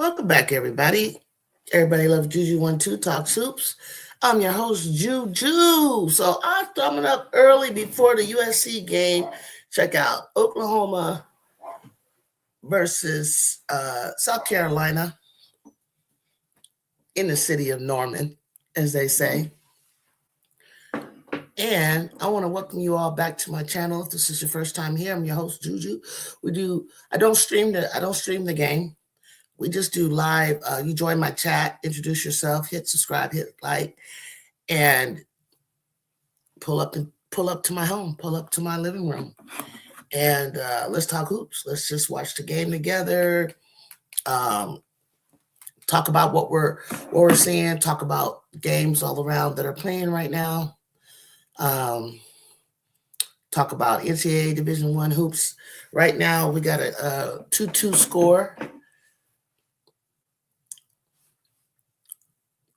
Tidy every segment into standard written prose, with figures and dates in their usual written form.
Welcome back, everybody. Everybody loves Juju 12 Talk Soups. I'm your host, Juju. So I'm coming up early before the USC game. Check out Oklahoma versus South Carolina in the city of Norman, as they say. And I want to welcome you all back to my channel. If this is your first time here, I'm your host, Juju. I don't stream the game. We just do live. You join my chat, introduce yourself, hit subscribe, hit like, and pull up to my home, pull up to my living room, and let's talk hoops. Let's just watch the game together. Um, Talk about what we're seeing. Talk about games all around that are playing right now. Um, Talk about NCAA Division I hoops. Right now, we got a 2-2 score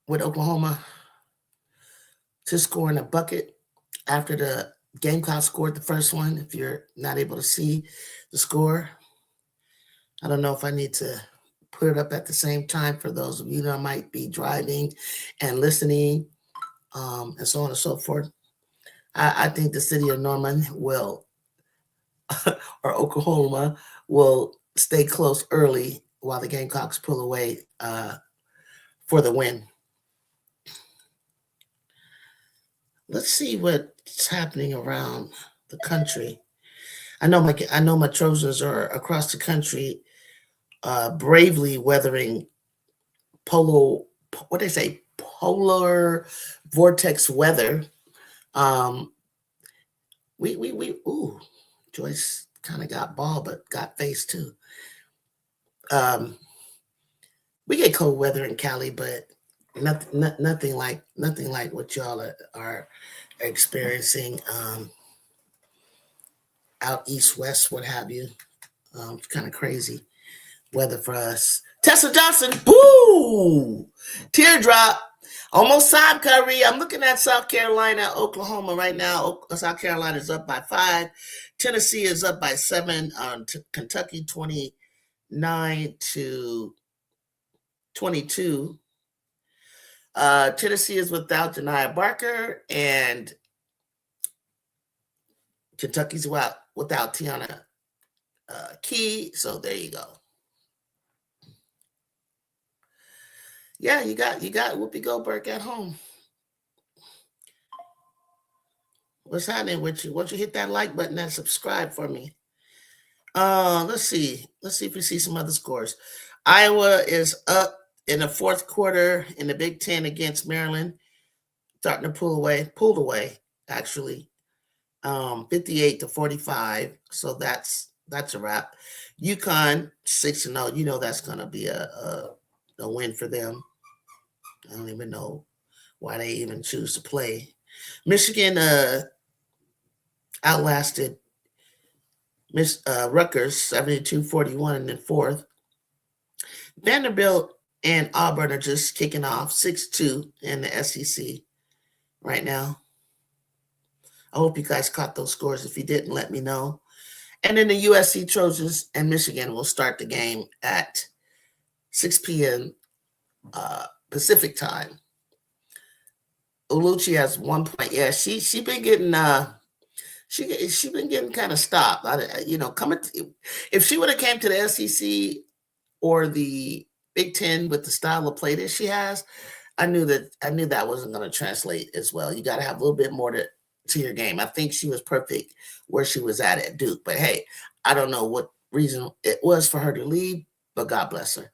with Oklahoma to score in a bucket after the Gamecock scored the first one. If you're not able to see the score, I don't know if I need to put it up at the same time for those of you that might be driving and listening, and so on and so forth. I think the city of Norman will, or Oklahoma, will stay close early while the Gamecocks pull away for the win. Let's see what's happening around the country. I know my Trojans are across the country, bravely weathering polo. What they say, polar vortex weather. Um, we. Ooh, Joyce kind of got ball, but got face too. Um, we get cold weather in Cali, but nothing like what y'all are experiencing out east, west, what have you. It's kind of crazy weather for us. Tessa Johnson, boo! Teardrop. Almost side Kyrie. I'm looking at South Carolina, Oklahoma right now. South Carolina is up by 5. Tennessee is up by 7 on Kentucky 29-22. Tennessee is without Janiah Barker, and Kentucky's without Tiana Key. So there you go. Yeah, you got Whoopi Goldberg at home. What's happening with you? Why don't you hit that like button and subscribe for me? Let's see. Let's see if we see some other scores. Iowa is up in the fourth quarter in the Big Ten against Maryland, starting to pulled away actually, 58-45. So that's a wrap. UConn 6-0. You know that's gonna be a win for them. I don't even know why they even choose to play. Michigan outlasted Rutgers 72-41 in the fourth. Vanderbilt and Auburn are just kicking off 6-2 in the SEC right now. I hope you guys caught those scores. If you didn't, let me know. And then the USC Trojans and Michigan will start the game at 6 p.m. Pacific time. Uluchi has 1 point. Yeah, she been getting she been getting kind of stopped. If she would have came to the SEC or the Big Ten with the style of play that she has, I knew that wasn't going to translate as well. You got to have a little bit more to your game. I think she was perfect where she was at Duke, but hey, I don't know what reason it was for her to leave, but God bless her.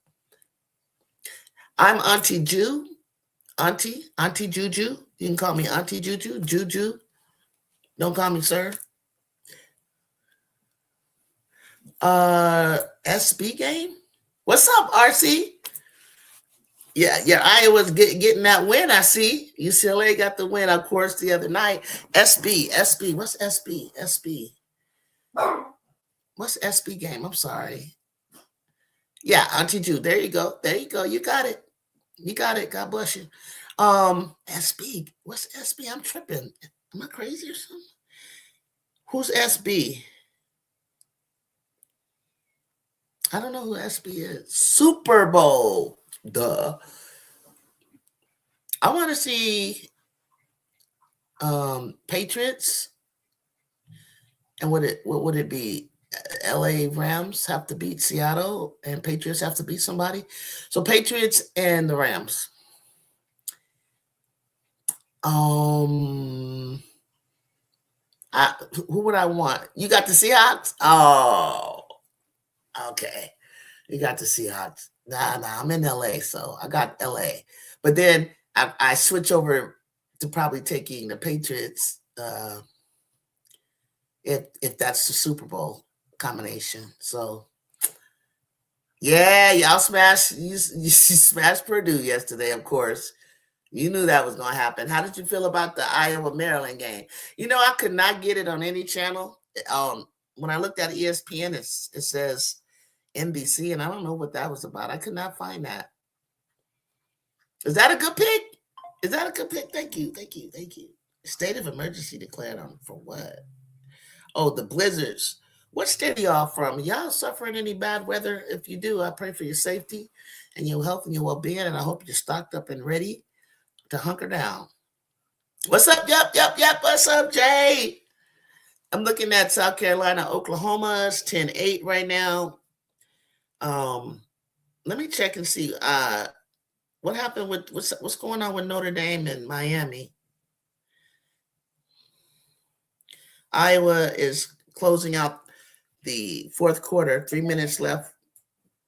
I'm Auntie Ju, Auntie Juju. You can call me Auntie Juju, Juju. Don't call me sir. SB game. What's up, RC? Yeah, Iowa's getting that win. I see UCLA got the win, of course, the other night. SB. What's SB? What's SB game? I'm sorry. Yeah, Auntie Ju. There you go. You got it. God bless you. SB. What's SB? I'm tripping. Am I crazy or something? Who's SB? I don't know who SB is. Super Bowl. Duh. I want to see Patriots. And what would it be? LA Rams have to beat Seattle and Patriots have to beat somebody. So Patriots and the Rams. Um who would I want? You got the Seahawks? Oh, okay. You got the Seahawks. Nah, I'm in LA, so I got LA. But then I switch over to probably taking the Patriots if that's the Super Bowl combination. So yeah, y'all smashed you smashed Purdue yesterday, of course. You knew that was going to happen. How did you feel about the Iowa Maryland game? I could not get it on any channel. When I looked at ESPN, it says NBC, and I don't know what that was about. I could not find that. Is that a good pick? Is that a good pick? Thank you. State of emergency declared on for what? Oh, the blizzards. What state are y'all from? Y'all suffering any bad weather? If you do, I pray for your safety and your health and your well-being, and I hope you're stocked up and ready to hunker down. What's up? Yep. What's up, Jay? I'm looking at South Carolina, Oklahoma. It's 10-8 right now. Let me check and see what happened with what's going on with Notre Dame and Miami. Iowa is closing out the fourth quarter. 3 minutes left.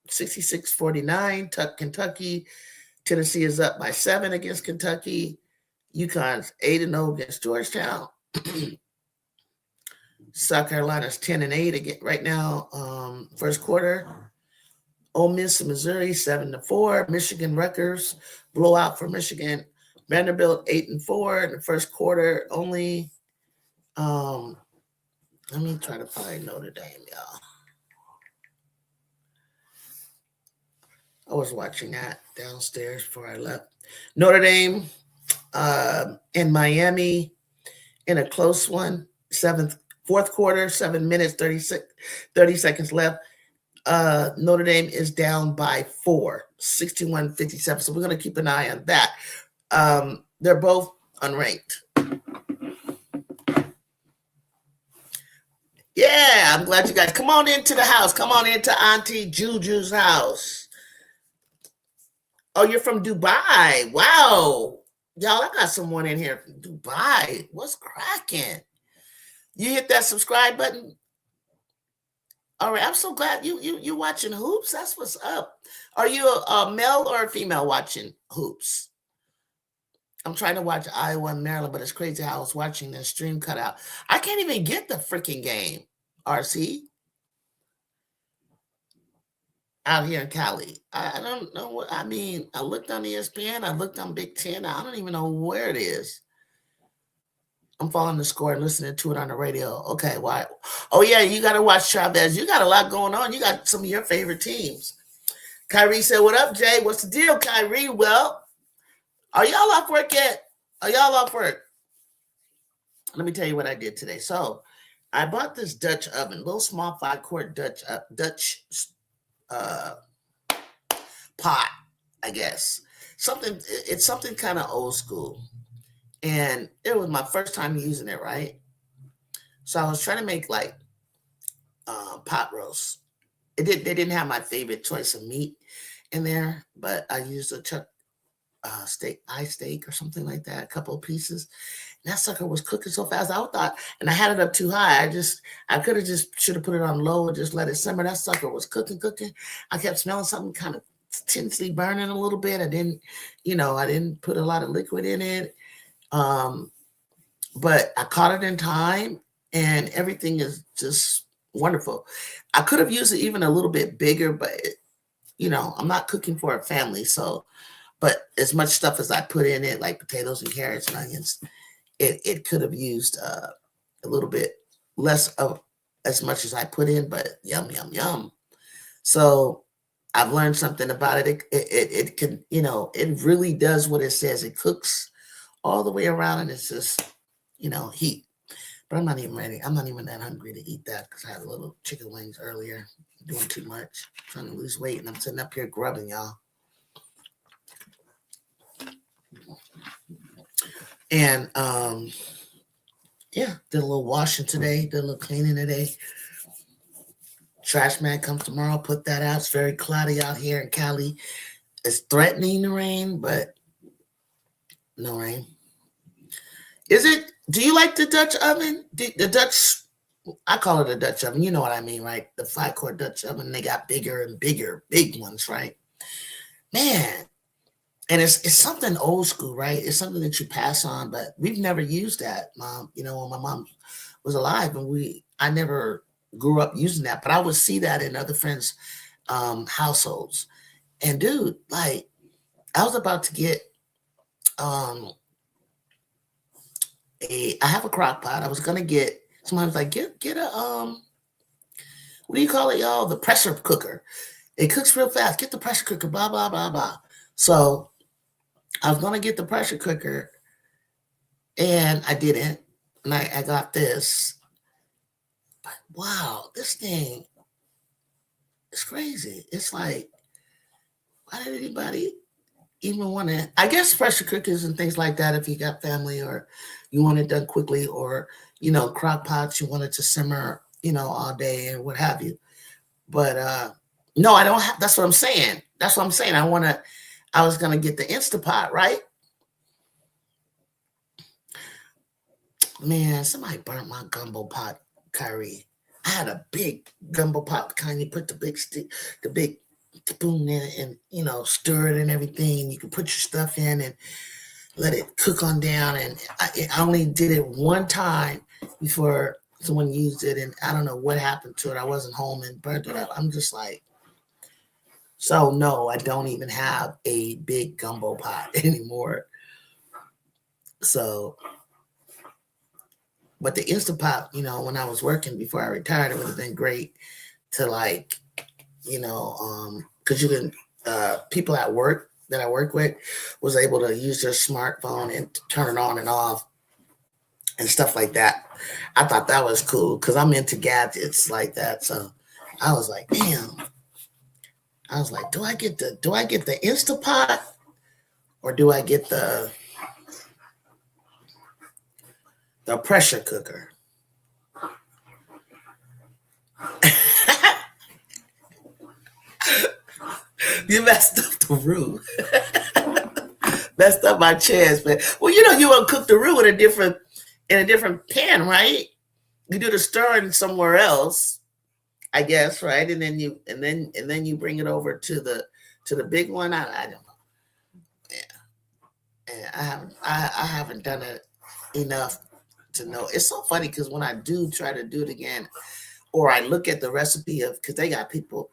66-49. Kentucky. Tennessee is up by 7 against Kentucky. UConn's 8-0 against Georgetown. South Carolina's 10-8 again right now. First quarter. Ole Miss, Missouri 7-4. Michigan, Rutgers blowout for Michigan. Vanderbilt 8-4 in the first quarter. Only. Let me try to find Notre Dame, y'all. I was watching that downstairs before I left. Notre Dame in Miami in a close one. Fourth quarter, 7 minutes, 30 seconds left. Notre Dame is down by 4, 61-57. So we're going to keep an eye on that. They're both unranked. Yeah, I'm glad you guys come on into the house. Come on into Auntie Juju's house. Oh, you're from Dubai. Wow. Y'all, I got someone in here from Dubai. What's cracking? You hit that subscribe button. All right, I'm so glad you watching hoops. That's what's up. Are you a male or a female watching hoops? I'm trying to watch Iowa and Maryland, but it's crazy how I was watching the stream cut out. I can't even get the freaking game, RC. Out here in Cali. I don't know what, I mean, I looked on ESPN, I looked on Big Ten. I don't even know where it is. I'm following the score and listening to it on the radio. Okay, why? Oh, yeah, you got to watch Chavez. You got a lot going on. You got some of your favorite teams. Kyrie said, what up, Jay? What's the deal, Kyrie? Well, are y'all off work yet? Are y'all off work? Let me tell you what I did today. So I bought this Dutch oven, little small 5-quart Dutch pot, I guess. It's something kind of old school. And it was my first time using it, right? So I was trying to make like pot roast. They didn't have my favorite choice of meat in there, but I used a chuck steak or something like that, a couple of pieces. And that sucker was cooking so fast. I thought, and I had it up too high. I could have should have put it on low and just let it simmer. That sucker was cooking. I kept smelling something kind of intensely burning a little bit. I didn't put a lot of liquid in it. But I caught it in time and everything is just wonderful. I could have used it even a little bit bigger, but I'm not cooking for a family. So, but as much stuff as I put in it, like potatoes and carrots and onions, it could have used a little bit less of as much as I put in, but yum. So I've learned something about it. It can, it really does what it says. It cooks all the way around and it's just, heat. But I'm not even ready. I'm not even that hungry to eat that because I had a little chicken wings earlier. Doing too much, trying to lose weight, and I'm sitting up here grubbing, y'all. And yeah, did a little washing today, did a little cleaning today. Trash man comes tomorrow, put that out. It's very cloudy out here in Cali. It's threatening to rain, but no rain. Is it? Do you like the Dutch oven? The Dutch, I call it a Dutch oven. You know what I mean, right? The 5-quart Dutch oven. They got bigger and bigger, big ones, right? Man, and it's something old school, right? It's something that you pass on, but we've never used that, Mom. You know, when my mom was alive, and I never grew up using that, but I would see that in other friends' households. And dude, like, I was about to get um I have a crock pot. I was gonna get somebody was like, get a what do you call it, y'all? The pressure cooker. It cooks real fast. Get the pressure cooker, blah, blah, blah, blah. So I was gonna get the pressure cooker and I didn't. And I got this. But wow, this thing is crazy. It's like, why did anybody even want to? I guess pressure cookers and things like that, if you got family or you want it done quickly, or, crock pots, you want it to simmer, all day or what have you. But no, I don't have, that's what I'm saying. That's what I'm saying. I was going to get the Instapot, right? Man, somebody burnt my gumbo pot curry. I had a big gumbo pot kind. You put the big spoon in it and, stir it and everything. And you can put your stuff in and let it cook on down. And I only did it one time before someone used it. And I don't know what happened to it. I wasn't home and burnt it up. I'm just like, so no, I don't even have a big gumbo pot anymore. So, but the Instapot, when I was working before I retired, it would have been great to because you can, people at work that I work with was able to use their smartphone and turn it on and off and stuff like that. I thought that was cool because I'm into gadgets like that. So I was like, damn. I was like, do I get the Instapot or do I get the pressure cooker? You messed up the roux. Messed up my chance, man. Well, you want to cook the roux in a different pan, right? You do the stirring somewhere else, I guess, right? And then you bring it over to the big one. I don't know. Yeah, I haven't done it enough to know. It's so funny because when I do try to do it again, or I look at the recipe because they got people,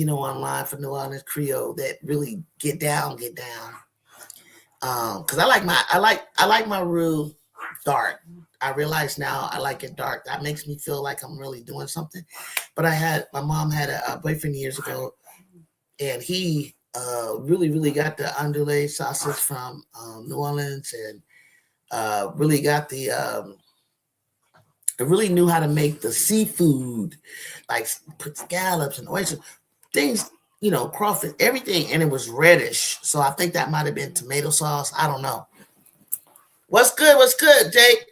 online for New Orleans Creole that really get down. Because I like my roux dark. I realize now I like it dark. That makes me feel like I'm really doing something. But my mom had a boyfriend years ago, and he really, really got the andouille sausage from New Orleans, and really got I really knew how to make the seafood, like put scallops and oysters, things, crawfish, everything, and it was reddish. So I think that might have been tomato sauce. I don't know. What's good, Jake?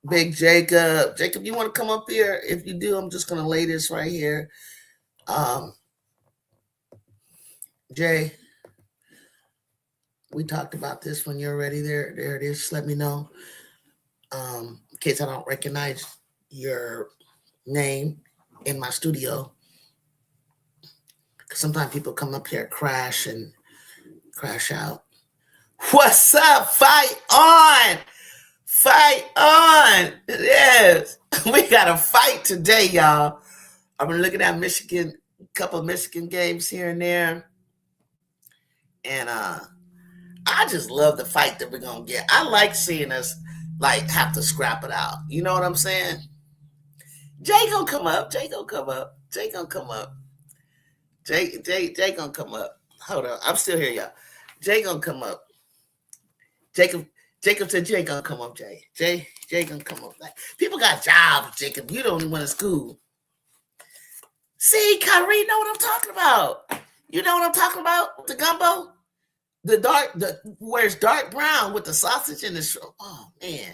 Big Jacob. Jacob, you want to come up here? If you do, I'm just gonna lay this right here. Jay, we talked about this when you're ready. There it is. Just let me know. In case I don't recognize your name in my studio. Sometimes people come up here, crash out. What's up? Fight on! Fight on! Yes, we got a fight today, y'all. I've been looking at Michigan, a couple of Michigan games here and there, and I just love the fight that we're gonna get. I like seeing us have to scrap it out. You know what I'm saying? Jay gonna come up. Jay gonna come up. Jay gonna come up. Jay gonna come up. Hold on, I'm still here, y'all. Jay gonna come up. Jacob Jacob said, Jay gonna come up, Jay. Jay gonna come up. Like, people got jobs, Jacob. You don't even went to school. See, Kyrie know what I'm talking about. You know what I'm talking about with the gumbo? Where it's dark brown with the sausage and the oh man.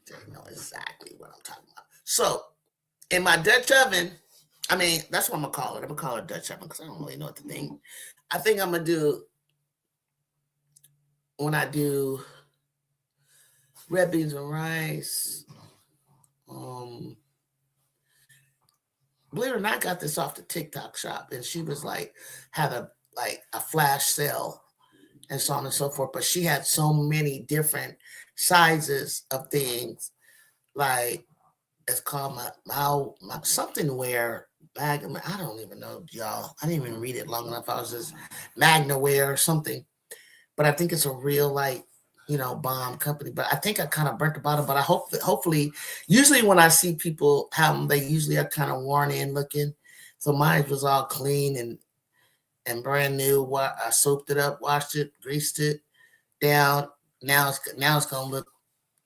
They know exactly what I'm talking about. So in my Dutch oven, I mean, that's what I'm gonna call it. I'm gonna call it Dutch oven because I don't really know what to think. I think I'm gonna do when I do red beans and rice. Believe it or not, I got this off the TikTok shop, and she was like, had a flash sale and so on and so forth. But she had so many different sizes of things, like it's called my something wear bag. I don't even know, y'all. I didn't even read it long enough. I was just Magna Wear or something. But I think it's a real bomb company. But I think I kind of burnt the bottom. But I hope that hopefully, usually when I see people have them, they usually are kind of worn in looking. So mine was all clean and brand new. I soaped it up, washed it, greased it down. Now it's gonna look.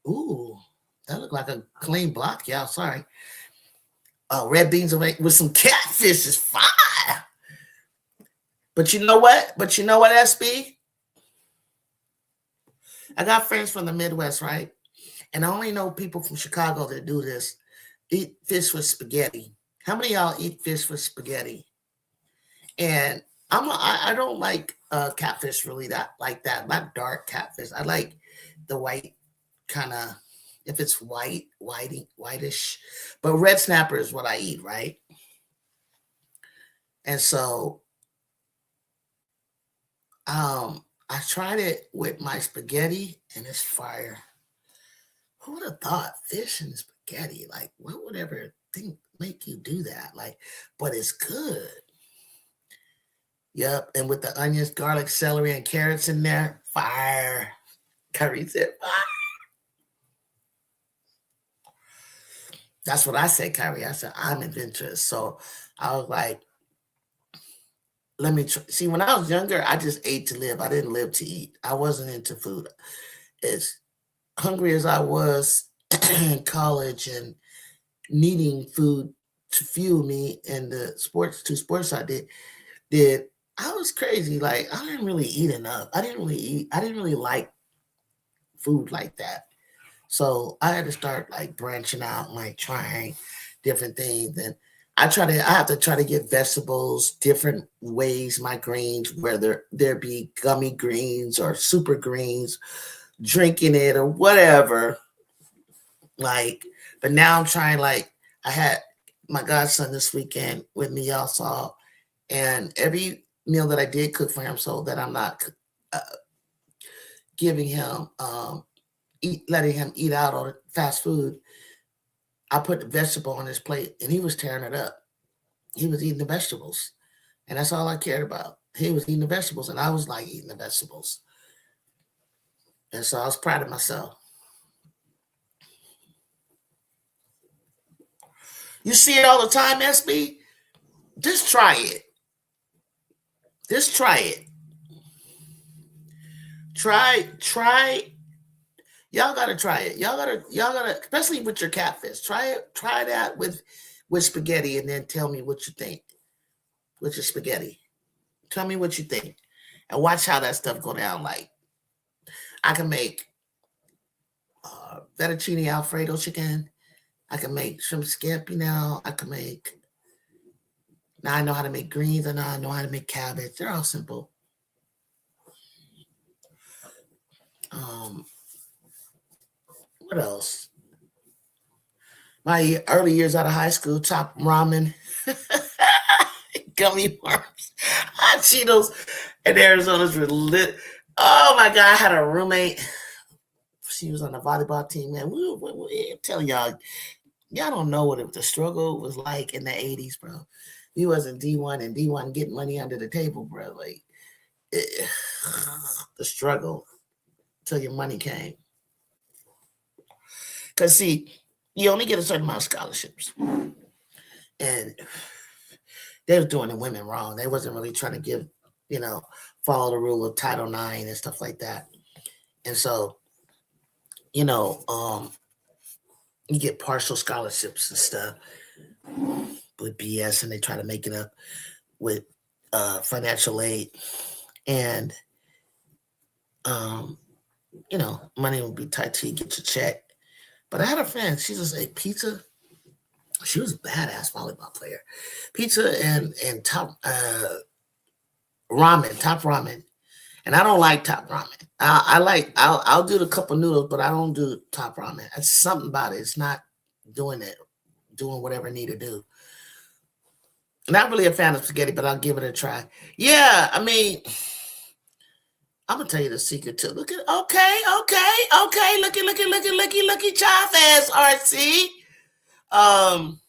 Ooh, that looked like a clean block. Yeah, sorry. Red beans with some catfish is fire. But you know what? SB? I got friends from the Midwest, right? And I only know people from Chicago that do this. Eat fish with spaghetti. How many of y'all eat fish with spaghetti? And I don't like catfish really like that. Not dark catfish. I like the white kind of, if it's whitish. But red snapper is what I eat, right? And so I tried it with my spaghetti and it's fire. Who would have thought fish and spaghetti? Like, what would ever make you do that? Like, but it's good. Yep, and with the onions, garlic, celery, and carrots in there, fire. Curry said fire. That's what I said, Kyrie. I said, I'm adventurous. So I was like, let me try. See, when I was younger, I just ate to live. I didn't live to eat. I wasn't into food. As hungry as I was in college and needing food to fuel me and the sports I did, I was crazy. Like, I didn't really eat enough. I didn't really like food like that. So I had to start like branching out, like trying different things. And I have to try to get vegetables different ways, my greens, whether there be gummy greens or super greens, drinking it or whatever. Like, but now I'm trying, like, I had my godson this weekend with me also. And every meal that I did cook for him, so that I'm not giving him, letting him eat out on fast food, I put the vegetable on his plate and he was tearing it up. He was eating the vegetables. And that's all I cared about. He was eating the vegetables and I was like eating the vegetables. And so I was proud of myself. You see it all the time, SB? Just try it. Just try it. Try. Y'all gotta try it. Y'all gotta, especially with your catfish. Try it. Try that with spaghetti, and then tell me what you think with your spaghetti. Tell me what you think, and watch how that stuff go down. Like, I can make fettuccine Alfredo chicken. I can make shrimp scampi now. Now I know how to make greens, and now I know how to make cabbage. They're all simple. What else? My early years out of high school, chopped ramen, gummy worms, hot Cheetos, and Arizona's were lit. Oh my God, I had a roommate. She was on the volleyball team, man. I'm telling y'all don't know what the struggle was like in the 80s, bro. We wasn't D1 and D1 getting money under the table, bro. Like, the struggle till your money came. Because, see, you only get a certain amount of scholarships. And they were doing the women wrong. They wasn't really trying to give, follow the rule of Title IX and stuff like that. And so, you know, um, you get partial scholarships and stuff with BS, and they try to make it up with financial aid. And, um, money will be tight till you get your check. But I had a friend, she just ate pizza. She was a badass volleyball player. Pizza and top ramen. And I don't like top ramen. I'll do the cup of noodles, but I don't do top ramen. It's something about it. It's not doing it, doing whatever I need to do. Not really a fan of spaghetti, but I'll give it a try. Yeah, I mean, I'm gonna tell you the secret too. Look at okay. Looky, Chavez, RC. Um,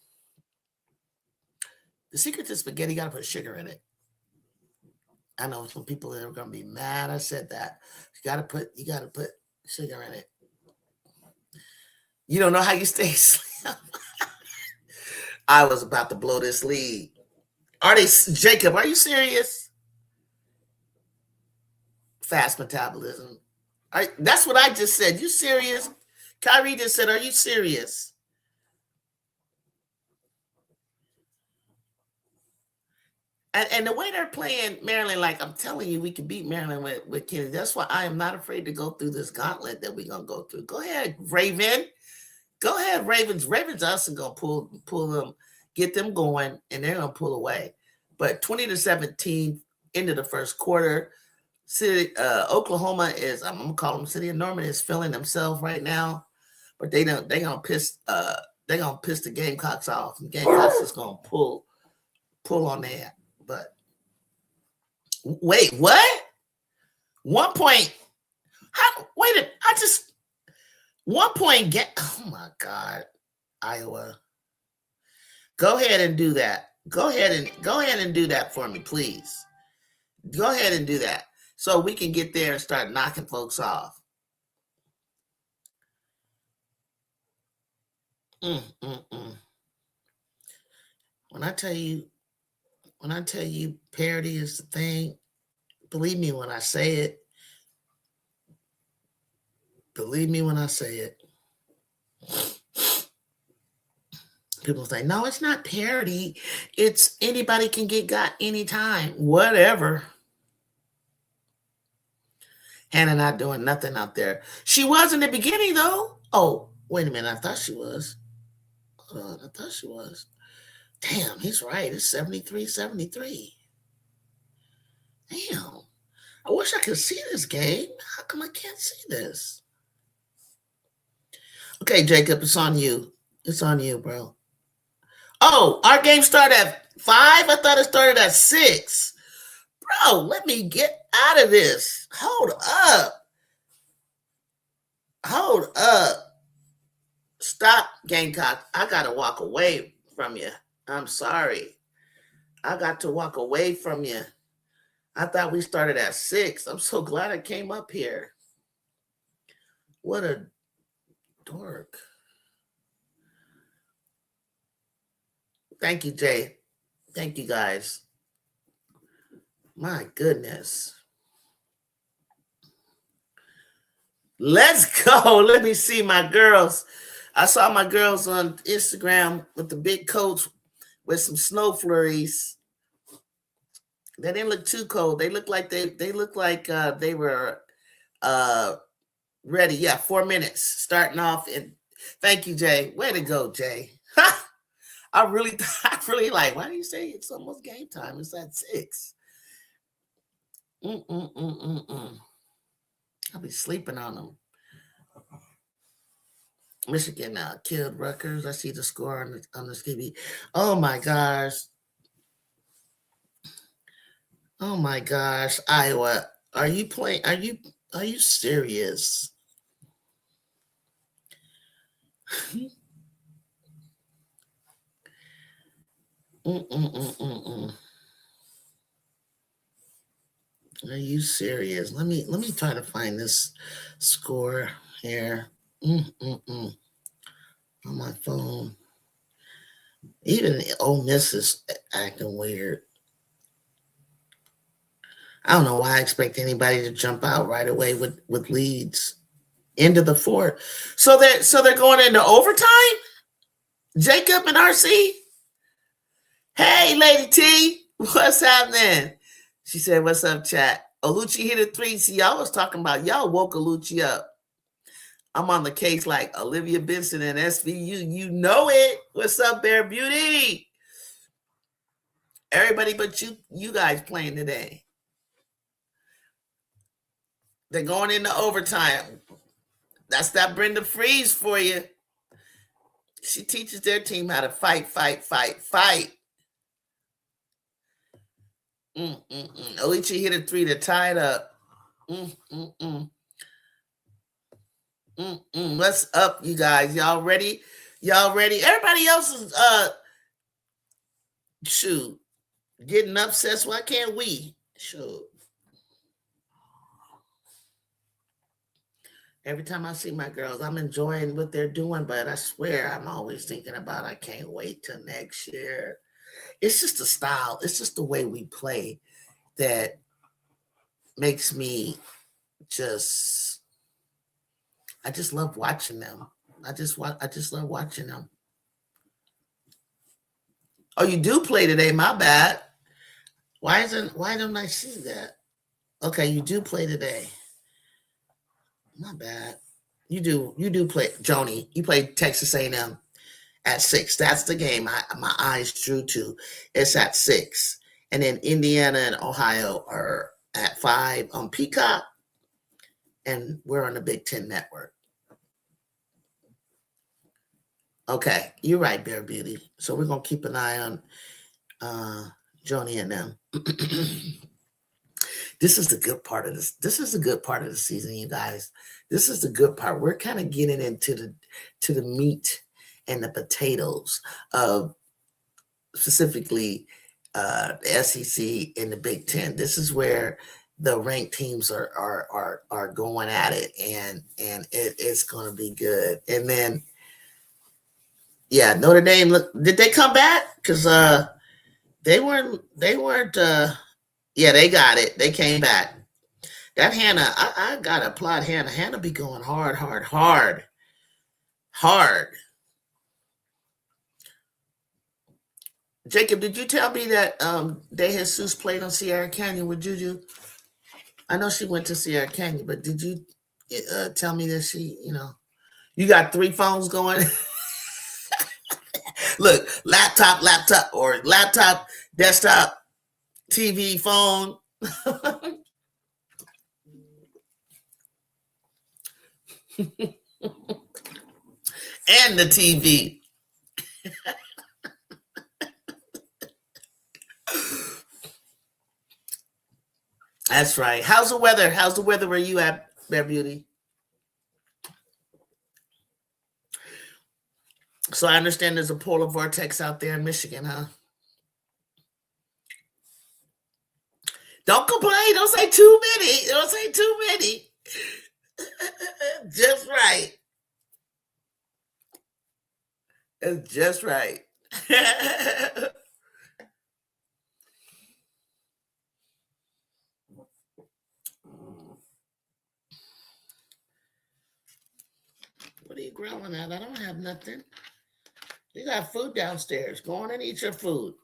the secret to spaghetti, you gotta put sugar in it. I know some people that are gonna be mad I said that. You gotta put sugar in it. You don't know how you stay slim. I was about to blow this lead. Jacob, are you serious? Fast metabolism. That's what I just said. You serious? Kyrie just said, are you serious? And the way they're playing Maryland, like I'm telling you, we can beat Maryland with Kennedy. That's why I am not afraid to go through this gauntlet that we're going to go through. Go ahead, Raven. Go ahead, Ravens. Ravens us and going to pull them, get them going, and they're going to pull away. But 20-17 into the first quarter. City, Oklahoma is, I'm going to call them City of Norman, is feeling themselves right now. But they're going to piss the Gamecocks off. The Gamecocks is going to pull on that. But wait, what? 1 point. Wait a minute. 1 point get. Oh my God, Iowa. Go ahead and do that. Go ahead and do that for me, please. Go ahead and do that so we can get there and start knocking folks off. When I tell you parity is the thing, believe me when I say it. Believe me when I say it. People say, no, it's not parity. It's anybody can get got anytime. Whatever. Hannah not doing nothing out there. She was in the beginning, though. Oh, wait a minute. I thought she was. Hold on. I thought she was. Damn, he's right. It's 73-73. Damn. I wish I could see this game. How come I can't see this? Okay, Jacob, it's on you. It's on you, bro. Oh, our game started at 5? I thought it started at 6. Bro, let me get out of this. Hold up. Stop, Gamecock. I got to walk away from you. I'm sorry. I got to walk away from you. I thought we started at 6. I'm so glad I came up here. What a dork. Thank you, Jay. Thank you, guys. My goodness. Let's go. Let me see my girls. I saw my girls on Instagram with the big coats with some snow flurries. They didn't look too cold. They looked like they were ready. Yeah, 4 minutes starting off. And thank you, Jay. Way to go, Jay. I really like. Why do you say it's almost game time? It's at 6. I'll be sleeping on them. Michigan killed Rutgers. I see the score on the TV. Oh my gosh. Oh my gosh, Iowa. Are you playing? Are you serious? Are you serious? Let me try to find this score here. On my phone. Even Ole Miss is acting weird. I don't know why I expect anybody to jump out right away with leads into the fourth. So they're going into overtime. Jacob and RC. Hey, Lady T, what's happening? She said, "What's up, chat?" Oluchi hit a three. See, y'all was talking about y'all woke Oluchi up. I'm on the case like Olivia Benson and SVU. You know it. What's up, Bear Beauty? Everybody but you guys playing today. They're going into overtime. That's that Brenda Freeze for you. She teaches their team how to fight, fight, fight, fight. Olichi hit a three to tie it up. What's up, you guys? Y'all ready? Y'all ready? Everybody else is shoot getting upset. Why can't we? Shoot. Every time I see my girls, I'm enjoying what they're doing, but I swear I'm always thinking about I can't wait till next year. It's just the style. It's just the way we play that makes me just. I just love watching them. I just love watching them. Oh, you do play today? My bad. Why don't I see that? Okay, you do play today. My bad. You do play, Joni. You play Texas A&M at 6. That's the game my eyes drew to. It's at 6, and then Indiana and Ohio are at 5 on Peacock, and we're on the Big Ten Network. Okay, you're right, Bear Beauty. So we're gonna keep an eye on Joni and them. This is the good part of this. This is the good part of the season, you guys. This is the good part. We're kind of getting into the meat and the potatoes of specifically the SEC and the Big Ten. This is where the ranked teams are going at it, and it's going to be good. And then, yeah, Notre Dame. Look, did they come back? Because they weren't. Yeah, they got it. They came back. That Hannah, I gotta applaud Hannah. Hannah be going hard. Jacob, did you tell me that De Jesus played on Sierra Canyon with Juju? I know she went to Sierra Canyon, but did you tell me that you got 3 phones going? Look, laptop, or laptop, desktop, TV, phone. And the TV. That's right. How's the weather? How's the weather where you at, Bear Beauty? So I understand there's a polar vortex out there in Michigan, huh? Don't complain. Don't say too many. Don't say too many. Just right. It's just right. What are you growling at? I don't have nothing. You got food downstairs. Go on and eat your food.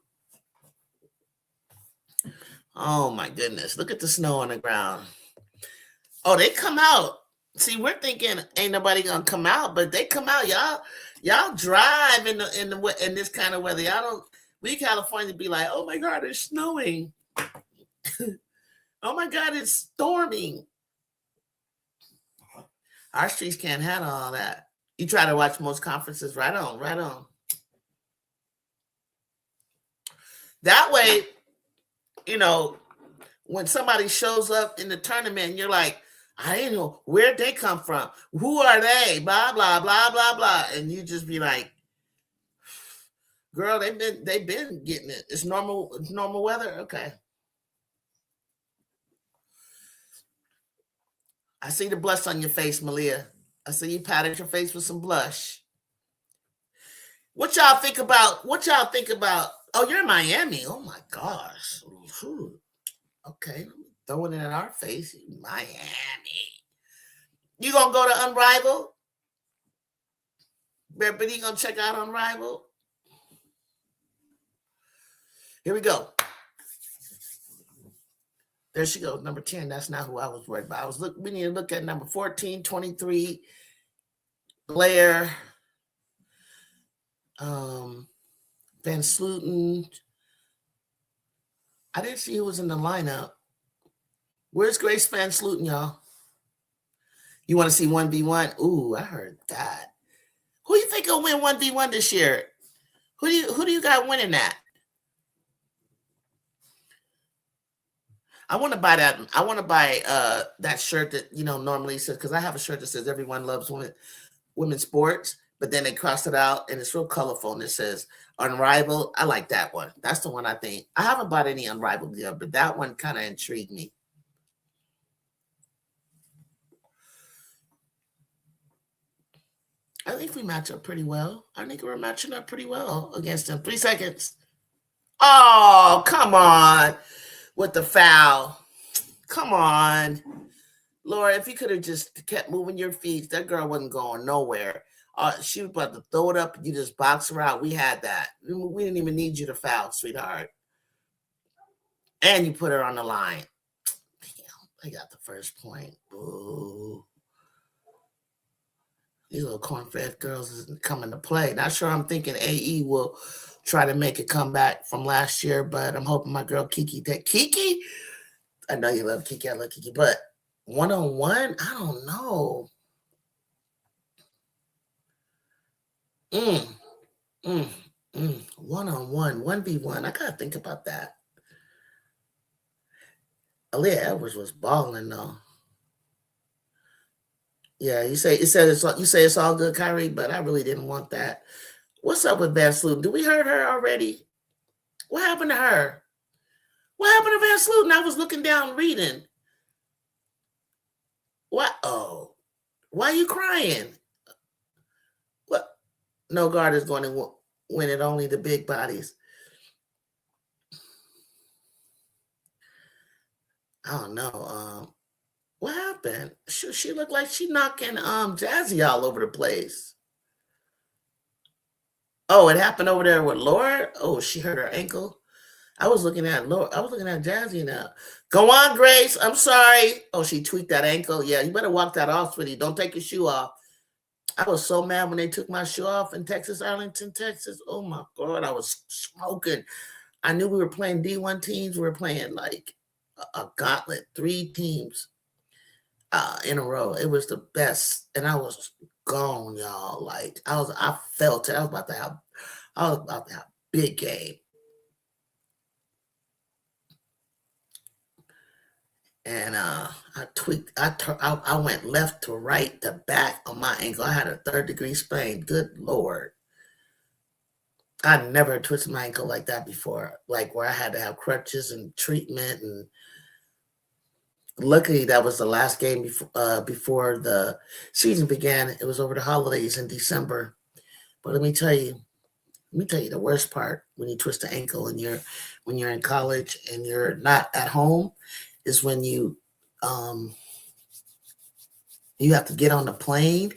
Oh my goodness. Look at the snow on the ground. Oh, they come out. See, we're thinking ain't nobody gonna come out, but they come out. Y'all drive in this kind of weather. Y'all don't. We California be like, oh my God, it's snowing. Oh my God, it's storming. Our streets can't handle all that. You try to watch most conferences. Right on, right on. That way, when somebody shows up in the tournament, you're like, I didn't know where'd they come from. Who are they? Blah blah blah blah blah, and you just be like, "Girl, they've been getting it. It's normal. It's normal weather. Okay." I see the blush on your face, Malia. I see you patted your face with some blush. What y'all think about? What y'all think about? Oh, you're in Miami. Oh my gosh. Whew. Okay, throwing it in our face. Miami. You gonna go to Unrivaled? But you gonna check out Unrivaled? Here we go. There she goes, number 10. That's not who I was worried about. We need to look at number 14, 23, Blair, Van Sluten. I didn't see who was in the lineup. Where's Grace Van Sluten, y'all? You want to see 1v1? Ooh, I heard that. Who you think will win 1v1 this year? Who do you got winning that? I want to buy that. I want to buy that shirt that normally says, because I have a shirt that says everyone loves women's sports, but then they cross it out and it's real colorful and it says Unrivaled. I like that one. That's the one I think. I haven't bought any Unrivaled yet, but that one kind of intrigued me. I think we match up pretty well. I think we're matching up pretty well against them. 3 seconds. Oh, come on with the foul. Come on. Laura, if you could have just kept moving your feet, that girl wasn't going nowhere. She was about to throw it up and you just box her out. We had that. We didn't even need you to foul, sweetheart. And you put her on the line. Damn, I got the first point. Boo. These little corn-fed girls isn't coming to play. Not sure I'm thinking AE will try to make a comeback from last year, but I'm hoping my girl Kiki. Kiki? I know you love Kiki. I love Kiki. But one-on-one? I don't know. One-on-one, 1v1. I got to think about that. Aaliyah Edwards was balling, though. Yeah, you say it's all good, Kyrie, but I really didn't want that. What's up with Van Sluten? Do we heard her already? What happened to her? What happened to Van Sluten? I was looking down reading. What? Oh, why are you crying? What? No guard is going to win it. Only the big bodies. I don't know. What happened? She looked like she knocking Jazzy all over the place. Oh, it happened over there with Laura. Oh, she hurt her ankle. I was looking at Laura. I was looking at Jazzy now. Go on, Grace. I'm sorry. Oh, she tweaked that ankle. Yeah, you better walk that off, sweetie. Don't take your shoe off. I was so mad when they took my shoe off in Texas, Arlington, Texas. Oh my God, I was smoking. I knew we were playing D1 teams. We were playing like a gauntlet, 3 teams in a row. It was the best, and I was gone, y'all. Like I felt it. I was about to have a big game. And I tweaked. I went left to right to back on my ankle. I had a 3rd-degree sprain. Good Lord. I never twisted my ankle like that before, like where I had to have crutches and treatment. And luckily, that was the last game before the season began. It was over the holidays in December. But let me tell you the worst part when you twist the ankle and when you're in college and you're not at home is when you have to get on the plane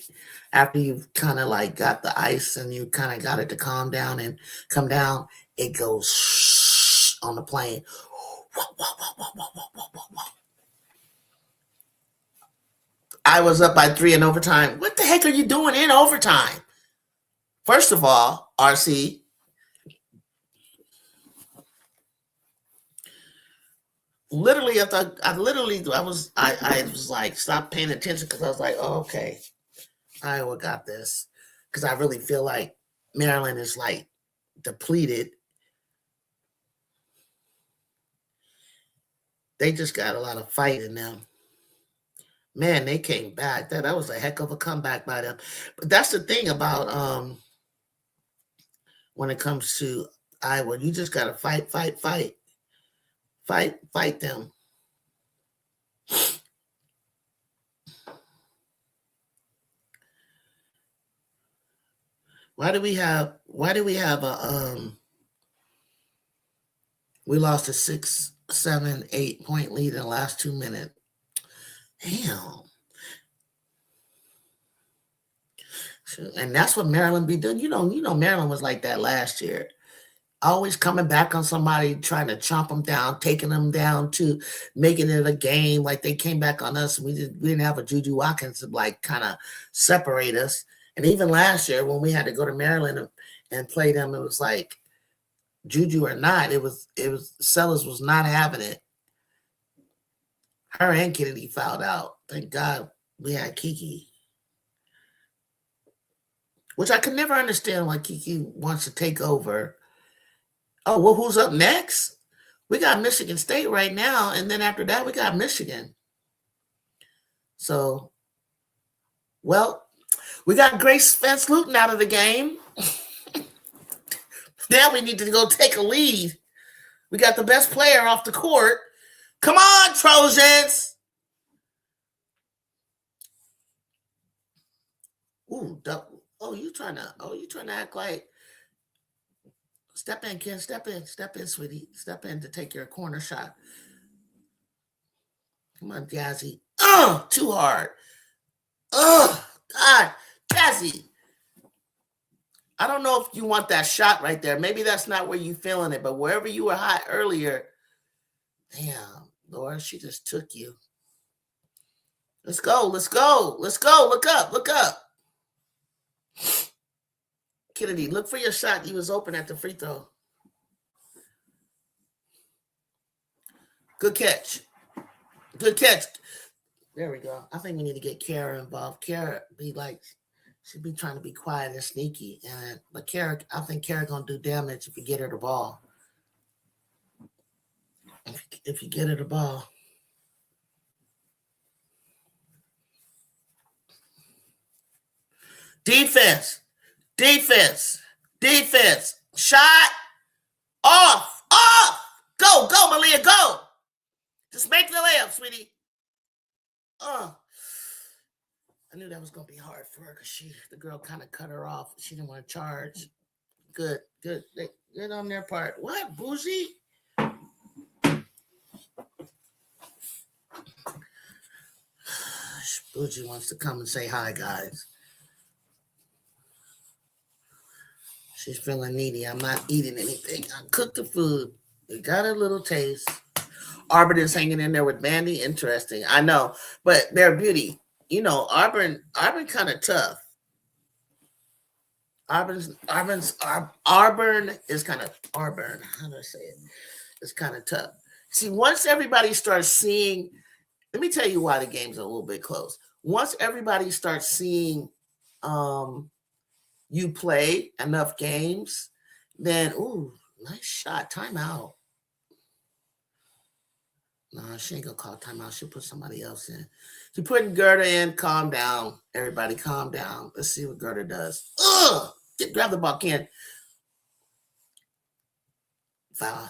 after you've kind of like got the ice and you kind of got it to calm down and come down. It goes on the plane. I was up by 3 in overtime. What the heck are you doing in overtime? First of all, RC, literally, I was like, stop paying attention because I was like, oh, okay, Iowa got this. Because I really feel like Maryland is like depleted. They just got a lot of fight in them. Man, they came back. That was a heck of a comeback by them. But that's the thing about when it comes to Iowa. You just gotta fight them. why do we have a we lost a 6, 7, 8 point lead in the last 2 minutes. Damn. And that's what Maryland be doing. You know, Maryland was like that last year. Always coming back on somebody, trying to chomp them down, taking them down to making it a game. Like they came back on us. We didn't have a Juju Watkins to like kind of separate us. And even last year when we had to go to Maryland and play them, it was like Juju or not. It was Sellers was not having it. Her and Kennedy fouled out. Thank God we had Kiki. Which I could never understand why Kiki wants to take over. Oh, well, who's up next? We got Michigan State right now, and then after that, we got Michigan. So, well, we got Grace Vance Luton out of the game. Now we need to go take a lead. We got the best player off the court. Come on, Trojans! Ooh, you trying to act like. Step in, Ken. Step in, sweetie. Step in to take your corner shot. Come on, Jazzy. Too hard. God, Jazzy. I don't know if you want that shot right there. Maybe that's not where you feeling it, but wherever you were hot earlier, damn, Laura, she just took you. Let's go. Look up. Kennedy, look for your shot. He was open at the free throw. Good catch. There we go. I think we need to get Kara involved. Kara she'd be trying to be quiet and sneaky. But Kara, I think Kara gonna do damage if you get her the ball. If you get her the ball. Defense. Shot. Off. Go, Malia, go. Just make the layup, sweetie. I knew that was going to be hard for her because the girl kind of cut her off. She didn't want to charge. Good. Good on their part. What, bougie? Bougie wants to come and say hi, guys. She's feeling needy. I'm not eating anything. I cooked the food. We got a little taste. Auburn is hanging in there with Vandy. Interesting. I know. But they're beauty. You know, Auburn kind of tough. Auburn is kind of Auburn. How do I say it? It's kind of tough. See, once everybody starts seeing, let me tell you why the game's a little bit close. Once everybody starts seeing you play enough games, then nice shot. Timeout. No, she ain't gonna call timeout. She'll put somebody else in. She's putting Gerda in. Calm down. Everybody calm down. Let's see what Gerda does. Grab the ball, Ken. Foul.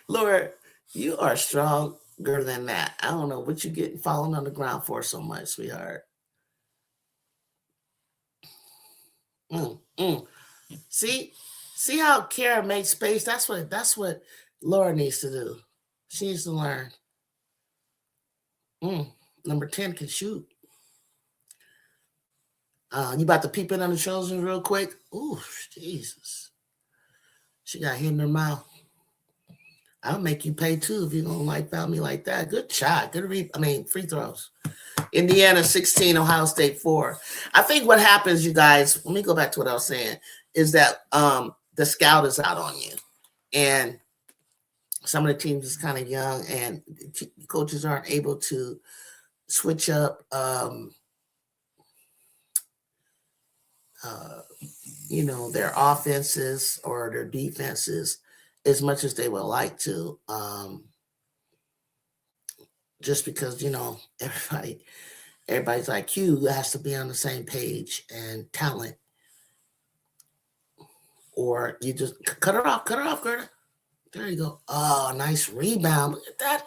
Laura, you are stronger than that. I don't know what you getting falling on the ground for so much, sweetheart. See how Kara makes space. That's what Laura needs to do. She needs to learn. Number 10 can shoot. You about to peep in on the chosen real quick? Ooh, Jesus. She got hit in her mouth. I'll make you pay too if you don't foul me like that. Good shot. Free throws. Indiana 16, Ohio State 4. I think what happens, you guys, let me go back to what I was saying, is that the scout is out on you. And some of the teams is kind of young and coaches aren't able to switch up their offenses or their defenses as much as they would like to, just because everybody's IQ has to be on the same page and talent, or you just cut her off, Gerda. There you go. Oh, nice rebound. Look at that.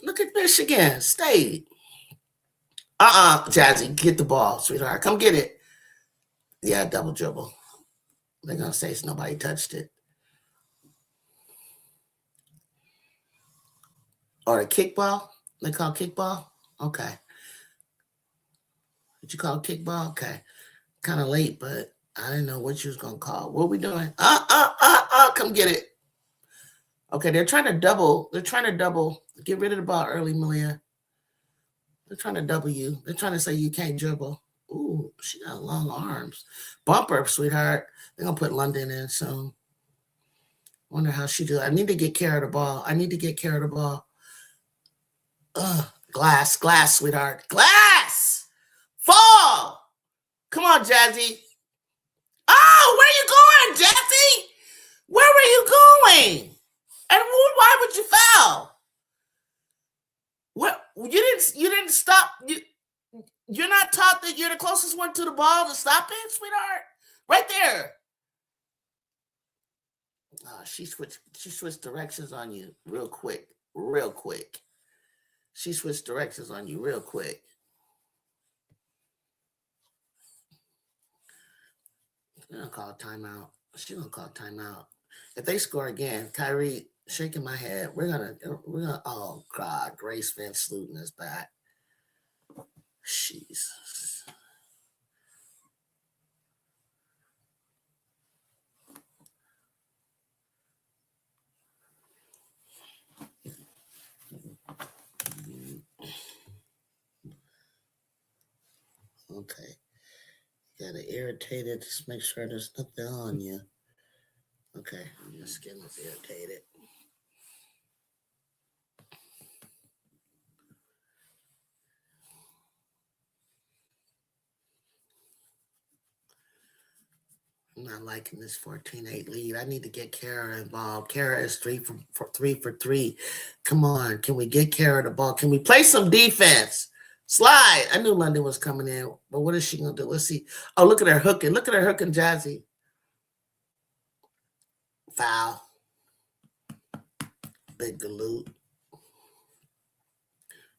Look at Michigan State. Jazzy, get the ball, sweetheart. Come get it. Yeah, double dribble. They're going to say nobody touched it. Or a kickball? They call kickball? Okay. Did you call kickball? Okay. Kind of late, but I didn't know what you was going to call. What are we doing? Come get it. Okay, they're trying to double. Get rid of the ball early, Malia. They're trying to double you. They're trying to say you can't dribble. Ooh, she got long arms. Bumper, sweetheart. They're going to put London in soon. Wonder how she do. I need to get care of the ball. Glass, sweetheart. Glass! Fall! Come on, Jazzy. Oh, where you going, Jazzy? Where were you going? And why would you foul? What you didn't stop. You're not taught that you're the closest one to the ball to stop it, sweetheart. Right there. She switched directions on you real quick. She switched directions on you real quick. She's gonna call timeout. If they score again, Kyrie shaking my head. We're gonna. Oh God, Grace Van Sluten is back. Jesus. Okay. You gotta irritate it. Just make sure there's nothing on you. Okay. Your skin is irritated. I'm not liking this 14-8 lead. I need to get Kara involved. Kara is 3 for 3. Come on. Can we get Kara the ball? Can we play some defense? Slide. I knew London was coming in, but what is she going to do? Let's see. Oh, look at her hooking. Jazzy. Foul. Big galoot.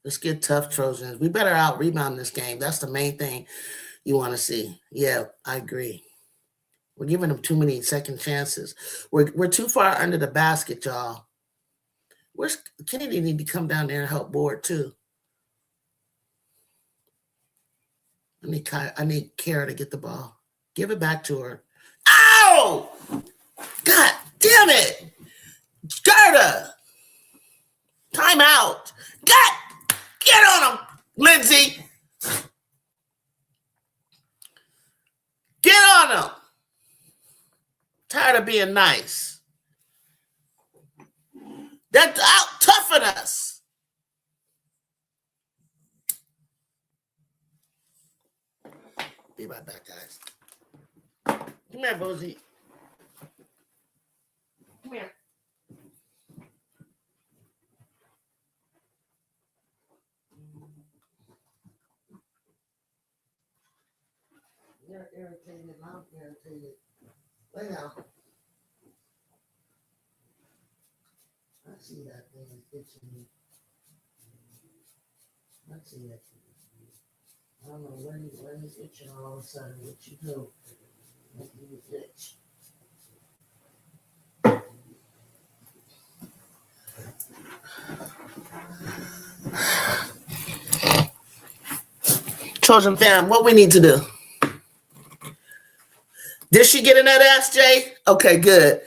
Let's get tough Trojans. We better out-rebound this game. That's the main thing you want to see. Yeah, I agree. We're giving them too many second chances. We're too far under the basket, y'all. Where's Kennedy need to come down there and help board too. I need Kara to get the ball. Give it back to her. Ow! God damn it! Gerda! Timeout! God! Get on him, Lindsay! Get on him! Tired of being nice. They're out toughing us. Be right back, guys. Come here, Bozy. Come here. You're irritated. I'm irritated. Lay down. I see that thing is itching me. I see that thing. I don't know when he's itching all of a sudden. What you do? Make you itch. Trojan fam, what we need to do? Did she get in that ass, Jay? Okay, good.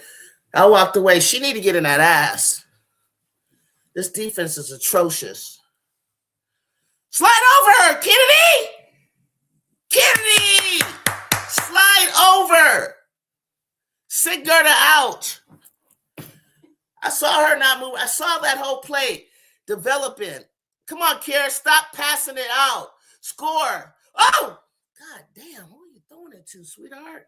I walked away. She need to get in that ass. This defense is atrocious. Slide over her, Kennedy! Kennedy! Slide over. Sit Gerda out. I saw her not move. I saw that whole play developing. Come on, Kara, stop passing it out. Score. Oh! God damn, who are you throwing it to, sweetheart?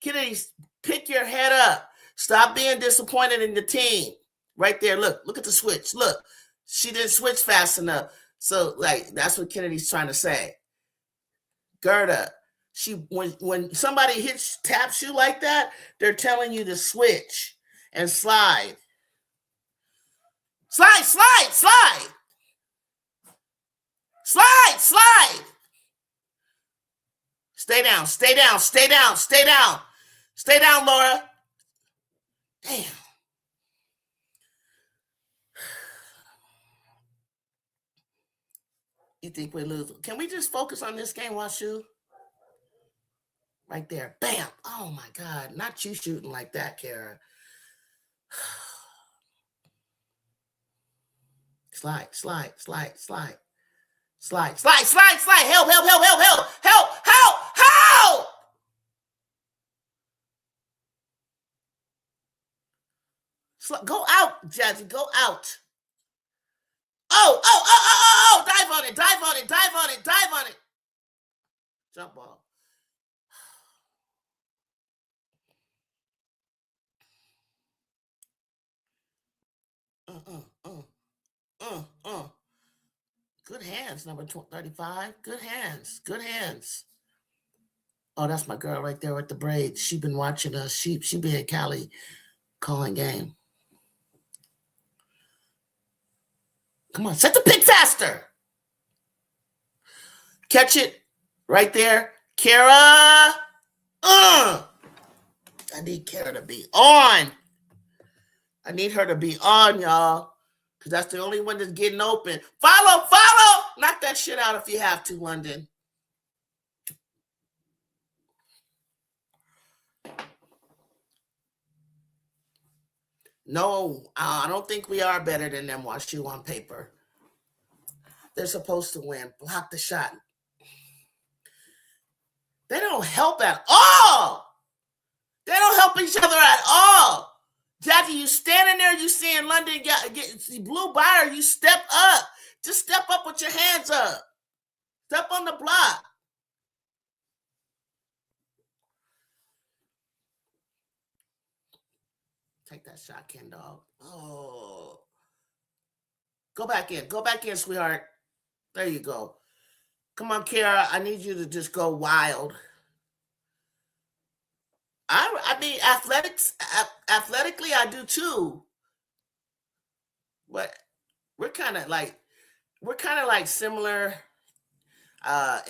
Kennedy, pick your head up. Stop being disappointed in the team. Right there, look at the switch. Look, she didn't switch fast enough. So, that's what Kennedy's trying to say. Gerda, when somebody taps you like that, they're telling you to switch and slide. Slide. Slide, slide. Stay down, stay down, stay down, stay down. Stay down, Laura. Damn. You think we lose? Can we just focus on this game, Washu? Right there. Bam. Oh my God. Not you shooting like that, Kara. Slide, slide, slide, slide. Slide, slide, slide, slide. Help, help, help, help, help, help, help, help. Go out, Jazzy. Go out. Oh, oh, oh, oh, oh, oh. Dive on it, dive on it, dive on it, dive on it. Jump ball. Good hands, number 35. Good hands. Good hands. Oh, that's my girl right there with the braids. She been watching us. She be in Cali calling game. Come on, set the pick faster. Catch it right there. Kara. I need Kara to be on. I need her to be on, y'all. Because that's the only one that's getting open. Follow, follow. Knock that shit out if you have to, London. No, I don't think we are better than them, WashU on paper. They're supposed to win. Block the shot. They don't help at all. They don't help each other at all. Jackie, you standing there, you seeing London get blue by her, you step up. Just step up with your hands up. Step on the block. Take that shot, Ken Dog. Oh. Go back in. Go back in, sweetheart. There you go. Come on, Kara. I need you to just go wild. I mean, athletically, I do too. But we're kind of like similar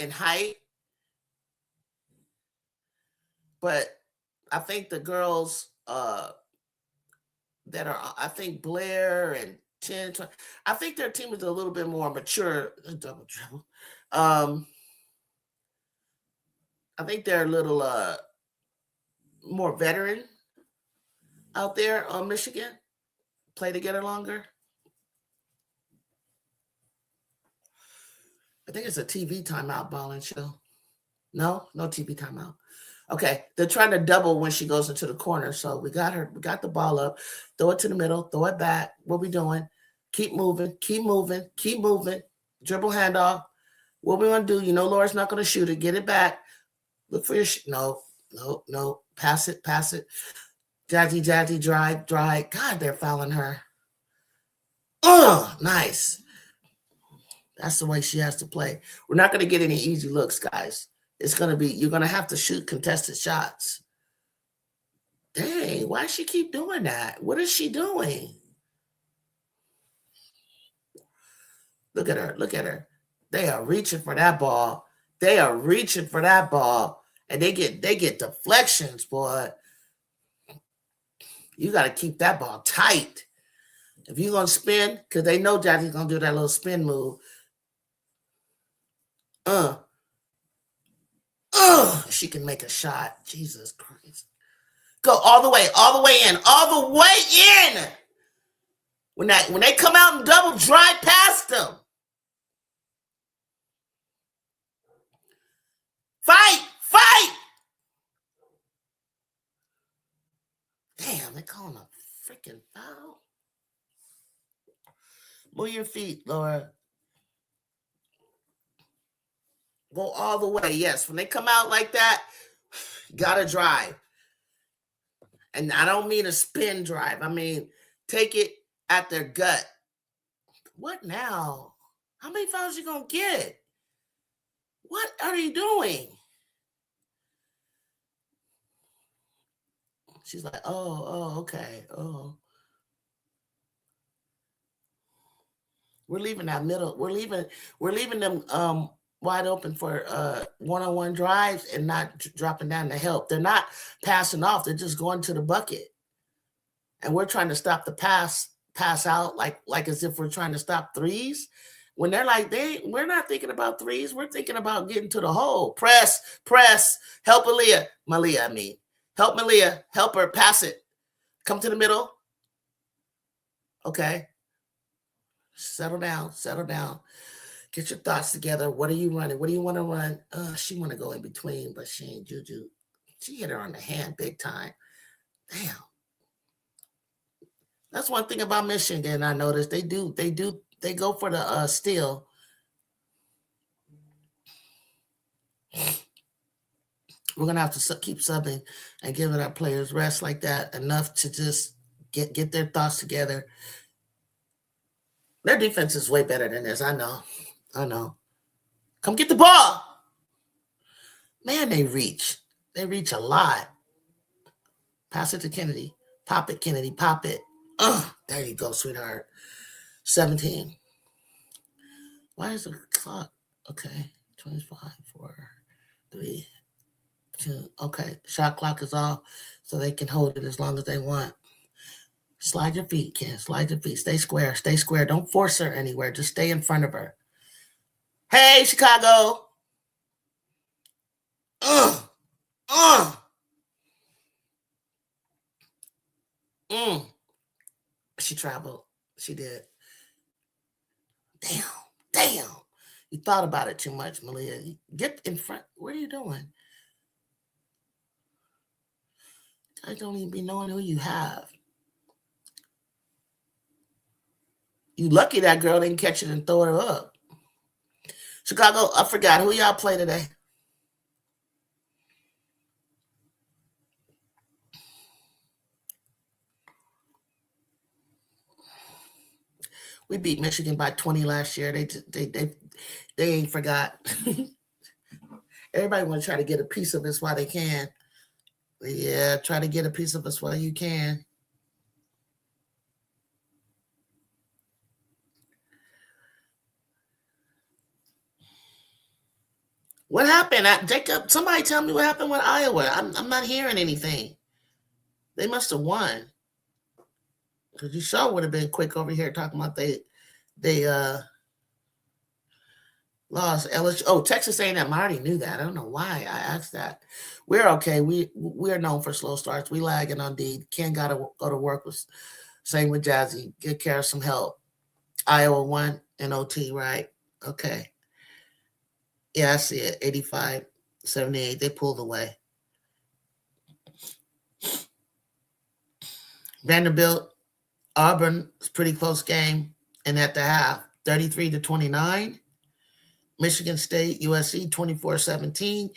in height. But I think the girls that are, I think Blair and 10, 20, I think their team is a little bit more mature. Double dribble. I think they're a little more veteran out there on Michigan. Play together longer. I think it's a TV timeout, Ballin Show. No TV timeout. Okay, they're trying to double when she goes into the corner. So we got her. We got the ball up. Throw it to the middle. Throw it back. What we doing? Keep moving. Keep moving. Keep moving. Dribble handoff. What we want to do? You know, Laura's not going to shoot it. Get it back. Look for your no. Pass it. Jazzy, drive. God, they're fouling her. Oh, nice. That's the way she has to play. We're not going to get any easy looks, guys. It's going to be, you're going to have to shoot contested shots. Dang, why does she keep doing that? What is she doing? Look at her. They are reaching for that ball. And they get deflections, boy. You got to keep that ball tight. If you're going to spin, because they know Jackie's going to do that little spin move. She can make a shot. Jesus Christ. Go all the way in. When they come out and double drive past them. Fight. Damn, they're calling a freaking foul. Move your feet, Laura. Go all the way. Yes, when they come out like that, you gotta drive. And I don't mean a spin drive. I mean, take it at their gut. What now? How many fouls you gonna get? What are you doing? She's like, oh, okay. Oh. We're leaving that middle. We're leaving them wide open for one-on-one drives and not dropping down to help. They're not passing off. They're just going to the bucket. And we're trying to stop the pass out like as if we're trying to stop threes. When they're like, we're not thinking about threes. We're thinking about getting to the hole. Press, help Malia, I mean. Help Malia, help her, pass it. Come to the middle. Okay. Settle down. Get your thoughts together. What are you running? What do you want to run? She want to go in between, but she ain't Juju. She hit her on the hand big time. Damn. That's one thing about Michigan I noticed. They go for the steal. We're gonna have to keep subbing and giving our players rest like that enough to just get their thoughts together. Their defense is way better than this. I know. Come get the ball. Man, they reach. They reach a lot. Pass it to Kennedy. Pop it, Kennedy. Pop it. There you go, sweetheart. 17. Why is the clock? Okay. 25, 4, 3, 2. Okay. Shot clock is off, so they can hold it as long as they want. Slide your feet, Ken. Slide your feet. Stay square. Stay square. Don't force her anywhere. Just stay in front of her. Hey, Chicago. She traveled. She did. Damn. You thought about it too much, Malia. Get in front. What are you doing? I don't even be knowing who you have. You lucky that girl didn't catch it and throw it up. Chicago, I forgot. Who y'all play today? We beat Michigan by 20 last year. They ain't forgot. Everybody want to try to get a piece of us while they can. Yeah, try to get a piece of us while you can. What happened? Jacob, somebody tell me what happened with Iowa. I'm not hearing anything. They must have won. Because you sure would have been quick over here talking about they lost LSU. Oh, Texas A&M. I already knew that. I don't know why I asked that. We're okay. We're known for slow starts. We lagging on D. Ken got to go to work with. Same with Jazzy. Get care of some help. Iowa won in OT, right? Okay. Yeah, I see it. 85-78. They pulled away. Vanderbilt, Auburn, it's a pretty close game. And at the half, 33-29. Michigan State, USC, 24-17.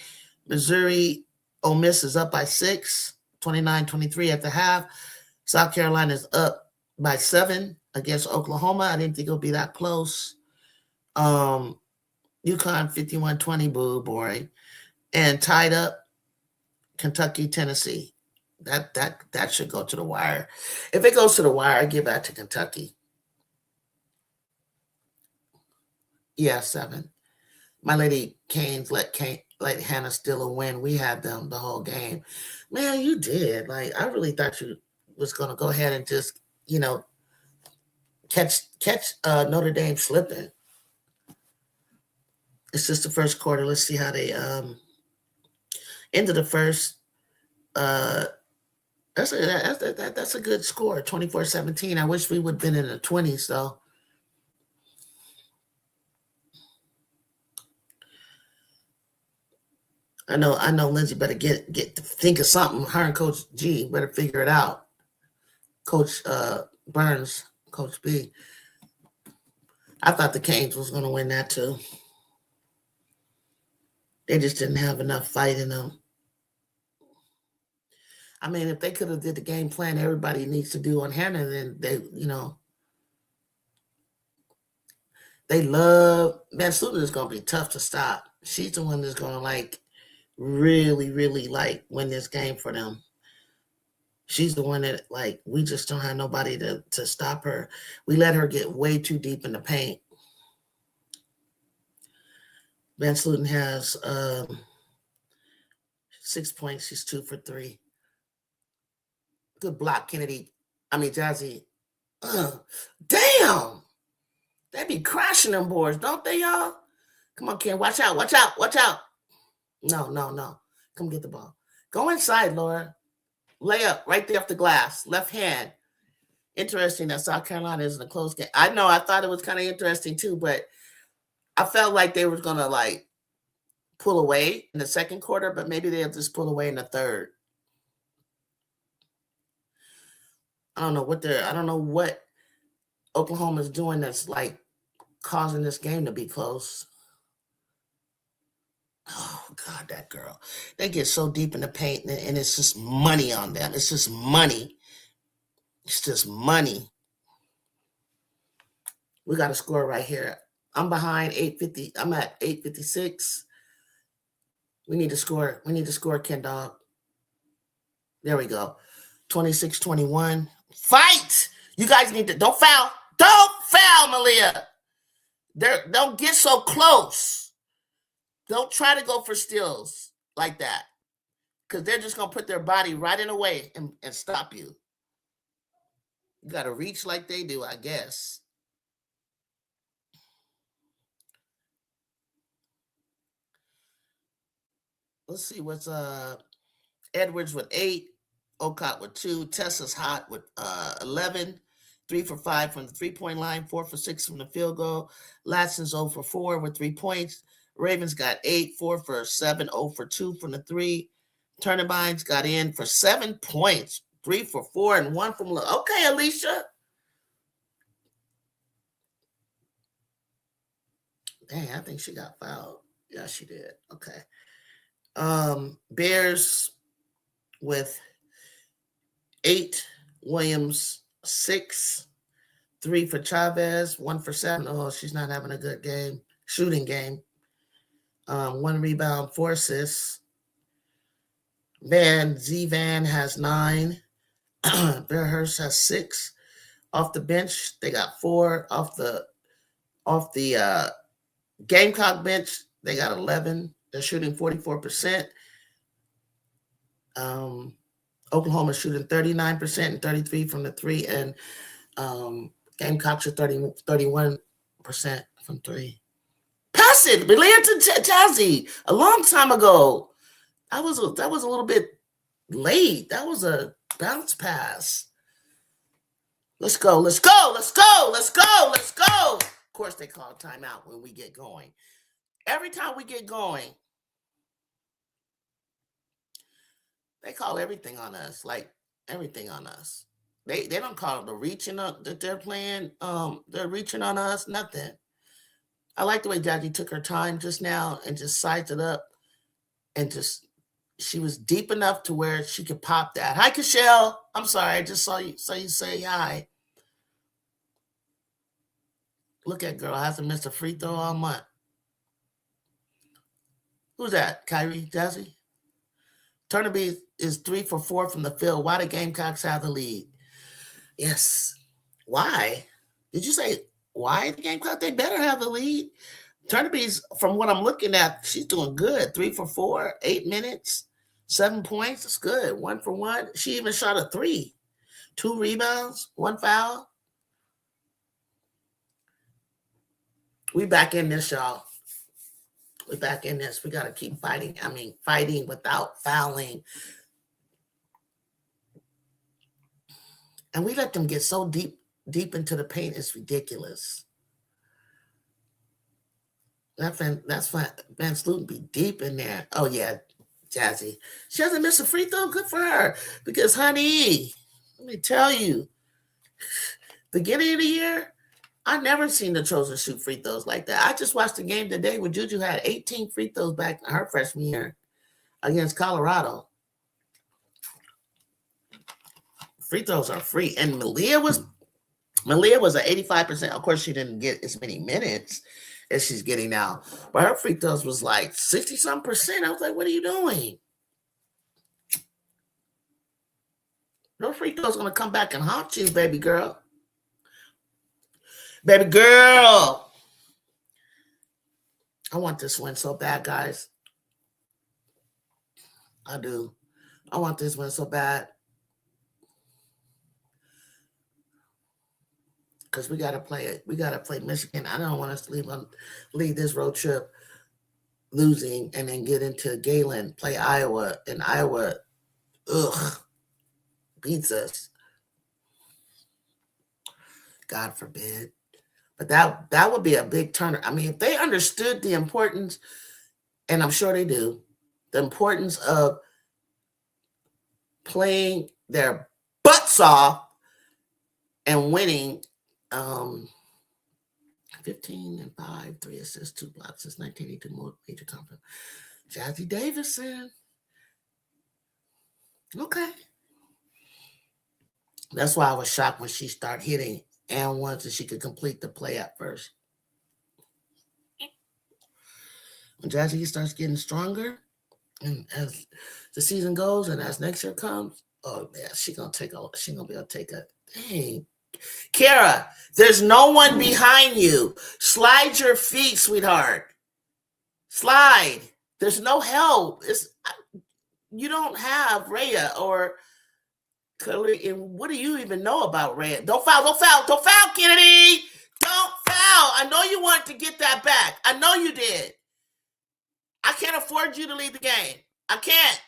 Missouri, Ole Miss is up by 6, 29-23 at the half. South Carolina is up by 7 against Oklahoma. I didn't think it would be that close. UConn, 51-20, boo, boring. And tied up, Kentucky, Tennessee. That should go to the wire. If it goes to the wire, I give that to Kentucky. Yeah, 7. My lady Canes let Hannah steal a win. We had them the whole game. Man, you did. Like, I really thought you was going to go ahead and just, catch Notre Dame slipping. It's just the first quarter. Let's see how they into the first. That's a good score, 24-17. I wish we would have been in the 20s, though. I know Lindsay better get to think of something. Her and Coach G better figure it out. Coach Burns, Coach B. I thought the Canes was going to win that too. They just didn't have enough fight in them. I mean, if they could have did the game plan everybody needs to do on Hannah, then they love. Man, Susan is going to be tough to stop. She's the one that's going to really, really win this game for them. She's the one that, like, we just don't have nobody to stop her. We let her get way too deep in the paint. Van Sluten has 6 points. She's 2 for 3. Good block, Kennedy. I mean, Jazzy. Damn. They be crashing them boards, don't they, y'all? Come on, Ken. Watch out. Watch out. Watch out. No. Come get the ball. Go inside, Laura. Layup right there off the glass. Left hand. Interesting that South Carolina isn't a close game. I know. I thought it was kind of interesting, too, but I felt like they were going to, like, pull away in the second quarter, but maybe they'll just pull away in the third. I don't know what Oklahoma's doing that's, like, causing this game to be close. Oh, God, that girl. They get so deep in the paint, and it's just money on them. It's just money. It's just money. We got to score right here. I'm behind 850. I'm at 856. We need to score. We need to score, Ken Dog. There we go. 26-21. Fight! You guys need to. Don't foul. Don't foul, Malia. Don't get so close. Don't try to go for steals like that, because they're just going to put their body right in the way and stop you. You got to reach like they do, I guess. Let's see what's Edwards with 8, Ocott with 2, Tessa's hot with 11, 3 for 5 from the 3-point line, 4 for 6 from the field goal. Latson's 0 for 4 with 3 points. Ravens got 8, 4 for 7, 0 for 2 from the 3. Turnerbine's got in for 7 points, 3 for 4, and 1 from. Okay, Alicia. Dang, I think she got fouled. Yeah, she did. Okay. Bears with 8, Williams 6, 3 for Chavez, 1 for 7. Oh, she's not having a good game. Shooting game. 1 rebound, 4 assists. Van has 9. Bearhurst has 6. Off the bench, they got 4. Off the Gamecock bench, they got 11. They're shooting 44%. Oklahoma shooting 39% and 33 from the 3, and Gamecocks are 31% from 3. Pass it, Belia to Jazzy a long time ago. That was a little bit late. That was a bounce pass. Let's go. Let's go. Let's go. Let's go. Let's go. Of course, they call timeout when we get going. Every time we get going, they call everything on us, like everything on us. They don't call it the reaching up that they're playing. They're reaching on us, nothing. I like the way Jackie took her time just now and just sized it up, and just she was deep enough to where she could pop that. Hi, Cashel. I'm sorry, I just saw you say hi. Look at girl, hasn't missed a free throw all month. Who's that? Kyrie, Jazzy? Turnerby is 3 for 4 from the field. Why the Gamecocks have the lead? Yes. Why? Did you say why the Gamecocks? They better have the lead. Turnerby's, from what I'm looking at, she's doing good. 3 for 4, 8 minutes, 7 points. It's good. 1 for 1. She even shot a 3. 2 rebounds, 1 foul. We back in this, y'all. We back in this. We got to keep fighting. I mean, fighting without fouling. And we let them get so deep into the paint. It's ridiculous. That's fine. Van Sluten be deep in there. Oh, yeah, Jazzy. She hasn't missed a free throw. Good for her. Because, honey, let me tell you, beginning of the year, I've never seen the Trojans shoot free throws like that. I just watched the game today where Juju had 18 free throws back in her freshman year against Colorado. Free throws are free. And Malia was at 85%. Of course, she didn't get as many minutes as she's getting now. But her free throws was like 60-some%. I was like, what are you doing? No free throw's going to come back and haunt you, baby girl. Baby girl. I want this win so bad, guys. I do. I want this win so bad. Because we got to play it. We got to play Michigan. I don't want us to leave this road trip losing and then get into Galen, play Iowa, and Iowa, beats us. God forbid. But that would be a big turner. I mean, if they understood the importance, and I'm sure they do, the importance of playing their butts off and winning 15-5, 3 assists, 2 blocks since 1982 major conference. Jazzy Davison. Okay. That's why I was shocked when she started hitting and once and she could complete the play at first. When Jazzy starts getting stronger, and as the season goes and as next year comes, oh man, she gonna be able to take a dang. Kara, there's no one behind you. Slide your feet, sweetheart. Slide. There's no help. You don't have Rhea or and what do you even know about Rhea? Don't foul, Kennedy. Don't foul. I know you wanted to get that back. I know you did. I can't afford you to leave the game. I can't.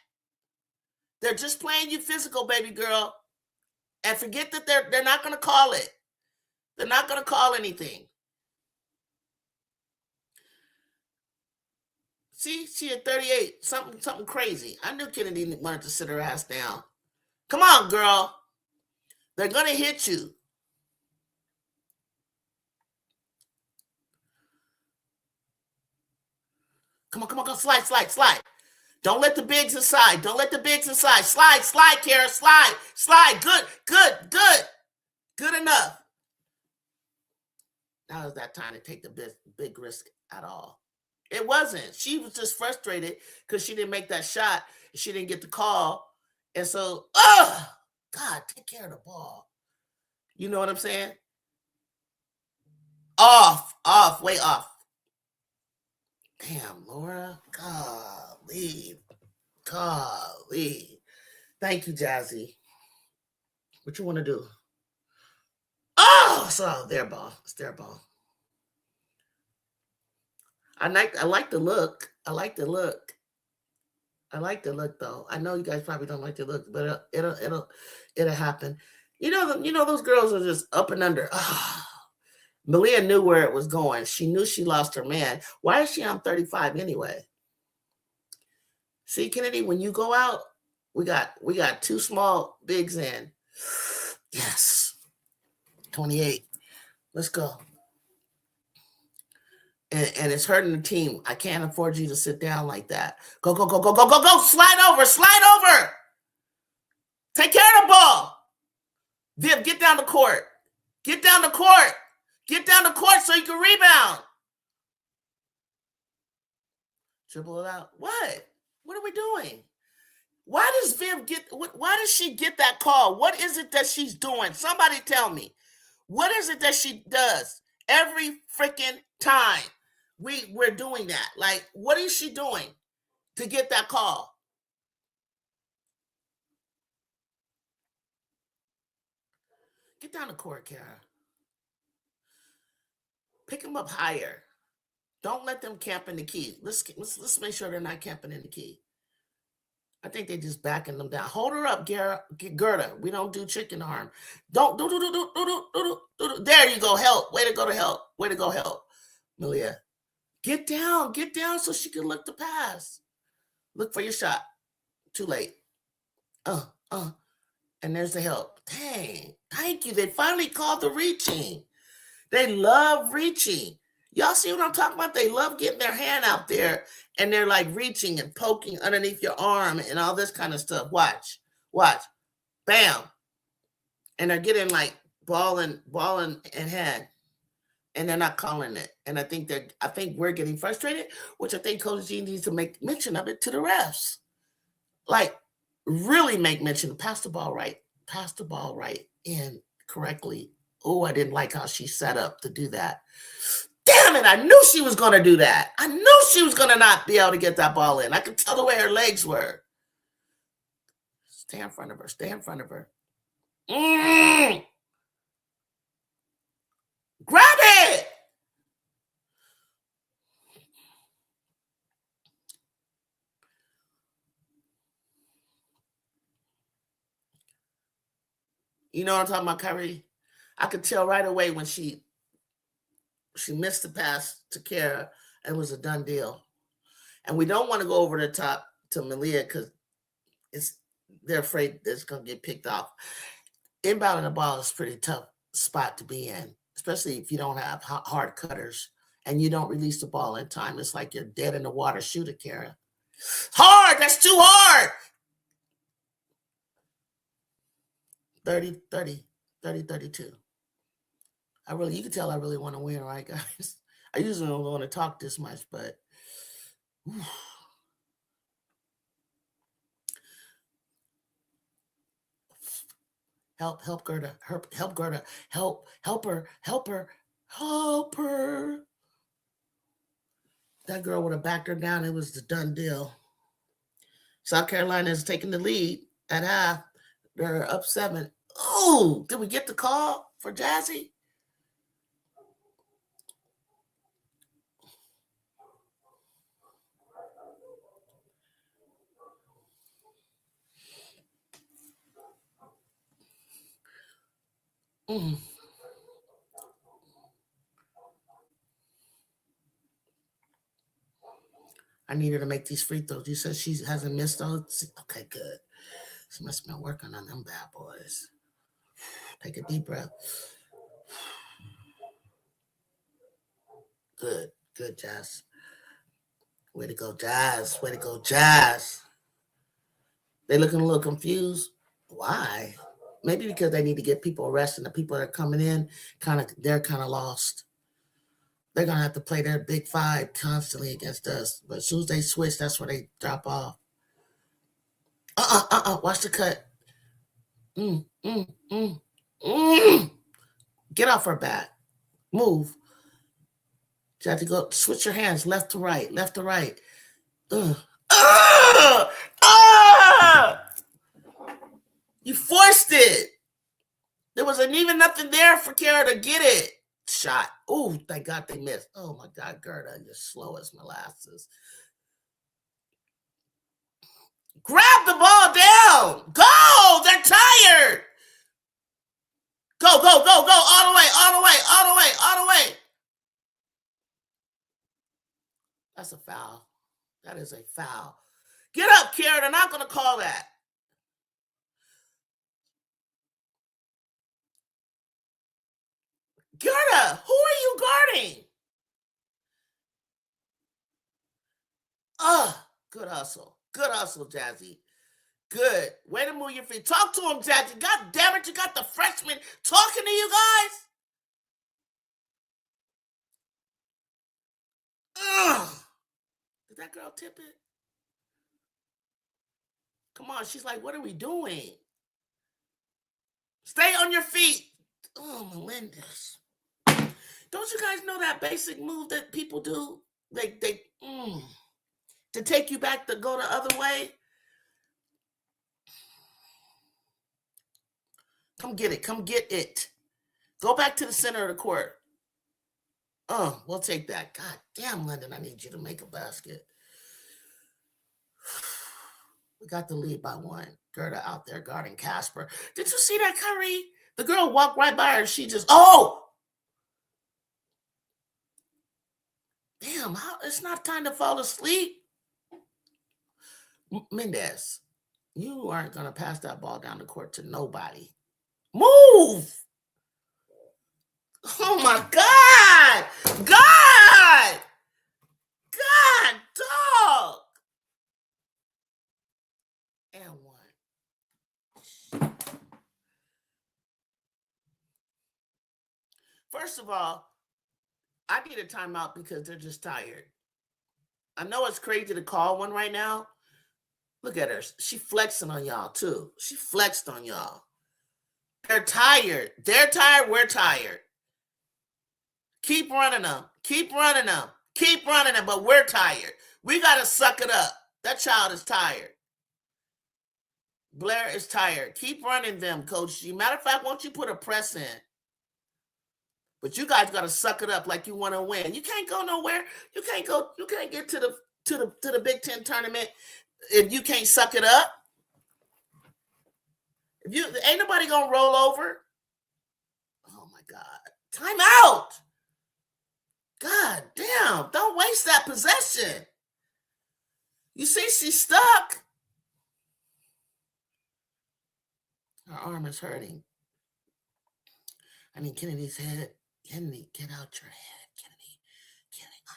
They're just playing you physical, baby girl. And forget that they're not going to call it. They're not going to call anything. See, she had 38, something crazy. I knew Kennedy wanted to sit her ass down. Come on, girl. They're going to hit you. Come on. Slide. Don't let the bigs inside. Slide, Kara. Slide. Good enough. Now is that time to take the big risk at all. It wasn't. She was just frustrated because she didn't make that shot. She didn't get the call. And so, God, take care of the ball. You know what I'm saying? Way off. Damn, Laura. Golly. Thank you, Jazzy. What you want to do? So their ball. It's their ball. I like the look. I like the look, though. I know you guys probably don't like the look, but it'll happen. You know those girls are just up and under. Malia knew where it was going. She knew she lost her man. Why is she on 35 anyway? See, Kennedy, when you go out, we got 2 small bigs in. Yes. 28. Let's go. And it's hurting the team. I can't afford you to sit down like that. Go. Slide over. Take care of the ball. Viv, get down the court. Get down the court so you can rebound. Dribble it out. What? What are we doing? Why does she get that call? What is it that she's doing? Somebody tell me. What is it that she does every freaking time we're doing that? Like, what is she doing to get that call? Get down the court, Kara. Pick them up higher. Don't let them camp in the key. Let's make sure they're not camping in the key. I think they're just backing them down. Hold her up, Gerda. We don't do chicken arm. Don't do. There you go. Help. Way to go to help. Malia. Get down so she can look to pass. Look for your shot. Too late. And there's the help. Dang. Thank you. They finally called the reaching. They love reaching. Y'all see what I'm talking about? They love getting their hand out there and they're like reaching and poking underneath your arm and all this kind of stuff. Watch. Bam. And they're getting like ball and head. And they're not calling it. And I think we're getting frustrated, which I think Coach G needs to make mention of it to the refs. Like, really make mention. Pass the ball right. passed the ball right in correctly. Oh, I didn't like how she set up to do that. Damn it, I knew she was going to do that. I knew she was going to not be able to get that ball in. I could tell the way her legs were. Stay in front of her. Stay in front of her. Grab it. You know what I'm talking about, Kyrie? I could tell right away when she missed the pass to Kara, and it was a done deal. And we don't want to go over the top to Malia because they're afraid that it's going to get picked off. Inbounding the ball is a pretty tough spot to be in, especially if you don't have hard cutters and you don't release the ball in time. It's like you're dead in the water. Shoot it, Kara. Hard. That's too hard. 30, 30, 30, 32. You can tell I really want to win, right, guys? I usually don't want to talk this much, but help Gerda, help Gerda, help her. That girl would have backed her down. It was the done deal. South Carolina is taking the lead at half. They're up 7. Oh, did we get the call for Jazzy? I need her to make these free throws. You said she hasn't missed those? Okay, good. She must have been working on them bad boys. Take a deep breath. Good, Jazz. Way to go, Jazz. Way to go, Jazz. They looking a little confused. Why? Maybe because they need to get people arrested. The people that are coming in, they're kind of lost. They're going to have to play their big 5 constantly against us. But as soon as they switch, that's where they drop off. Watch the cut. Get off her back. Move. You have to go switch your hands left to right, left to right. You forced it. There wasn't even nothing there for Kara to get it. Shot. Oh, thank God they missed. Oh my God, Gerda, you're slow as molasses. Grab the ball down. Go. They're tired. Go. All the way. That's a foul. That is a foul. Get up, Kara. They're not going to call that. Gerda, who are you guarding? Good hustle. Good hustle, Jazzy. Good. Way to move your feet. Talk to him, Jazzy. God damn it, you got the freshman talking to you guys? Did that girl tip it? Come on. She's like, what are we doing? Stay on your feet. Oh, Melendez. Don't you guys know that basic move that people do? To take you back to go the other way? Come get it. Go back to the center of the court. We'll take that. God damn, London, I need you to make a basket. We got the lead by 1. Gerda out there guarding Casper. Did you see that, Kyrie? The girl walked right by her. She just, damn, it's not time to fall asleep. Mendez, you aren't going to pass that ball down the court to nobody. Move! Oh, my God! God, dog! And 1. First of all, I need a timeout because they're just tired. I know it's crazy to call one right now. Look at her. She flexing on y'all, too. She flexed on y'all. They're tired. They're tired. We're tired. Keep running them. Keep running them. Keep running them. But we're tired. We got to suck it up. That child is tired. Blair is tired. Keep running them, Coach G. Matter of fact, won't you put a press in? But you guys got to suck it up like you want to win. You can't go nowhere. You can't go. You can't get to the Big Ten tournament if you can't suck it up. If you ain't nobody gonna roll over. Oh my God! Time out. God damn! Don't waste that possession. You see, she's stuck. Her arm is hurting. I mean, Kennedy's head. Kennedy, get out your head, Kennedy.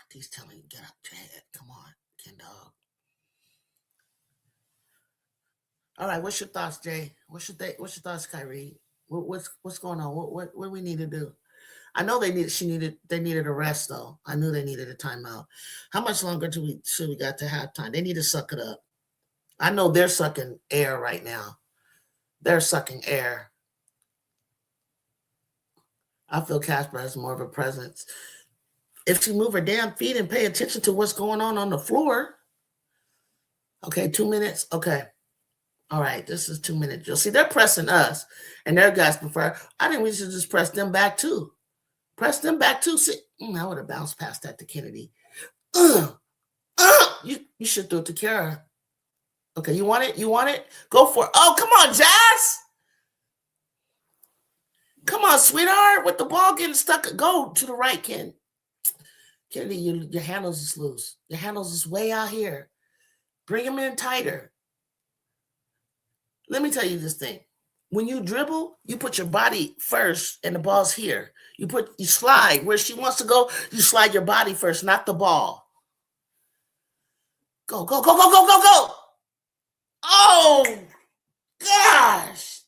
Auntie's telling you, get out your head. Come on, Ken Dog. All right, what's your thoughts, Jay? What's your thoughts, Kyrie? What's going on? What do we need to do? I know they needed a rest though. I knew they needed a timeout. How much longer should we got to halftime? They need to suck it up. I know they're sucking air right now. They're sucking air. I feel Casper has more of a presence. If she move her damn feet and pay attention to what's going on the floor. Okay, 2 minutes. Okay. All right, this is 2 minutes. You'll see they're pressing us, and their guys prefer. I think we should just press them back too. Press them back too. See, I would have bounced past that to Kennedy. You should throw it to Kara. Okay, you want it? You want it? Go for it. Oh, come on, Jazz. Come on, sweetheart. With the ball getting stuck, go to the right, Ken. Kennedy, your handles is loose. Your handles is way out here. Bring them in tighter. Let me tell you this thing. When you dribble, you put your body first and the ball's here. You slide. Where she wants to go, you slide your body first, not the ball. Go, go, go, go, go, go, go. Oh, gosh.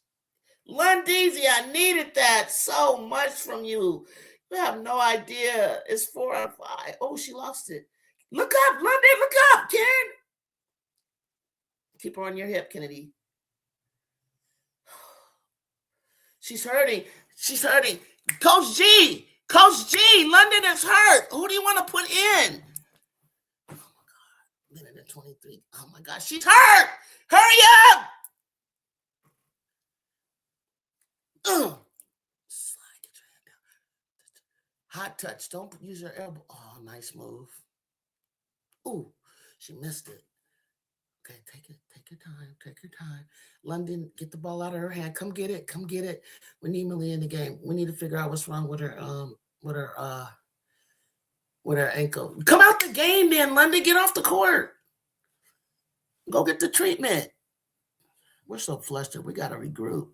Lundeezy, I needed that so much from you. You have no idea. It's 4 on 5. Oh, she lost it. Look up, Lundy. Look up, Ken. Keep her on your hip, Kennedy. She's hurting. She's hurting. Coach G. Coach G. London is hurt. Who do you want to put in? Oh, my God. Minute and 23. Oh, my God. She's hurt. Hurry up. Slide. Get your hand down. Hot touch. Don't use your elbow. Oh, nice move. Ooh, she missed it. Okay, take it. Take your time. Take your time. London, get the ball out of her hand. Come get it. Come get it. We need Millie in the game. We need to figure out what's wrong with her ankle. Come out the game then, London. Get off the court. Go get the treatment. We're so flustered. We got to regroup.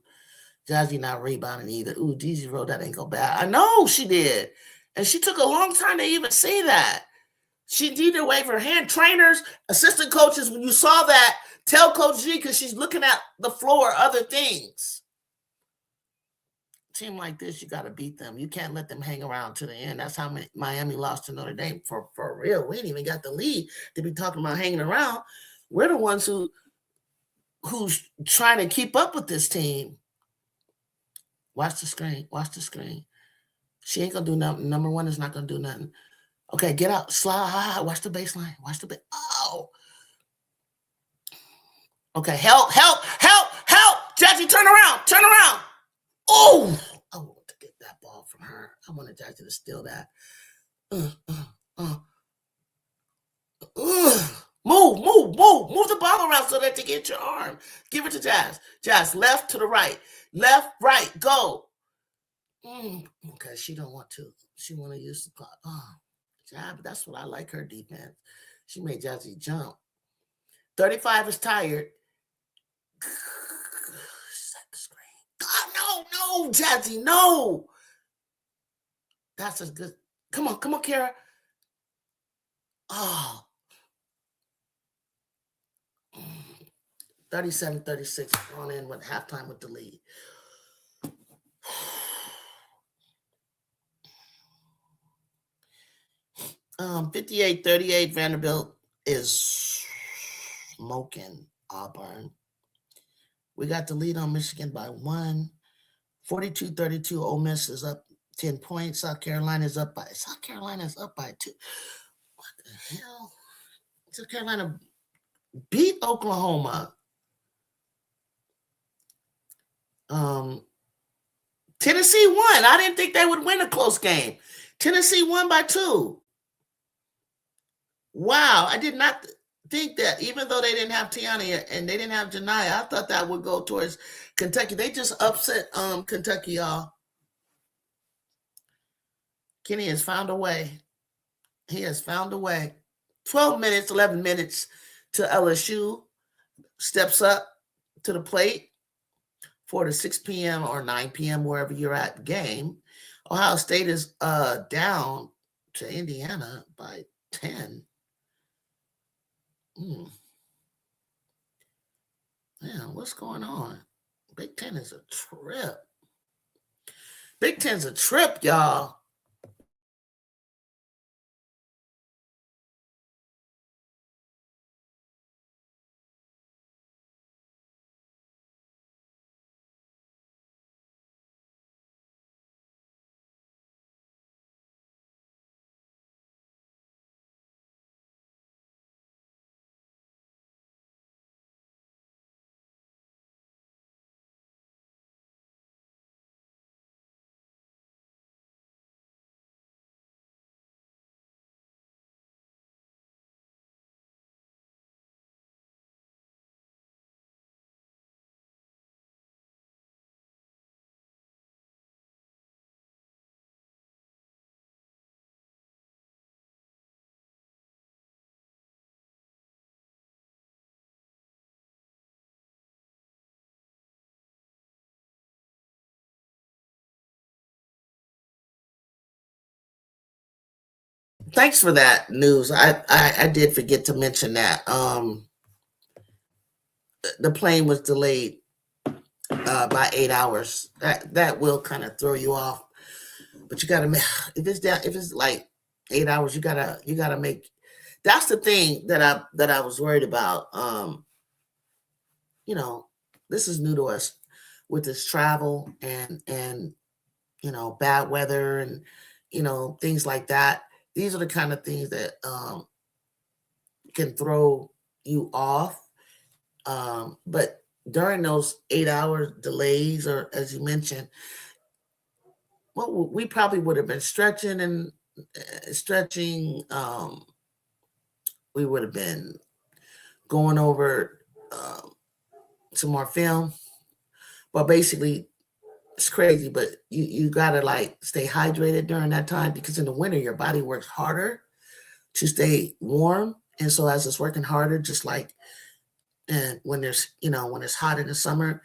Jazzy not rebounding either. Ooh, Jeezy rolled that ankle bad. I know she did. And she took a long time to even see that. She needed to wave her hand. Trainers, assistant coaches, when you saw that, tell Coach G because she's looking at the floor, other things. Team like this, you got to beat them. You can't let them hang around to the end. That's how Miami lost to Notre Dame. For real, we ain't even got the lead to be talking about hanging around. We're the ones who's trying to keep up with this team. Watch the screen. Watch the screen. She ain't going to do nothing. Number one is not going to do nothing. Okay, get out. Slide. Watch the baseline. Watch the Oh. Okay, help. Jazzy, turn around. Turn around. Oh. I want to get that ball from her. I wanted Jazzy to steal that. Move the ball around so that you get your arm. Give it to Jazz. Jazz, left to the right. Left, right, go. Okay, she don't want to. She want to use the clock. Oh, Jazz, that's what I like her defense. She made Jazzy jump. 35 is tired. Set the screen. God, no, Jazzy, no. That's as good. Come on, Kara. Oh. 37-36 on in with halftime with the lead. Um, 58-38, Vanderbilt is smoking Auburn. We got the lead on Michigan by 1. 42-32. Ole Miss is up 10 points. South Carolina's up by 2. What the hell? South Carolina beat Oklahoma. Tennessee won. I didn't think they would win a close game. Tennessee won by 2. Wow, I did not think that. Even though they didn't have Tiana and they didn't have Janiyah, I thought that would go towards Kentucky. They just upset Kentucky, y'all. Kenny has found a way. He has found a way. 12 minutes, 11 minutes to LSU. Steps up to the plate for the 6 p.m. or 9 p.m., wherever you're at game. Ohio State is down to Indiana by 10. Man, what's going on? Big Ten is a trip. Big Ten's a trip, y'all. Thanks for that news. I did forget to mention that. The plane was delayed by 8 hours. That will kind of throw you off. But you gotta make if it's like 8 hours, you gotta make. That's the thing that I was worried about. This is new to us with this travel and bad weather and things like that. These are the kind of things that can throw you off. But during those 8 hour delays, or as you mentioned, well, we probably would have been stretching and stretching. We would have been going over some more film. But basically, it's crazy. But you gotta like stay hydrated during that time, because in the winter your body works harder to stay warm, and so as it's working harder, just like and when it's hot in the summer,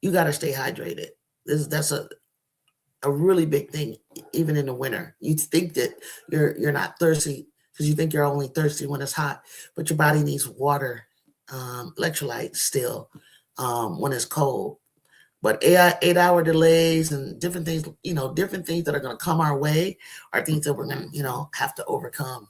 you got to stay hydrated. That's a really big thing, even in the winter. You think that you're not thirsty because you think you're only thirsty when it's hot, but your body needs water, electrolytes still when it's cold. But 8 hour delays and different things, different things that are going to come our way are things that we're going to, have to overcome.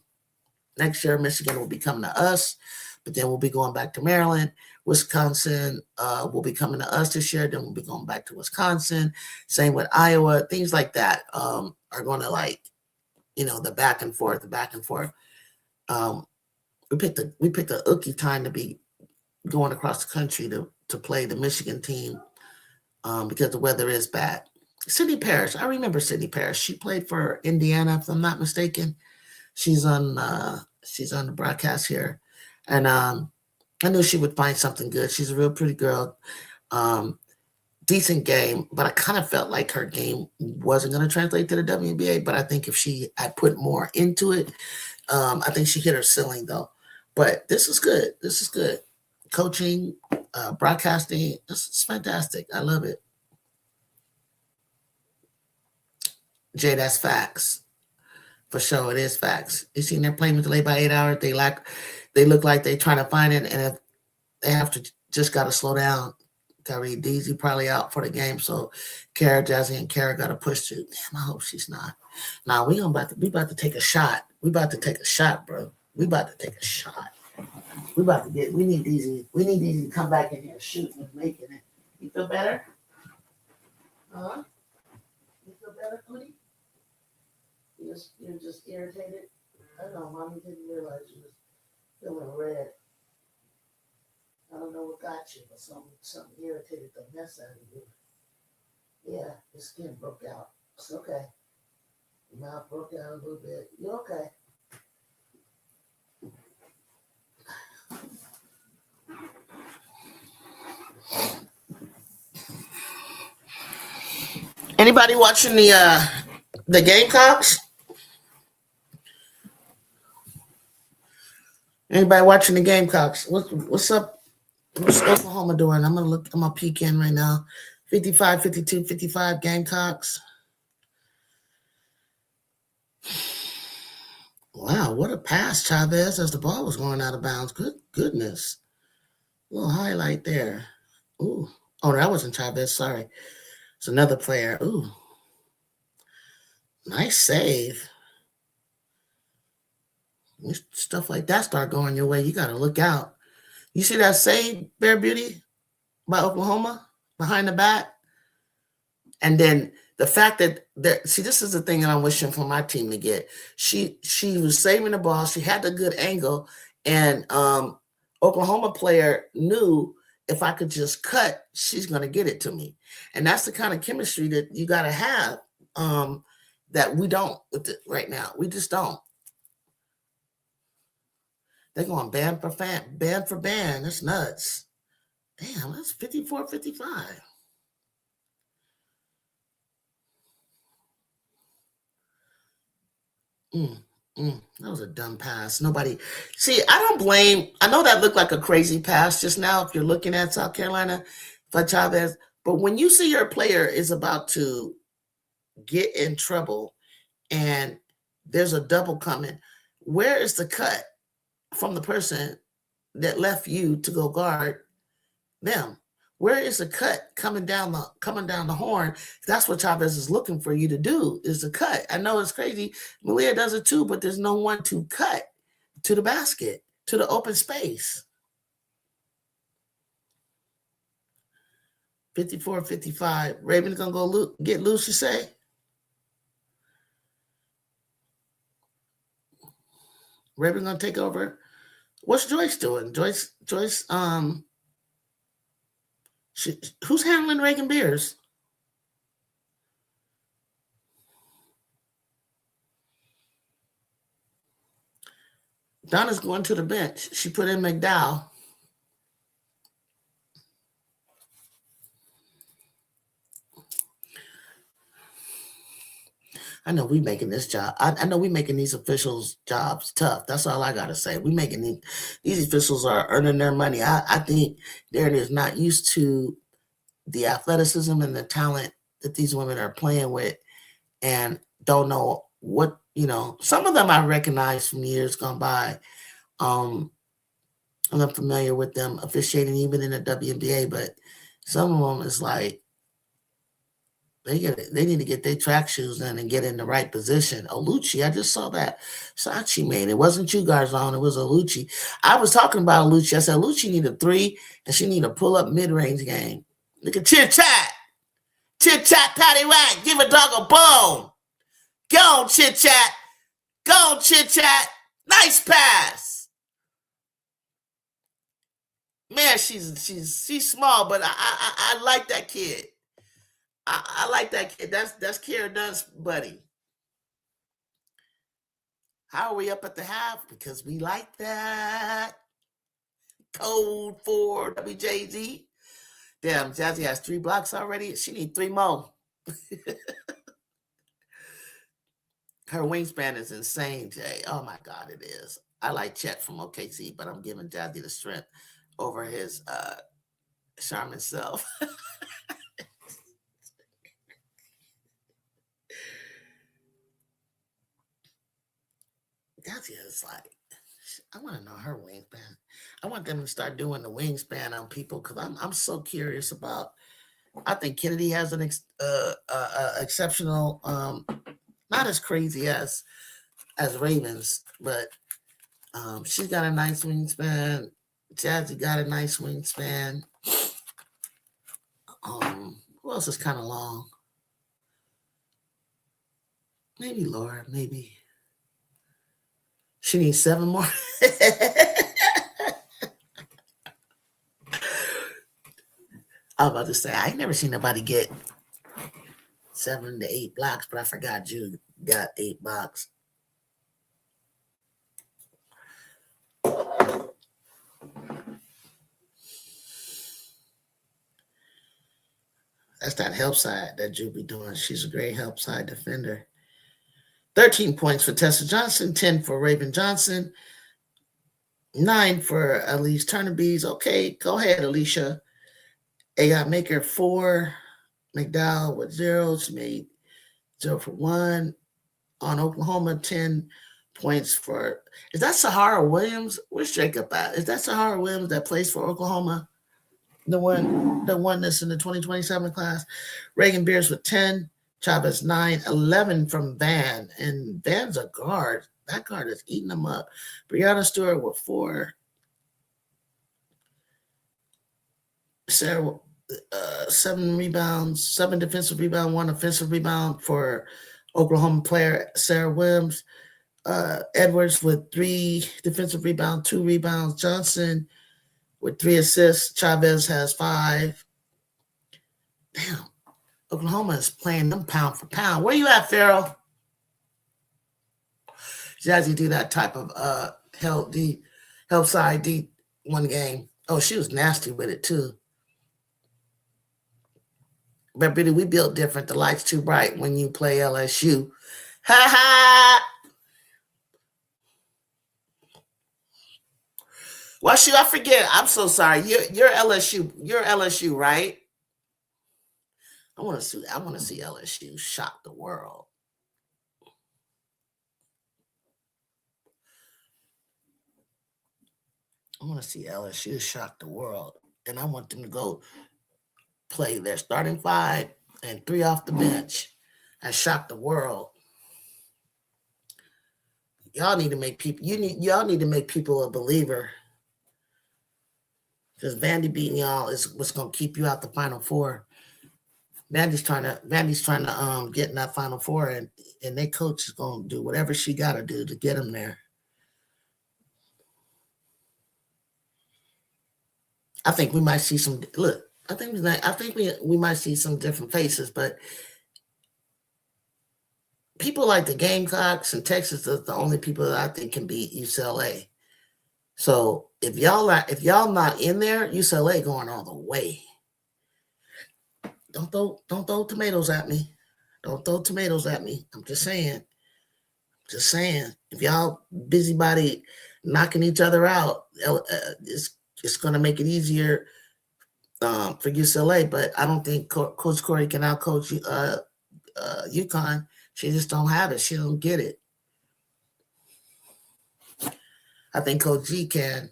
Next year, Michigan will be coming to us, but then we'll be going back to Maryland. Wisconsin will be coming to us this year. Then we'll be going back to Wisconsin. Same with Iowa. Things like that are going to the back and forth, the back and forth. We picked a ookie time to be going across the country to play the Michigan team because the weather is bad. Sydney Parrish, I remember Sydney Parrish. She played for Indiana, if I'm not mistaken. She's on the broadcast here, and I knew she would find something good. She's a real pretty girl. Decent game, but I kind of felt like her game wasn't going to translate to the WNBA. But I think if she had put more into it, I think she hit her ceiling though. But this is good. This is good. Coaching, broadcasting, this is fantastic. I love it. Jay, that's facts. For sure, it is facts. You seen their plane was delayed by 8 hours. They look like they trying to find it, and if they have to just got to slow down. Tyree Deasy probably out for the game, so Kara, Jazzy, and Kara got to push through. Damn, I hope she's not. Now we about to take a shot. We about to take a shot, bro. We about to take a shot. We need Deasy. We need Deasy to come back in here shooting and making it. You feel better? Huh? You feel better, Cootie? You're just irritated? I know, Mommy didn't realize you was feeling red. I don't know what got you, but something irritated the mess out of you. Yeah, your skin broke out. It's okay. Your mouth broke out a little bit. You're okay. Anybody watching the Gamecocks? Anybody watching the Gamecocks? What's up? What's Oklahoma doing? I'm gonna look. I'm gonna peek in right now. 55, 52, 55 Gamecocks. Wow, what a pass, Chavez, as the ball was going out of bounds. Good goodness. Little highlight there. Ooh. Oh, that wasn't Chavez. Sorry. It's another player. Ooh. Nice save. When stuff like that start going your way, you got to look out. You see that save, Bear Beauty, by Oklahoma behind the back? And then the fact that see, this is the thing that I'm wishing for my team to get. She was saving the ball. She had the good angle, and Oklahoma player knew if I could just cut, she's going to get it to me. And that's the kind of chemistry that you got to have that we don't with it right now. We just don't. They're going band for band. That's nuts. Damn, that's 54-55. That was a dumb pass. Nobody. See, I don't blame. I know that looked like a crazy pass just now if you're looking at South Carolina for Chavez. But when you see your player is about to get in trouble and there's a double coming, where is the cut from the person that left you to go guard them? Where is the cut coming down the horn? That's what Chavez is looking for you to do, is the cut. I know it's crazy. Malia does it too, but there's no one to cut to the basket, to the open space. 54-55. Raven's gonna go get loose, you say? Raven's gonna take over. What's Joyce doing? Joyce, who's handling Reagan Beers? Donna's going to the bench. She put in McDowell. I know we making this job. I know we making these officials' jobs tough. That's all I gotta say. We making these officials are earning their money. I think Darren is not used to the athleticism and the talent that these women are playing with, and don't know what Some of them I recognize from years gone by. I'm not familiar with them officiating even in the WNBA, but some of them is like they need to get their track shoes in and get in the right position. Oluchi, I just saw that Sachi made. It wasn't you guys on. It was Oluchi. I was talking about Oluchi. I said Oluchi need a 3 and she need a pull up mid range game. Look at chit chat, patty whack. Give a dog a bone. Go on, chit chat. Nice pass. Man, she's small, but I like that kid. I like that kid. That's Kara Dunn's buddy. How are we up at the half? Because we like that. Code for WJZ. Damn, Jazzy has 3 blocks already. She needs 3 more. Her wingspan is insane, Jay. Oh my God, it is. I like Chet from OKC, but I'm giving Jazzy the strength over his charming self. Jazzy is like, I want to know her wingspan. I want them to start doing the wingspan on people because I'm so curious about. I think Kennedy has an exceptional, not as crazy as Ravens, but she's got a nice wingspan. Jazzy got a nice wingspan. Who else is kind of long? Maybe Laura, maybe. She needs 7 more. I was about to say, I ain't never seen nobody get 7 to 8 blocks, but I forgot you got 8 blocks. That's that help side that Ju be doing. She's a great help side defender. 13 points for Tessa Johnson, 10 for Raven Johnson, 9 for Elise Turnerbees. Okay, go ahead, Alicia. AI Maker 4. McDowell with 0. She made 0 for 1. On Oklahoma, 10 points for. Is that Sahara Williams? Where's Jacob at? Is that Sahara Williams that plays for Oklahoma? The one that's in the 2027 class. Reagan Beers with 10. Chavez 9. 11 from Van. And Van's a guard. That guard is eating them up. Brianna Stewart with 4. Sarah 7 rebounds, 7 defensive rebound, 1 offensive rebound for Oklahoma player Sarah Williams. Edwards with 3 defensive rebounds, 2 rebounds. Johnson with 3 assists. Chavez has 5. Damn, Oklahoma is playing them pound for pound. Where you at, Farrell? Jazzy do that type of help side D one game. Oh, she was nasty with it too. But Biddy, we built different. The light's too bright when you play LSU. Ha ha! Well, shoot, I forget. I'm so sorry. You're LSU. You're LSU, right? I want to see LSU shock the world. I want to see LSU shock the world, and I want them to go play their starting 5 and 3 off the bench and shock the world. Y'all need to make people. Y'all need to make people a believer. Because Vandy beating y'all is what's gonna keep you out the Final Four. Vandy's trying to get in that Final Four, and their coach is gonna do whatever she got to do to get them there. I think we might see some. Look, I think we might see some different faces, but people like the Gamecocks and Texas are the only people that I think can beat UCLA. So if y'all not in there, UCLA going all the way. Don't throw tomatoes at me. Don't throw tomatoes at me. I'm just saying. If y'all busybody knocking each other out, it's going to make it easier for UCLA. But I don't think Coach Corey can outcoach UConn. She just don't have it. She don't get it. I think Coach G can,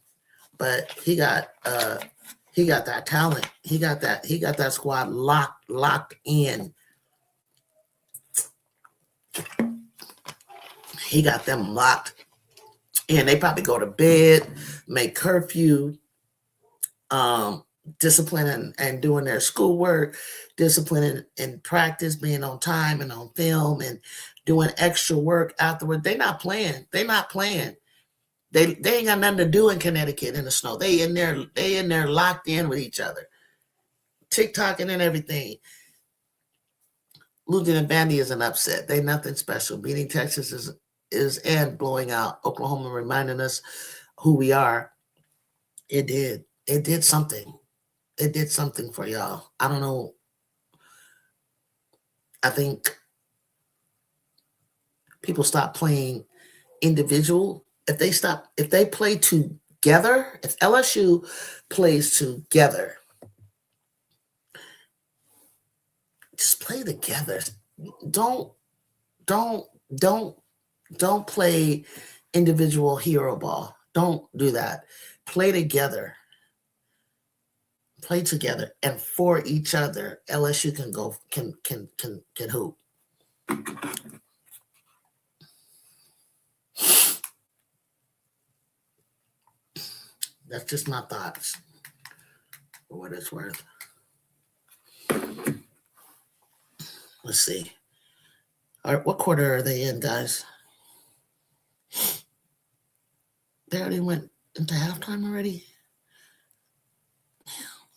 but he got that talent. He got that squad locked in. He got them locked in. They probably go to bed, make curfew, discipline and doing their schoolwork, discipline and practice, being on time and on film, and doing extra work afterward. They're not playing. They ain't got nothing to do in Connecticut in the snow. They in there locked in with each other, TikToking and everything. Losing to Vandy is an upset. They nothing special. Beating Texas is and blowing out Oklahoma, reminding us who we are. It did something. It did something for y'all. I don't know. I think people stop playing individual. If they play together, if LSU plays together, just play together. Don't play individual hero ball. Don't do that. Play together. Play together, and for each other, LSU can hoop. That's just my thoughts, for what it's worth. Let's see. All right, what quarter are they in, guys? They already went into halftime already?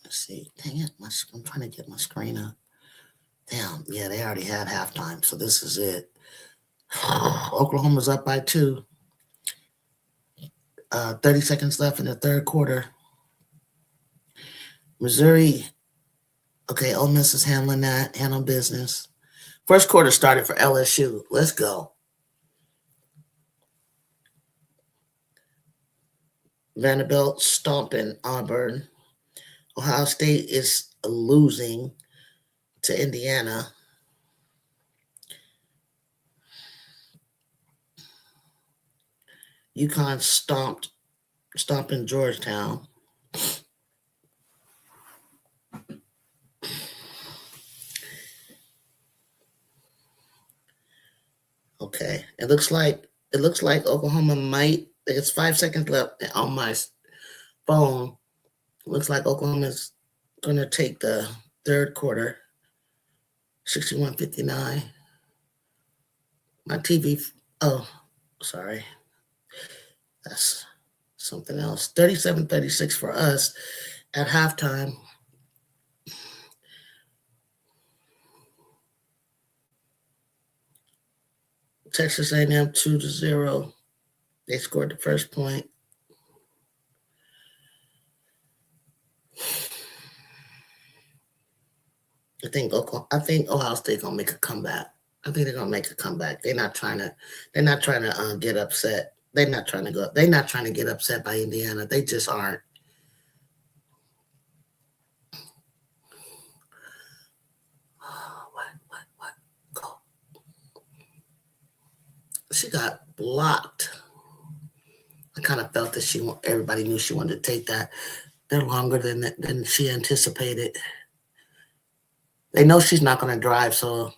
Let's see. Dang it. I'm trying to get my screen up. Damn. Yeah, they already had halftime, so this is it. Oklahoma's up by 2. 30 seconds left in the third quarter. Missouri, okay, Ole Miss is handling business. First quarter started for LSU. Let's go. Vanderbilt stomping Auburn. Ohio State is losing to Indiana. UConn stomping Georgetown. Okay, it looks like Oklahoma might. It's 5 seconds left on my phone. Looks like Oklahoma's gonna take the third quarter. 61-59. My TV. Oh, sorry. That's something else. 37-36 for us at halftime. Texas A&M 2-0. They scored the first point. I think Ohio State gonna make a comeback. I think they're gonna make a comeback. They're not trying to get upset. They're not trying to go. They're not trying to get upset by Indiana. They just aren't. What? Go. She got blocked. I kind of felt that everybody knew she wanted to take that. They're longer than she anticipated. They know she's not going to drive, so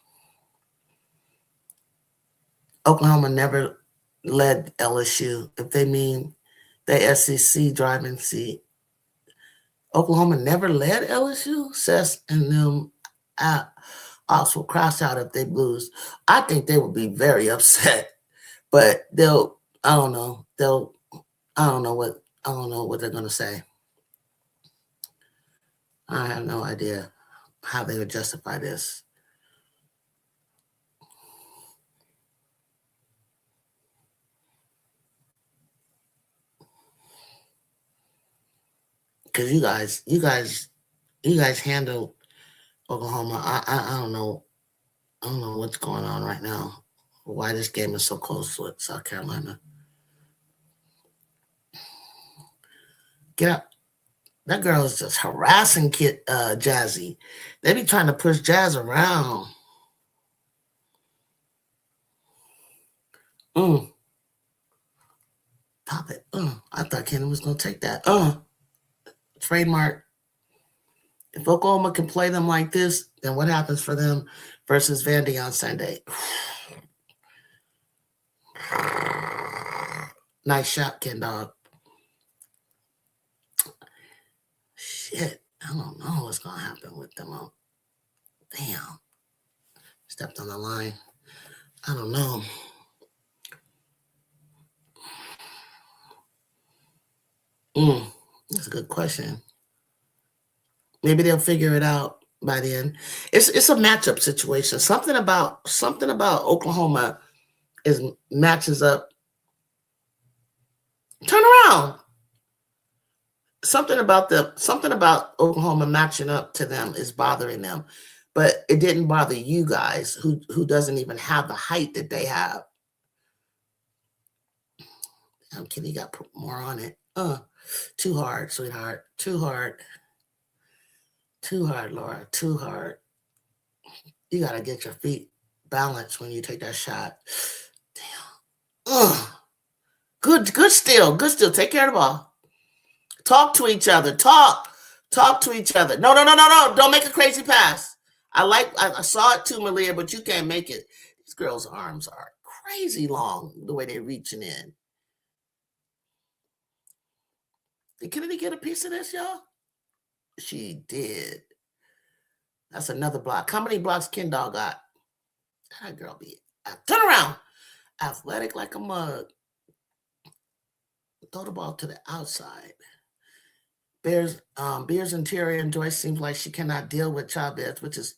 Oklahoma never led LSU. If they mean the SEC driving seat, Oklahoma never led LSU. Seth and them also cross out if they lose. I think they would be very upset, but they'll. I don't know. They'll. I don't know what they're going to say. I have no idea how they would justify this. Because you guys handle Oklahoma. I don't know. I don't know what's going on right now. Why this game is so close with South Carolina. Get up. That girl is just harassing Jazzy. They be trying to push Jazz around. Pop it. I thought Kenny was gonna take that. Trademark. If Oklahoma can play them like this, then what happens for them versus Vandy on Sunday? Nice shot, Ken Dog. Shit. I don't know what's gonna happen with them. Damn. Stepped on the line. I don't know. That's a good question. Maybe they'll figure it out by the end. It's a matchup situation. Something about Oklahoma is matches up. Turn around. Something about Oklahoma matching up to them is bothering them. But it didn't bother you guys who doesn't even have the height that they have. I'm kidding, you got to put more on it. Too hard, sweetheart. Too hard. Too hard, Laura. Too hard. You gotta get your feet balanced when you take that shot. Damn. Good steal. Good steal. Take care of the ball. Talk to each other. Talk to each other. No. Don't make a crazy pass. I saw it too, Malia, but you can't make it. These girls' arms are crazy long the way they're reaching in. Did Kennedy get a piece of this, y'all? She did. That's another block. How many blocks Ken Dog got? That girl be Turn around. Athletic like a mug. Throw the ball to the outside. Bears interior, and Joyce seems like she cannot deal with Chavez, which is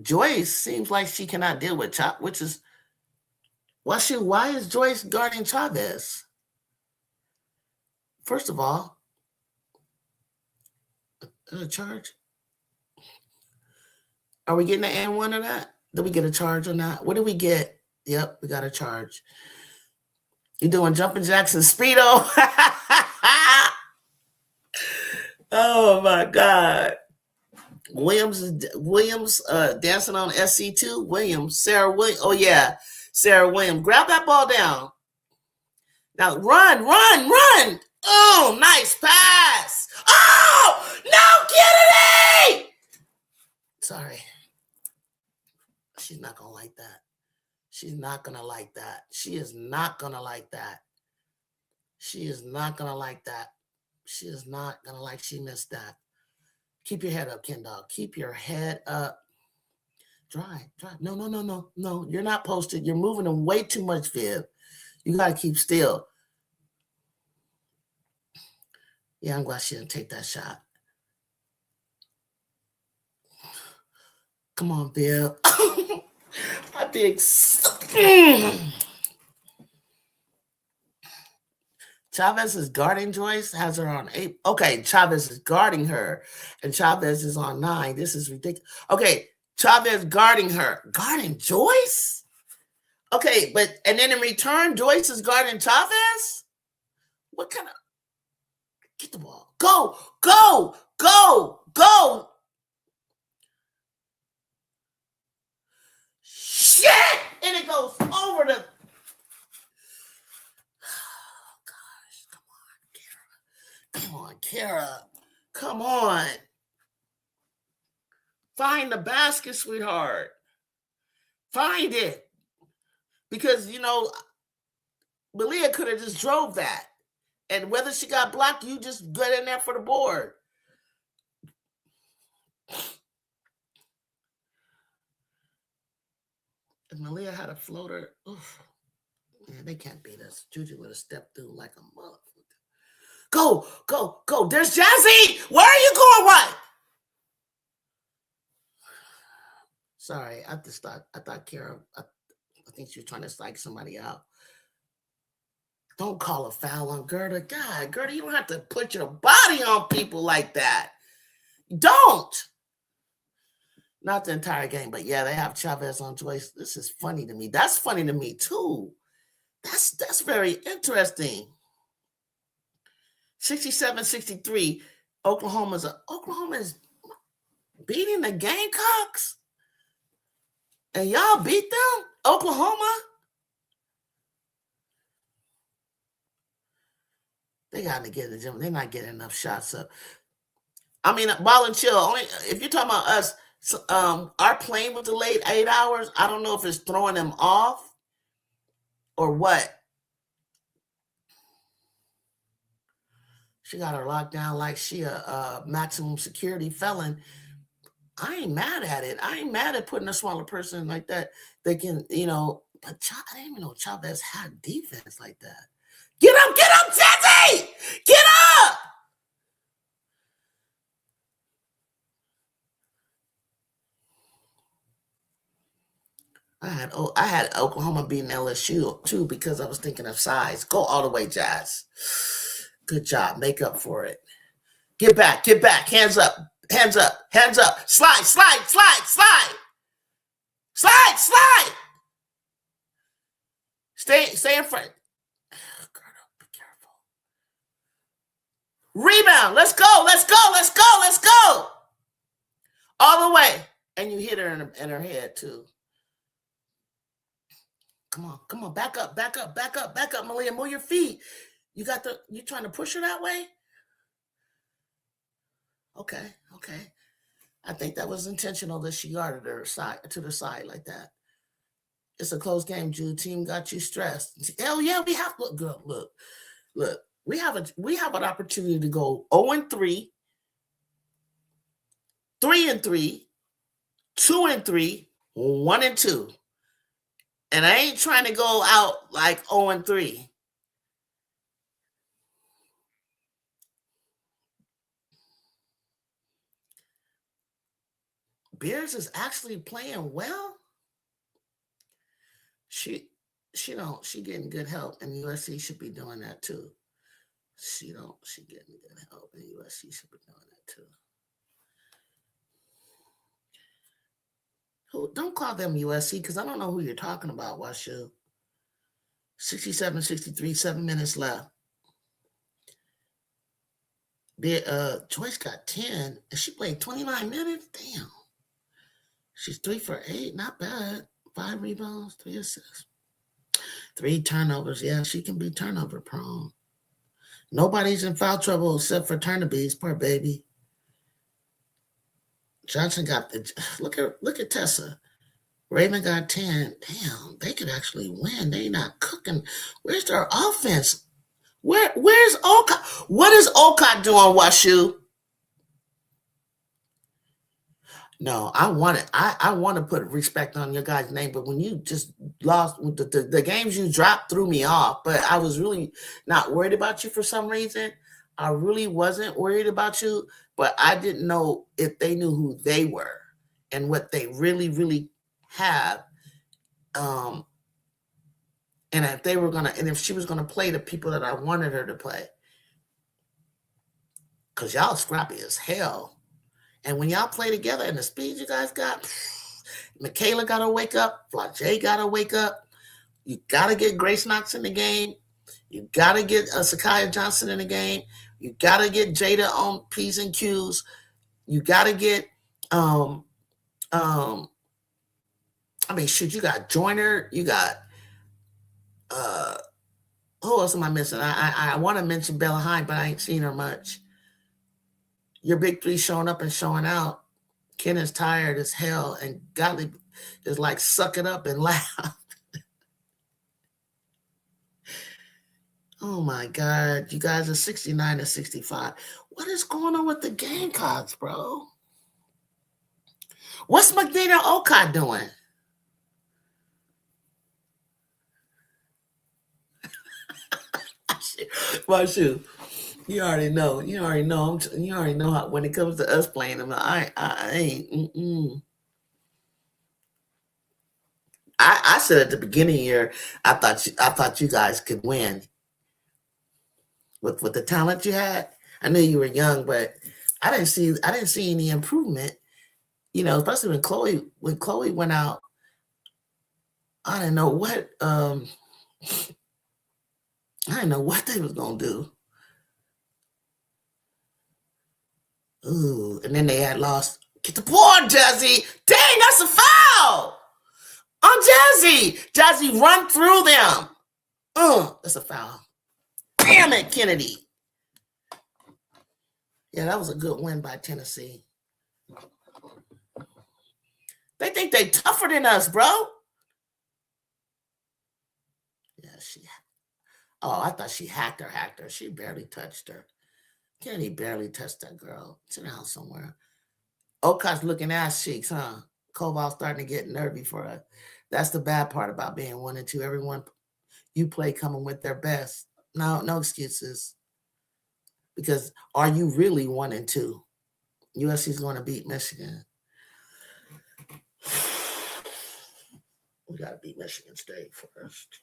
Joyce seems like she cannot deal with Chavez, which is why is Joyce guarding Chavez? First of all, a charge. Are we getting an and one of that? Did we get a charge on that? What did we get? Yep, we got a charge. You doing jumping jacks and Speedo? Oh my God. Williams dancing on SC2. Sarah Williams. Oh yeah, Sarah Williams. Grab that ball down. Now run. Oh, nice pass. Oh, no, Kennedy! Sorry. She's not going to like that. She's not going to like that. She is not going to like that. She is not going to like that. She is not going to like she missed that. Keep your head up, Ken Dog. Keep your head up. Drive. No. You're not posted. You're moving them way too much, Viv. You got to keep still. Yeah, I'm glad she didn't take that shot. Come on, Viv. My big... Chavez is guarding Joyce, has her on 8. Okay, Chavez is guarding her, and Chavez is on 9. This is ridiculous. Okay, Chavez guarding her. Guarding Joyce? Okay, and then in return, Joyce is guarding Chavez? What kind of... Get the ball. Go! Shit! And it goes over the... Oh, gosh. Come on, Kara. Come on. Find the basket, sweetheart. Find it. Because, Malia could have just drove that. And whether she got blocked, you just get in there for the board. If Malia had a floater, oof, man, they can't beat us. Juju would have stepped through like a motherfucker. Go. There's Jazzy. Where are you going? What? Sorry, I thought Kara, I think she was trying to psych somebody out. Don't call a foul on Gerda. God, Gerda, you don't have to put your body on people like that. Don't. Not the entire game, but yeah, they have Chavez on Joyce. This is funny to me. That's funny to me too. That's very interesting. 67-63. Oklahoma is beating the Gamecocks, and y'all beat them, Oklahoma. They got to get in the gym. They're not getting enough shots up. I mean, ball and chill. Only if you're talking about us, our plane was delayed 8 hours. I don't know if it's throwing them off or what. She got her locked down like she a maximum security felon. I ain't mad at it. I ain't mad at putting a smaller person like that. They can, but I didn't even know Chavez had defense like that. Get up, Jesse! Get up! I had Oklahoma beating LSU too because I was thinking of size. Go all the way, Jazz. Good job. Make up for it. Get back. Hands up. Slide. Stay in front. Be careful. Rebound. Let's go. All the way. And you hit her in her head too. Come on. Back up, Malia. Move your feet. You trying to push her that way? Okay. I think that was intentional that she guarded her side to the side like that. It's a close game, Jude. Team got you stressed. Hell yeah, we have look. We have an opportunity to go 0-3, 3-3, 2-3, 1-2. And I ain't trying to go out like 0-3. Beers is actually playing well. She getting good help, and USC should be doing that too. She getting good help, and USC should be doing that too. Don't call them USC because I don't know who you're talking about, Washu. 67-63, 7 minutes left. Joyce got 10, and she played 29 minutes. Damn. She's 3 for 8, not bad. 5 rebounds, 3 assists. 3 turnovers. Yeah, she can be turnover prone. Nobody's in foul trouble except for Turnabees, poor baby. Johnson got the look at Tessa. Raven got 10. Damn, they could actually win. They not cooking. Where's their offense? Where's Olcott? What is Olcott doing, Washu? No, I want to put respect on your guy's name, but when you just lost the games you dropped threw me off. But I was really not worried about you for some reason. I really wasn't worried about you, but I didn't know if they knew who they were and what they really, really have. And if they were gonna, and if she was gonna play the people that I wanted her to play. Cause y'all scrappy as hell. And when y'all play together and the speed you guys got, Michaela got to wake up. Flau'jae got to wake up. You got to get Grace Knox in the game. You got to get Sakiya Johnson in the game. You got to get Jada on P's and Q's. You got to get, you got Joyner. You got, who else am I missing? I want to mention Bella Hine, but I ain't seen her much. Your big three showing up and showing out. Ken is tired as hell, and Gottlieb is like, suck it up and laugh. Oh my God. You guys are 69-65. What is going on with the Gamecocks, bro? What's McNeil Olcott doing? Washu. You already know. You already know how when it comes to us playing them. I ain't. I said at the beginning of the year, I thought you guys could win with the talent you had. I knew you were young, but I didn't see any improvement. You know, especially when Chloe went out. I didn't know what they was gonna do. Ooh, and then they had lost. Get the ball, Jazzy. Dang, that's a foul on Jazzy. Jazzy run through them. That's a foul. Damn it, Kennedy. Yeah, that was a good win by Tennessee. They think they tougher than us, bro. Yeah, I thought she hacked her. She barely touched her. Kennedy barely touched that girl. It's in house somewhere. Olcott's looking ass cheeks, huh? Koval's starting to get nervy for us. That's the bad part about being 1-2. Everyone you play coming with their best. No excuses. Because are you really 1-2? USC's going to beat Michigan. We got to beat Michigan State first.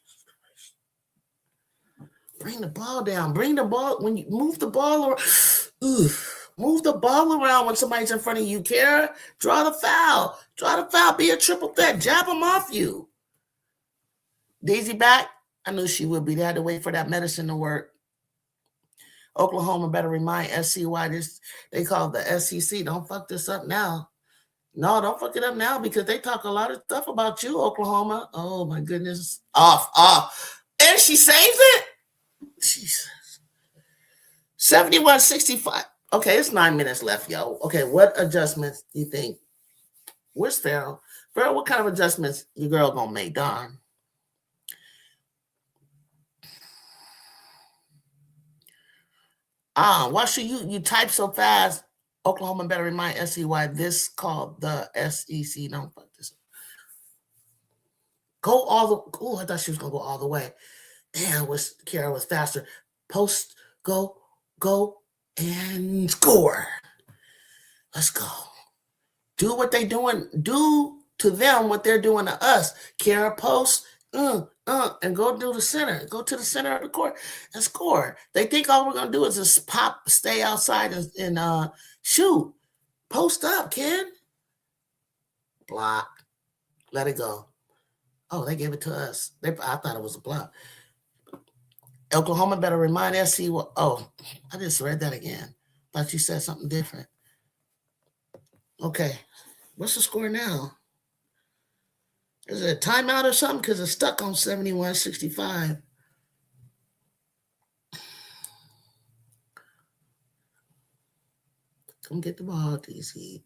Bring the ball down. Bring the ball. When you move the ball around. Move the ball around when somebody's in front of you, Kara. Draw the foul. Be a triple threat. Jab them off you. Daisy back. I knew she would be. They had to wait for that medicine to work. Oklahoma better remind SC why they call it the SEC. Don't fuck this up now. No, don't fuck it up now because they talk a lot of stuff about you, Oklahoma. Oh, my goodness. Off. And she saves it? Jesus. 71-65. Okay, it's 9 minutes left, yo. Okay, what adjustments do you think? Where's Farrell? Farrell, what kind of adjustments your girl gonna make, Don? Why should you type so fast? Oklahoma better remind SC why this called the SEC. Don't fuck this up. Go all the. Oh, I thought she was gonna go all the way. Damn, Kiara was faster. Post, go, and score. Let's go. Do what they doing. Do to them what they're doing to us. Kiara, post, and go do the center. Go to the center of the court and score. They think all we're gonna do is just pop, stay outside and shoot. Post up, kid. Block. Let it go. Oh, they gave it to us. I thought it was a block. Oklahoma better remind SC. Oh, I just read that again. Thought you said something different. Okay. What's the score now? Is it a timeout or something? Because it's stuck on 71-65. Come get the ball, DC.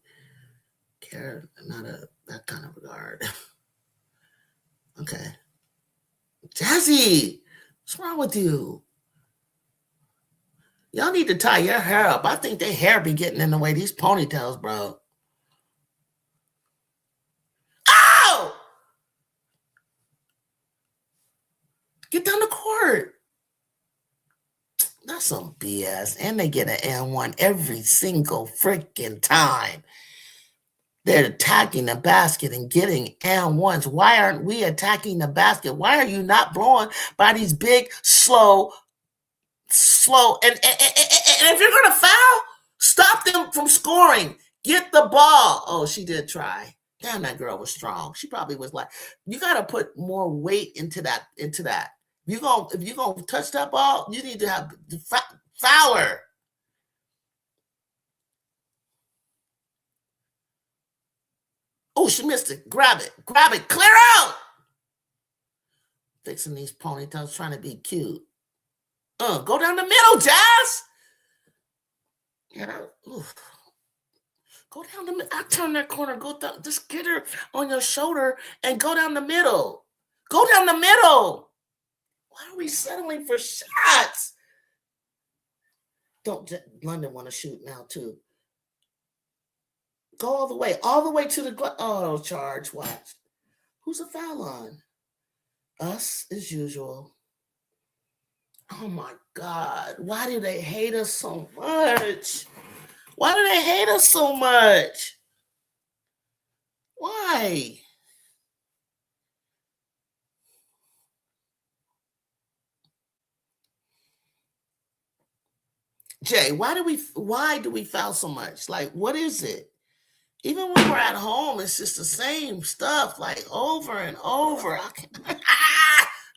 Care, not that kind of regard. Okay. Jazzy, what's wrong with you? Y'all need to tie your hair up. I think their hair be getting in the way. These ponytails, bro. Oh! Get down the court. That's some BS. And they get an N1 every single freaking time. They're attacking the basket and getting N1s. Why aren't we attacking the basket? Why are you not blowing by these big, slow, and if you're gonna foul, stop them from scoring. Get the ball. Oh, she did try. Damn, that girl was strong. She probably was like, you gotta put more weight into that. If you're gonna touch that ball, you need to have foul her. Oh, she missed it. Grab it, clear out. Fixing these ponytails, trying to be cute. Go down the middle, Jazz. Go down the middle. I turn that corner. Go down. Just get her on your shoulder and go down the middle. Go down the middle. Why are we settling for shots? Don't London want to shoot now too? Go all the way to the charge. Watch. Who's a foul on? Us as usual. Oh my God. Why do they hate us so much? Why do they hate us so much? Why? Jay, why do we foul so much? Like, what is it? Even when we're at home, it's just the same stuff, like over and over.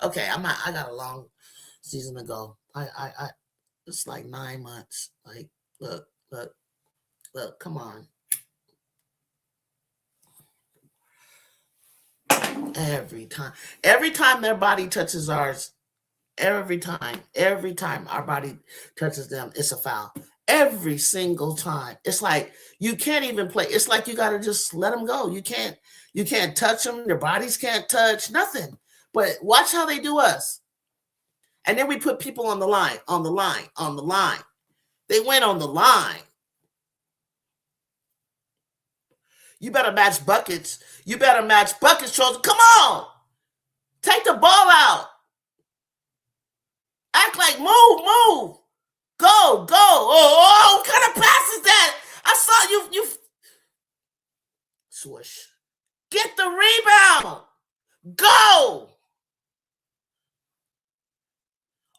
Okay, I got a long season to go. I it's like 9 months. Like, look, come on. Every time their body touches ours, every time our body touches them, it's a foul. Every single time. It's like you can't even play. It's like you got to just let them go. You can't touch them. Their bodies can't touch nothing. But watch how they do us. And then we put people on the line. They went on the line. You better match buckets. Charles. Come on. Take the ball out. Act like move. Go. Oh, what kind of pass is that? I saw you. Swoosh. Get the rebound. Go.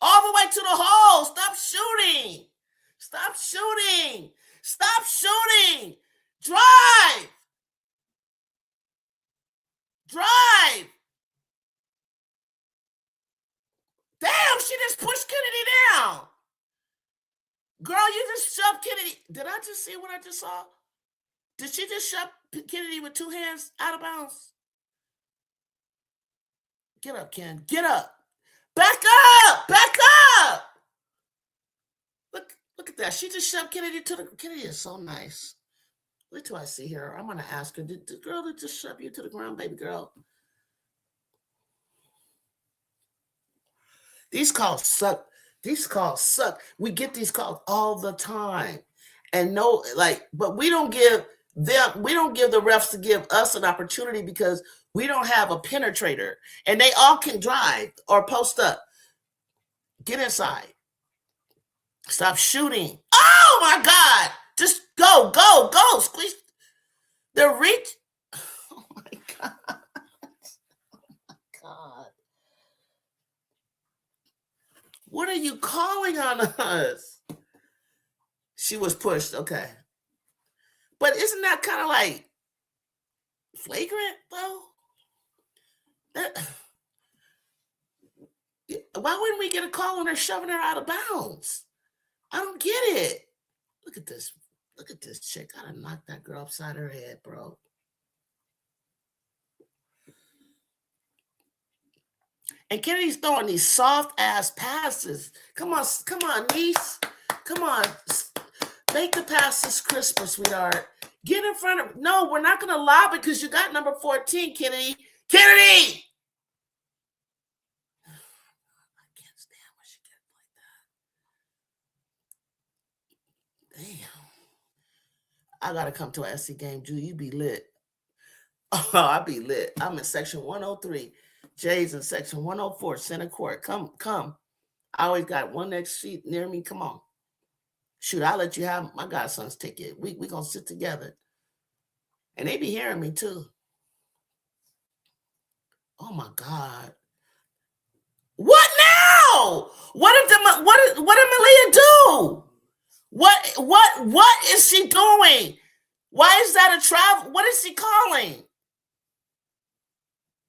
All the way to the hole. Stop shooting. Drive. Damn, she just pushed Kennedy down. Girl, you just shoved Kennedy. Did I just see what I just saw? Did she just shove Kennedy with two hands out of bounds? Get up, Ken. Get up. Back up. Look at that. She just shoved Kennedy to the... Kennedy is so nice. Wait till I see her. I'm going to ask her, did the girl that just shove you to the ground, baby girl? These calls suck. We get these calls all the time. And but we don't give we don't give the refs to give us an opportunity because we don't have a penetrator, and they all can drive or post up. Get inside. Stop shooting. Oh my God! Just go, go, go! Squeeze. They're reach. Oh my God! Oh my God! What are you calling on us? She was pushed. Okay, but isn't that kind of like flagrant though? Why wouldn't we get a call on her shoving her out of bounds? I don't get it. Look at this. Look at this chick. I done knocked that girl upside her head, bro. And Kennedy's throwing these soft ass passes. Come on, niece. Come on. Make the passes crisper, sweetheart. Get in front of. No, we're not going to lob it because you got number 14, Kennedy. Kennedy! I can't stand when she gets like that. Damn. I got to come to an SC game, Drew. You be lit. Oh, I be lit. I'm in section 103. Jay's in section 104, center court. Come. I always got one next seat near me. Come on. Shoot, I'll let you have my godson's ticket. We going to sit together. And they be hearing me too. Oh my God. What now? What did Malia do? What is she doing? Why is that a travel? What is she calling?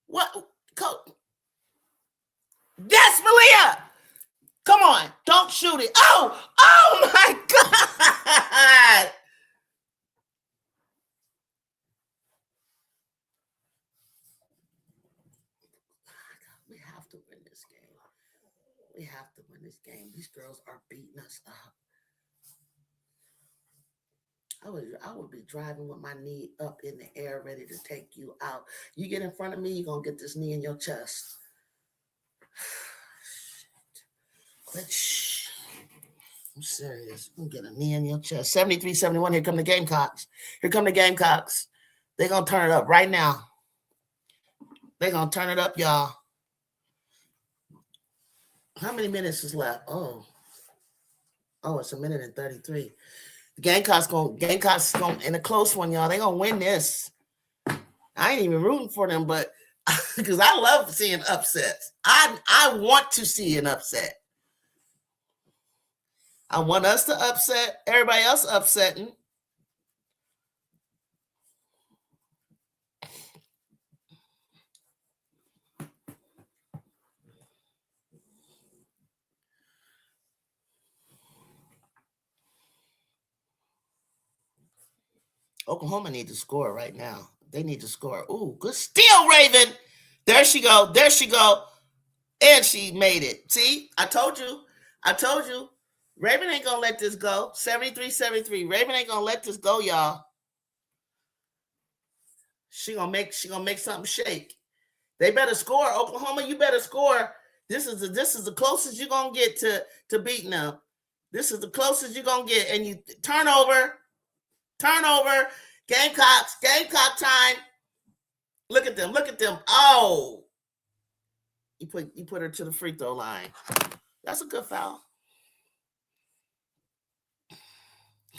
What? Yes, Malia. Come on. Don't shoot it. Oh my God. We have to win this game. We have to win this game. These girls are beating us up. I would be driving with my knee up in the air, ready to take you out. You get in front of me, you're going to get this knee in your chest. Shit. I'm serious. I'm going to get a knee in your chest. 73-71. Here come the Gamecocks. Here come the Gamecocks. They're going to turn it up right now. They're going to turn it up, y'all. How many minutes is left? Oh, it's a minute and 33. The Gamecocks going in a close one, y'all. They gonna win this. I ain't even rooting for them, but because I love seeing upsets. I want to see an upset. I want us to upset everybody else upsetting. Oklahoma needs to score right now. They need to score. Ooh, good steal, Raven. There she go. And she made it. See, I told you. Raven ain't gonna let this go. 73-73. Raven ain't gonna let this go, y'all. She gonna make something shake. They better score. Oklahoma, you better score. This is the closest you're gonna get to beating them. This is the closest you're gonna get. And you turnover. Gamecocks, Gamecock time. Look at them. Oh, you put her to the free throw line. That's a good foul.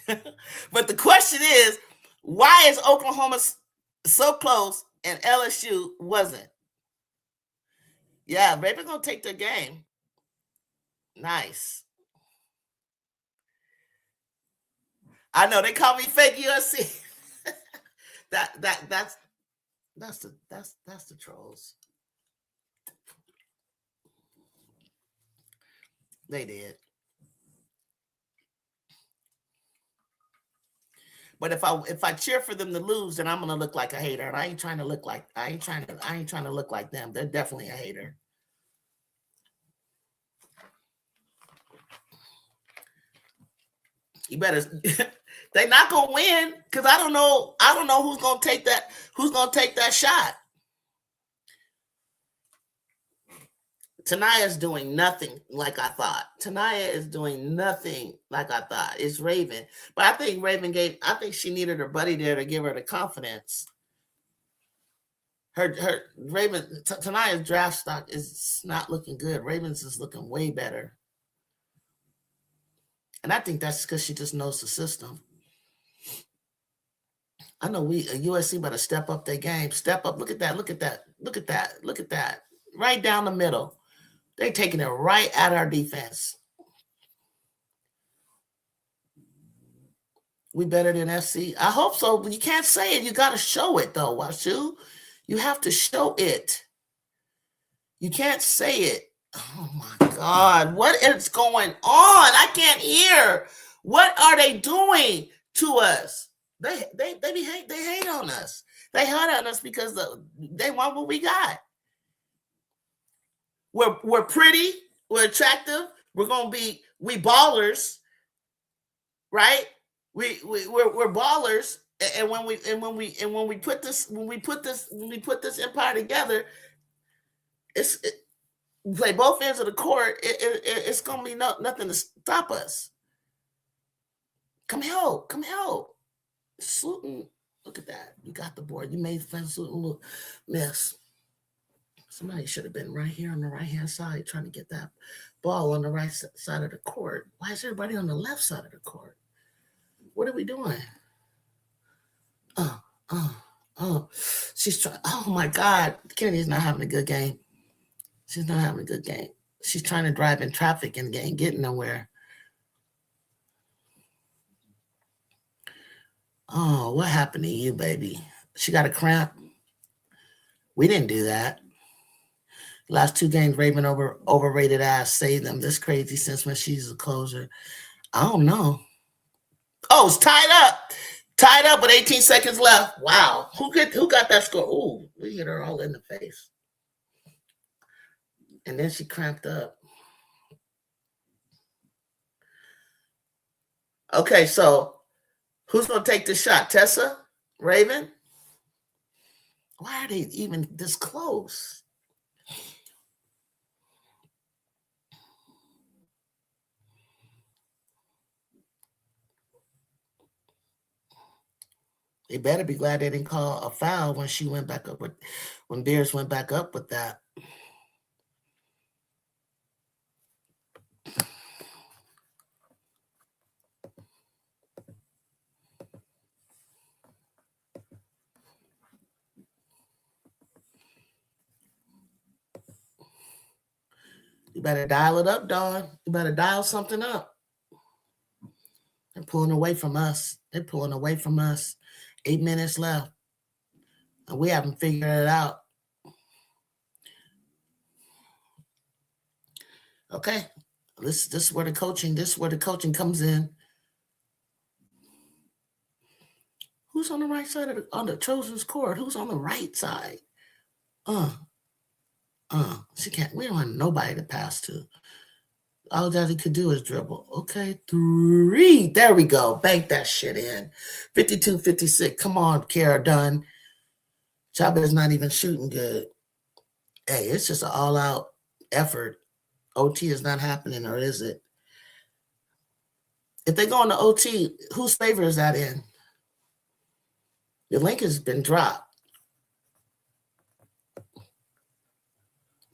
But the question is, why is Oklahoma so close and LSU wasn't? Yeah, Raven gonna take their game. Nice. I know they call me fake USC. that's the trolls. They did. But if I cheer for them to lose, then I'm gonna look like a hater. And I ain't trying to look like them. They're definitely a hater. You better. They're not gonna win because I don't know who's gonna take that shot. Tanaya is doing nothing like I thought. Tanaya is doing nothing like I thought. It's Raven. But I think I think she needed her buddy there to give her the confidence. Her Raven, Tanaya's draft stock is not looking good. Ravens is looking way better. And I think that's because she just knows the system. I know USC better step up their game. Step up. Look at that. Look at that. Look at that. Look at that. Right down the middle. They're taking it right at our defense. We better than SC? I hope so, but you can't say it. You got to show it, though, Washu. You have to show it. You can't say it. Oh, my God. What is going on? I can't hear. What are they doing to us? They hate on us. They hate on us because they want what we got. We're pretty. We're attractive. We're we ballers, right? We're ballers. And when we put this empire together, we play both ends of the court. It's gonna be nothing to stop us. Come help. Sluton, look at that. You got the board. You made Sluton look miss. Somebody should have been right here on the right-hand side trying to get that ball on the right side of the court. Why is everybody on the left side of the court? What are we doing? She's trying. Oh, my God. Kennedy's not having a good game. She's not having a good game. She's trying to drive in traffic and getting nowhere. Oh, what happened to you, baby? She got a cramp? We didn't do that. Last 2 games, Raven overrated ass saved them. This crazy since when she's a closer. I don't know. Oh, it's tied up. Tied up with 18 seconds left. Wow. Who got that score? Ooh, we hit her all in the face. And then she cramped up. Okay, so who's going to take the shot? Tessa? Raven? Why are they even this close? They better be glad they didn't call a foul when she went back up when Bears went back up with that. You better dial it up, Dawn. You better dial something up. They're pulling away from us. 8 minutes left. And we haven't figured it out. Okay. This is where the coaching comes in. Who's on the right side on the Trojan's court? Who's on the right side? She can't. We don't have nobody to pass to. All Daddy could do is dribble. Okay, 3. There we go. Bank that shit in. 52-56. Come on, Kara Dunn. Chavez not even shooting good. Hey, it's just an all-out effort. OT is not happening, or is it? If they go into OT, whose favor is that in? The link has been dropped.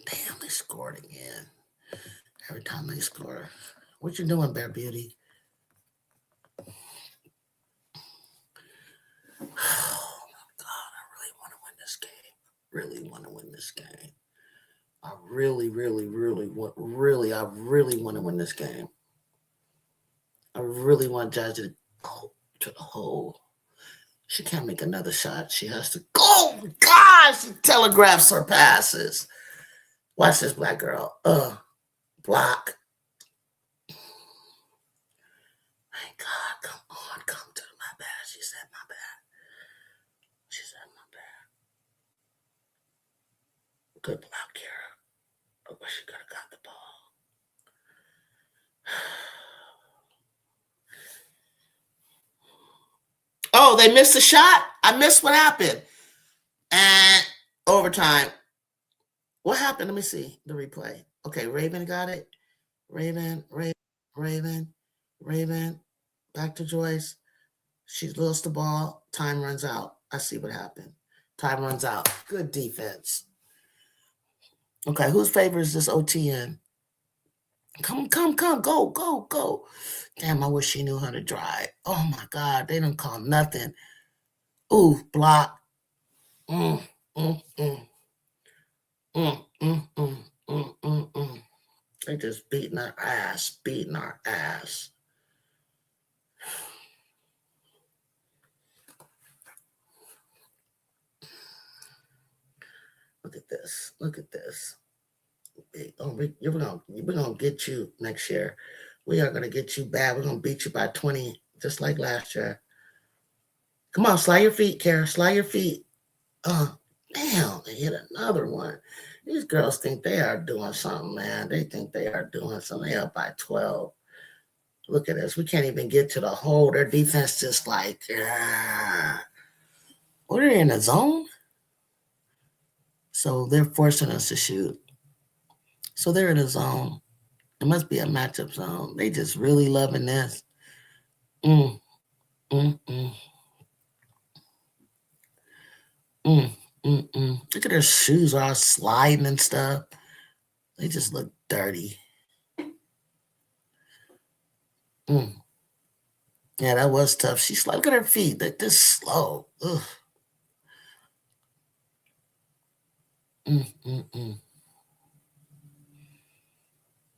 Damn, they scored again. Every time they score. What you doing, Bear Beauty? Oh, my God. I really want to win this game. I really want to win this game. I really want Judge to go to the hole. She can't make another shot. She has to go. Oh, God, she telegraphs her passes. Watch this, black girl. Block. My God, come on. Come to my bad. She said my bad. Good block, Kara. I wish she could have got the ball. Oh, they missed a shot? I missed what happened. And overtime. What happened? Let me see the replay. Okay, Raven got it. Raven, Raven, Raven, Raven. Back to Joyce. She lost the ball. Time runs out. I see what happened. Time runs out. Good defense. Okay, whose favor is this OTN? Come, come, come. Go, go, go. Damn, I wish she knew how to drive. Oh my God, they don't call nothing. Ooh, block. Mm, mm, mm, mm, mm, mm. They just beating our ass, beating our ass. Look at this. Look at this. We're gonna get you next year. We are gonna get you bad. We're gonna beat you by 20, just like last year. Come on, slide your feet, Kara. Slide your feet. Damn, they hit another one. These girls think they are doing something, man. They think they are doing something. They up by 12. Look at this. We can't even get to the hole. Their defense just like, what are they in the zone? So they're forcing us to shoot. So they're in a zone. It must be a matchup zone. They just really loving this. Mm, mm, mm, mm, Look at their shoes all sliding and stuff. They just look dirty. Mm. Yeah, that was tough. She's like, look at her feet. They're just slow. Ugh. Mm, mm, mm.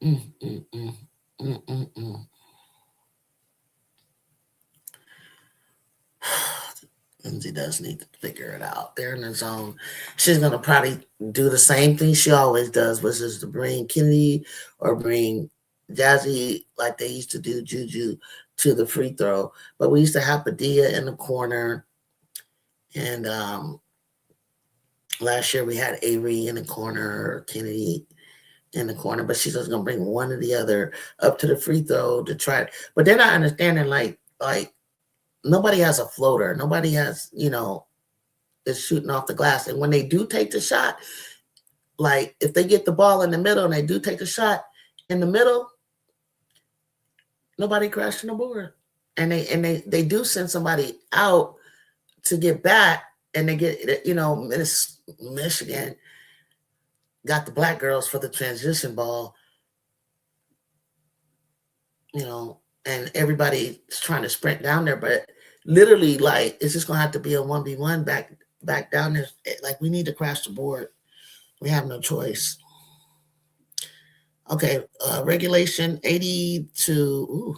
Mm, mm, mm. Mm, mm, mm. Lindsay does need to figure it out. They're in the zone. She's gonna probably do the same thing she always does, which is to bring Kennedy or bring Jazzy like they used to do Juju to the free throw. But we used to have Padilla in the corner, and last year we had Avery in the corner, Kennedy in the corner. But she's just gonna bring one or the other up to the free throw to try. But they're not understanding like nobody has a floater. Nobody has is shooting off the glass. And when they do take the shot, like if they get the ball in the middle and they do take the shot in the middle, nobody crashing the board. And they do send somebody out to get back, and they get Michigan got the black girls for the transition ball, and everybody's trying to sprint down there, but literally like it's just gonna have to be a 1v1 back down there. Like we need to crash the board. We have no choice. Okay, regulation 80 to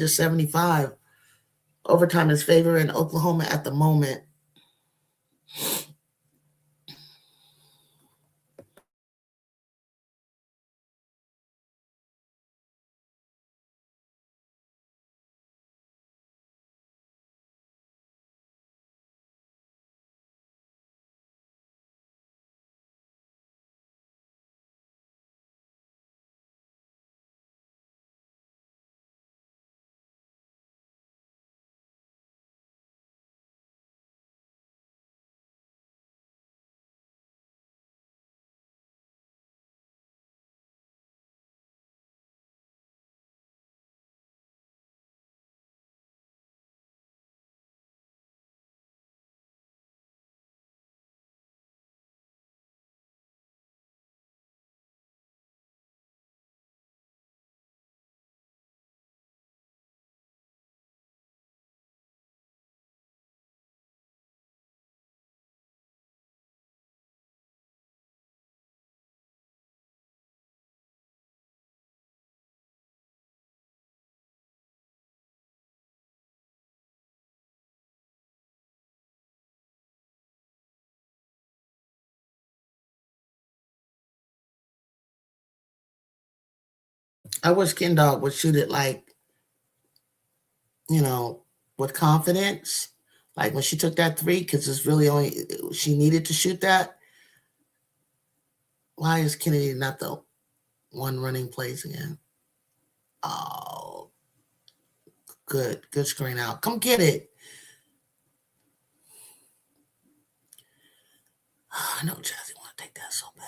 75. Overtime is favoring Oklahoma at the moment. I wish Ken Dog would shoot it like, you know, with confidence. Like when she took that three, because it's really only she needed to shoot that. Why is Kennedy not the one running plays again? Oh, good screen out. Come get it. I know Jazzy want to take that so bad.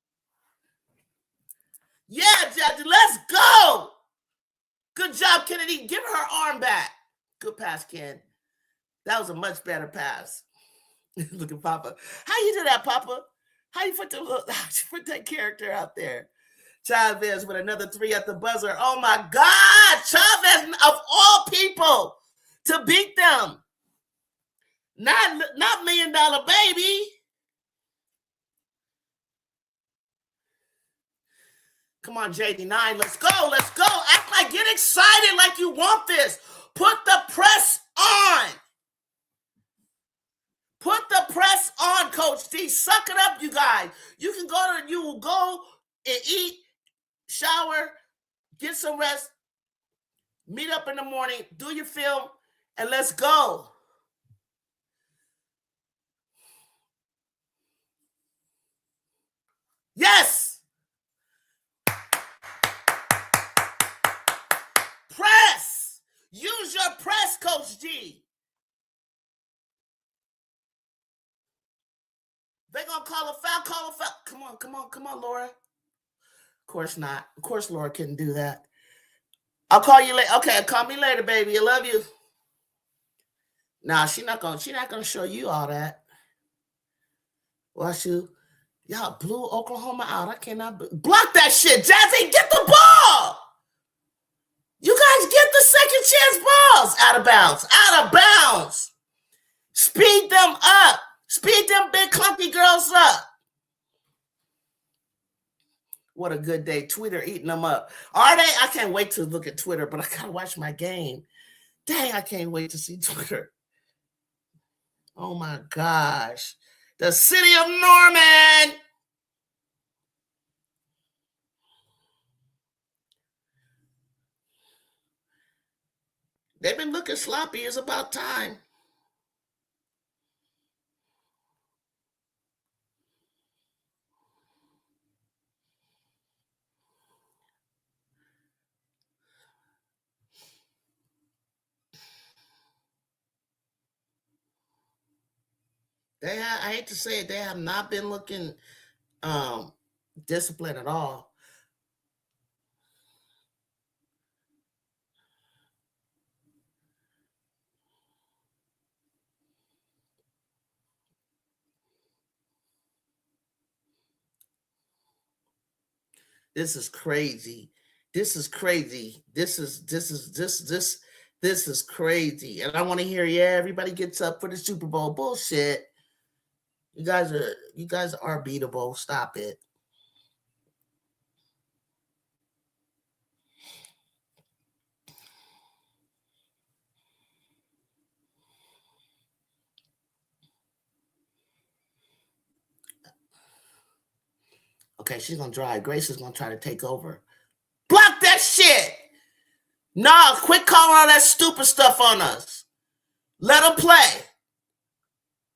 Yeah, Judge, let's go. Good job, Kennedy. Give her arm back. Good pass, Ken. That was a much better pass. Look at Papa. How you do that, Papa? How you put that character out there? Chavez with another 3 at the buzzer. Oh my God, Chavez of all people to beat them. Not $1 million baby. Come on, JD9, let's go, let's go. Act like, get excited like you want this. Put the press on. Put the press on, Coach D. Suck it up, you guys. You will go and eat, shower, get some rest, meet up in the morning, do your film, and let's go. Yes. Press. Use your press, Coach D. They're going to call a foul. Come on, Laura. Of course not. Of course Laura couldn't do that. I'll call you later. Okay, call me later, baby. I love you. Nah, she's not gonna show you all that. Watch you. Y'all blew Oklahoma out. I cannot block that shit. Jazzy, get the ball. You guys get the second chance balls. Out of bounds. Out of bounds. Speed them up. Speed them big clunky girls up. What a good day. Twitter eating them up. Are they? I can't wait to look at Twitter, but I gotta watch my game. Dang, I can't wait to see Twitter. Oh my gosh. The city of Norman. They've been looking sloppy. It's about time. I hate to say it, they have not been looking disciplined at all. This is crazy. This is crazy. This is crazy. And I want to hear, yeah, everybody gets up for the Super Bowl. Bullshit. You guys are beatable. Stop it. Okay, she's gonna drive. Grace is gonna try to take over. Block that shit. Nah, quit calling all that stupid stuff on us. Let them play.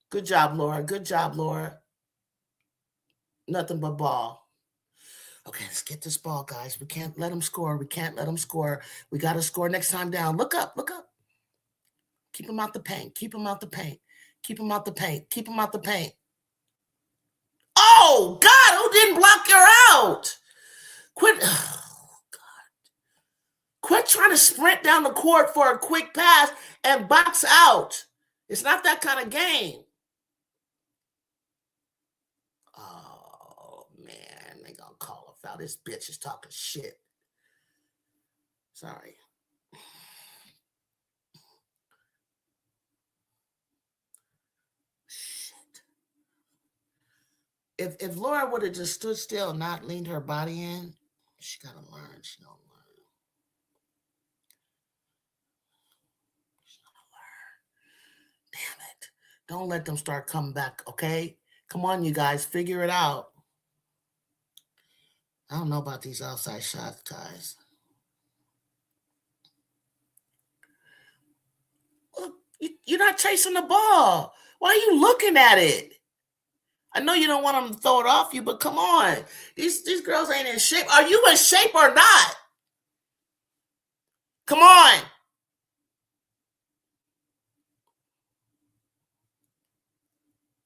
Good job, Laura. Good job, Laura. Nothing but ball. Okay, let's get this ball, guys. We can't let them score. We can't let them score. We got to score next time down. Look up. Look up. Keep them out the paint. Keep them out the paint. Keep them out the paint. Keep them out the paint. Oh, God, who didn't block her out? Quit. Oh, God. Quit trying to sprint down the court for a quick pass and box out. It's not that kind of game. Oh, man. They going to call a foul. This bitch is talking shit. Sorry. Shit. If Laura would have just stood still and not leaned her body in, she got to learn. She don't learn. She's gonna learn. Damn it. Don't let them start coming back, okay? Come on, you guys. Figure it out. I don't know about these outside shots, guys. Well, you're not chasing the ball. Why are you looking at it? I know you don't want them to throw it off you, but come on. These girls ain't in shape. Are you in shape or not? Come on.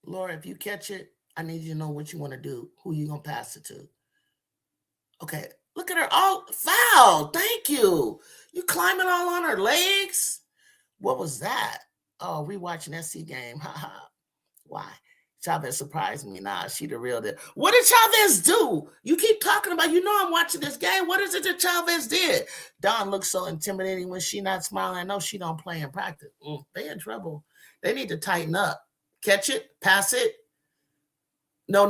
Laura, if you catch it, I need you to know what you want to do, who you going to pass it to. Okay, Look at her. Oh, foul. Thank you. You climbing all on her legs? What was that? Oh, we watching SC game. Why? Chavez surprised me. Nah, she the real deal. What did Chavez do? You keep talking about, I'm watching this game. What is it that Chavez did? Dawn looks so intimidating when she not smiling. I know she don't play in practice. They in trouble. They need to tighten up. Catch it, pass it. No,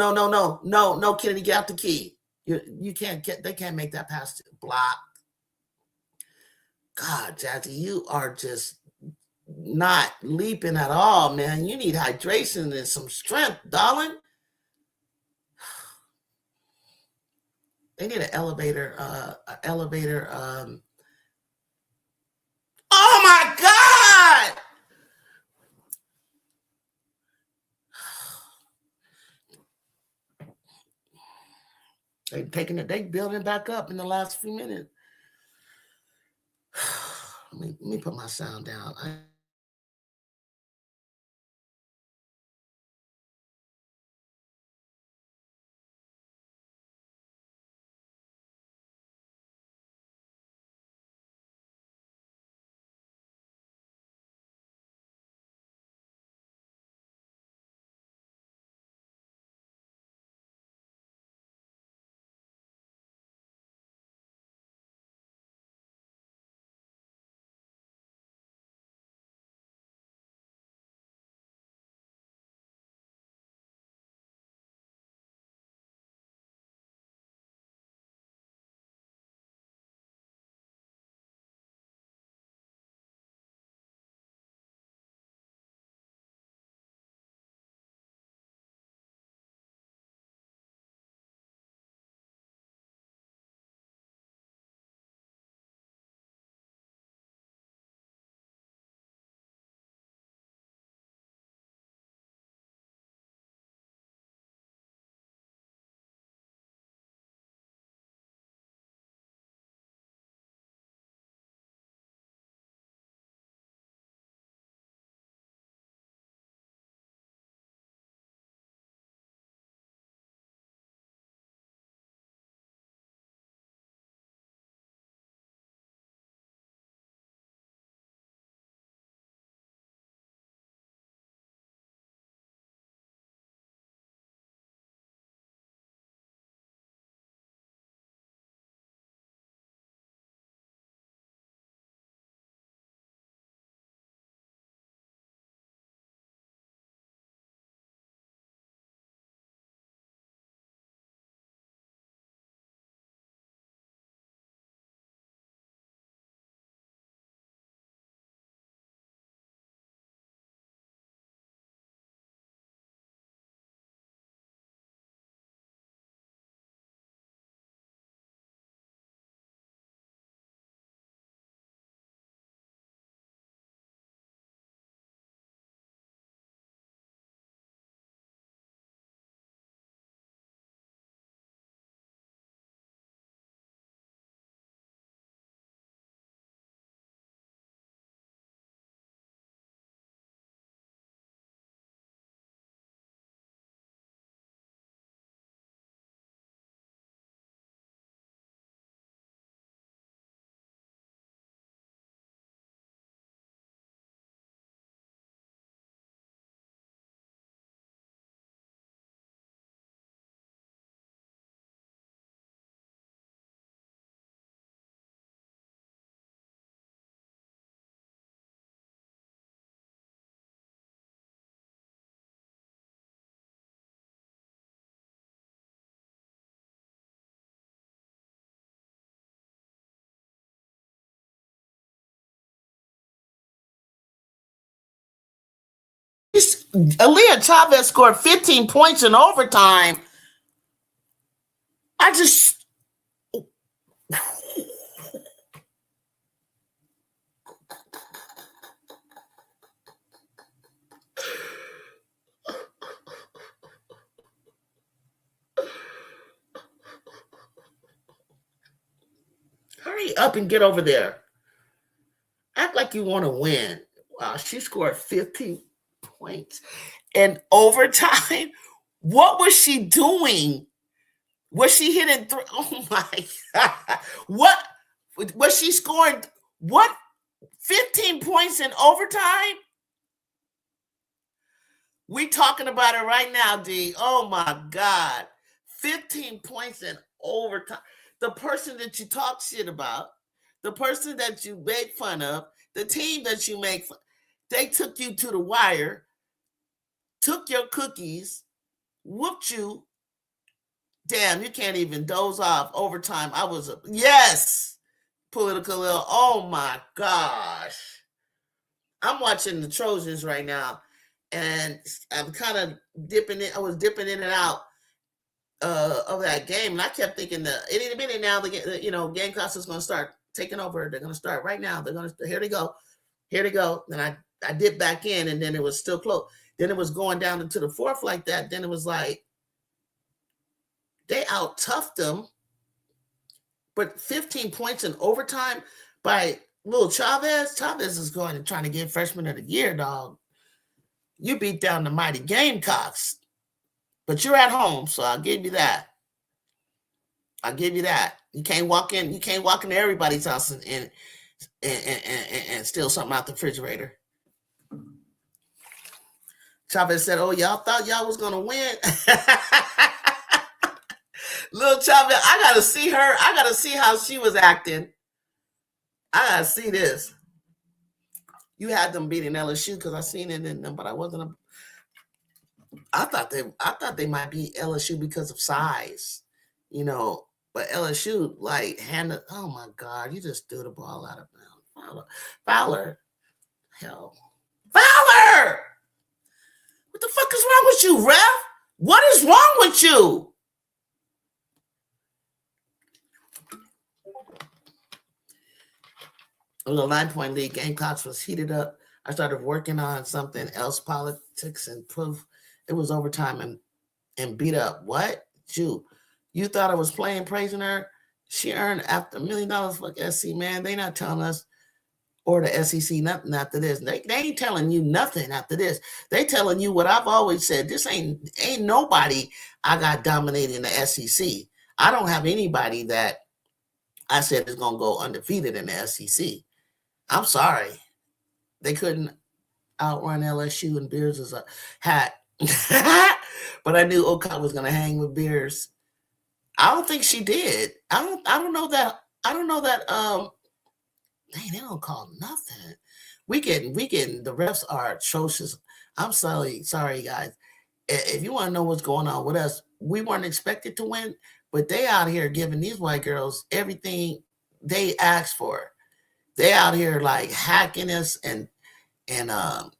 Kennedy, get out the key. You can't get, they can't make that pass. Block. God, Jackie, you are just not leaping at all, man. You need hydration and some strength, darling. They need an elevator. Oh my God! They taking it. They building back up in the last few minutes. Let me put my sound down. Aaliyah Chavez scored 15 points in overtime. I just hurry up and get over there. Act like you want to win. Wow, she scored 15 points in overtime. What was she doing? Was she hitting three? Oh my God. What was she scoring? What 15 points in overtime? We talking about it right now, D. Oh my God. 15 points in overtime. The person that you talk shit about, the person that you make fun of, the team that you make fun, they took you to the wire, took your cookies, whooped you. Damn, you can't even doze off overtime. I was, yes, political. Oh my gosh. I'm watching the Trojans right now, and I'm kind of dipping in. I was dipping in and out of that game, and I kept thinking that any minute now, Gamecocks is going to start taking over. They're going to start right now. They're going to here they go, here they go. And I dipped back in, and then it was still close. Then it was going down into the fourth like that. Then it was like they out toughed them, but 15 points in overtime by little Chavez. Chavez is going and trying to get freshman of the year, dog. You beat down the mighty Gamecocks, but you're at home, so I'll give you that. I'll give you that. You can't walk in. You can't walk into everybody's house and steal something out the refrigerator. Chavez said, "Oh, y'all thought y'all was gonna win." Little Chavez, I gotta see her. I gotta see how she was acting. I gotta see this. You had them beating LSU because I seen it in them, but I wasn't. I thought they might be LSU because of size, But LSU handed. Oh my God! You just threw the ball out of bounds. Fowler, hell, Fowler! What the fuck is wrong with you, ref? What is wrong with you? A little 9-point lead. Gamecocks was heated up. I started working on something else, politics and proof. It was overtime and beat up. What? You thought I was playing, praising her? She earned after $1 million for SC, man. They not telling us or the SEC nothing after this. They ain't telling you nothing after this. They telling you what I've always said. This ain't nobody I got dominating the SEC. I don't have anybody that I said is going to go undefeated in the SEC. I'm sorry. They couldn't outrun LSU, and Beers is a hat. But I knew Okot was going to hang with Beers. I don't think she did. I don't know that. Dang, they don't call nothing. We getting the refs are atrocious. I'm sorry, guys. If you want to know what's going on with us, we weren't expected to win, but they out here giving these white girls everything they asked for. They out here like hacking us and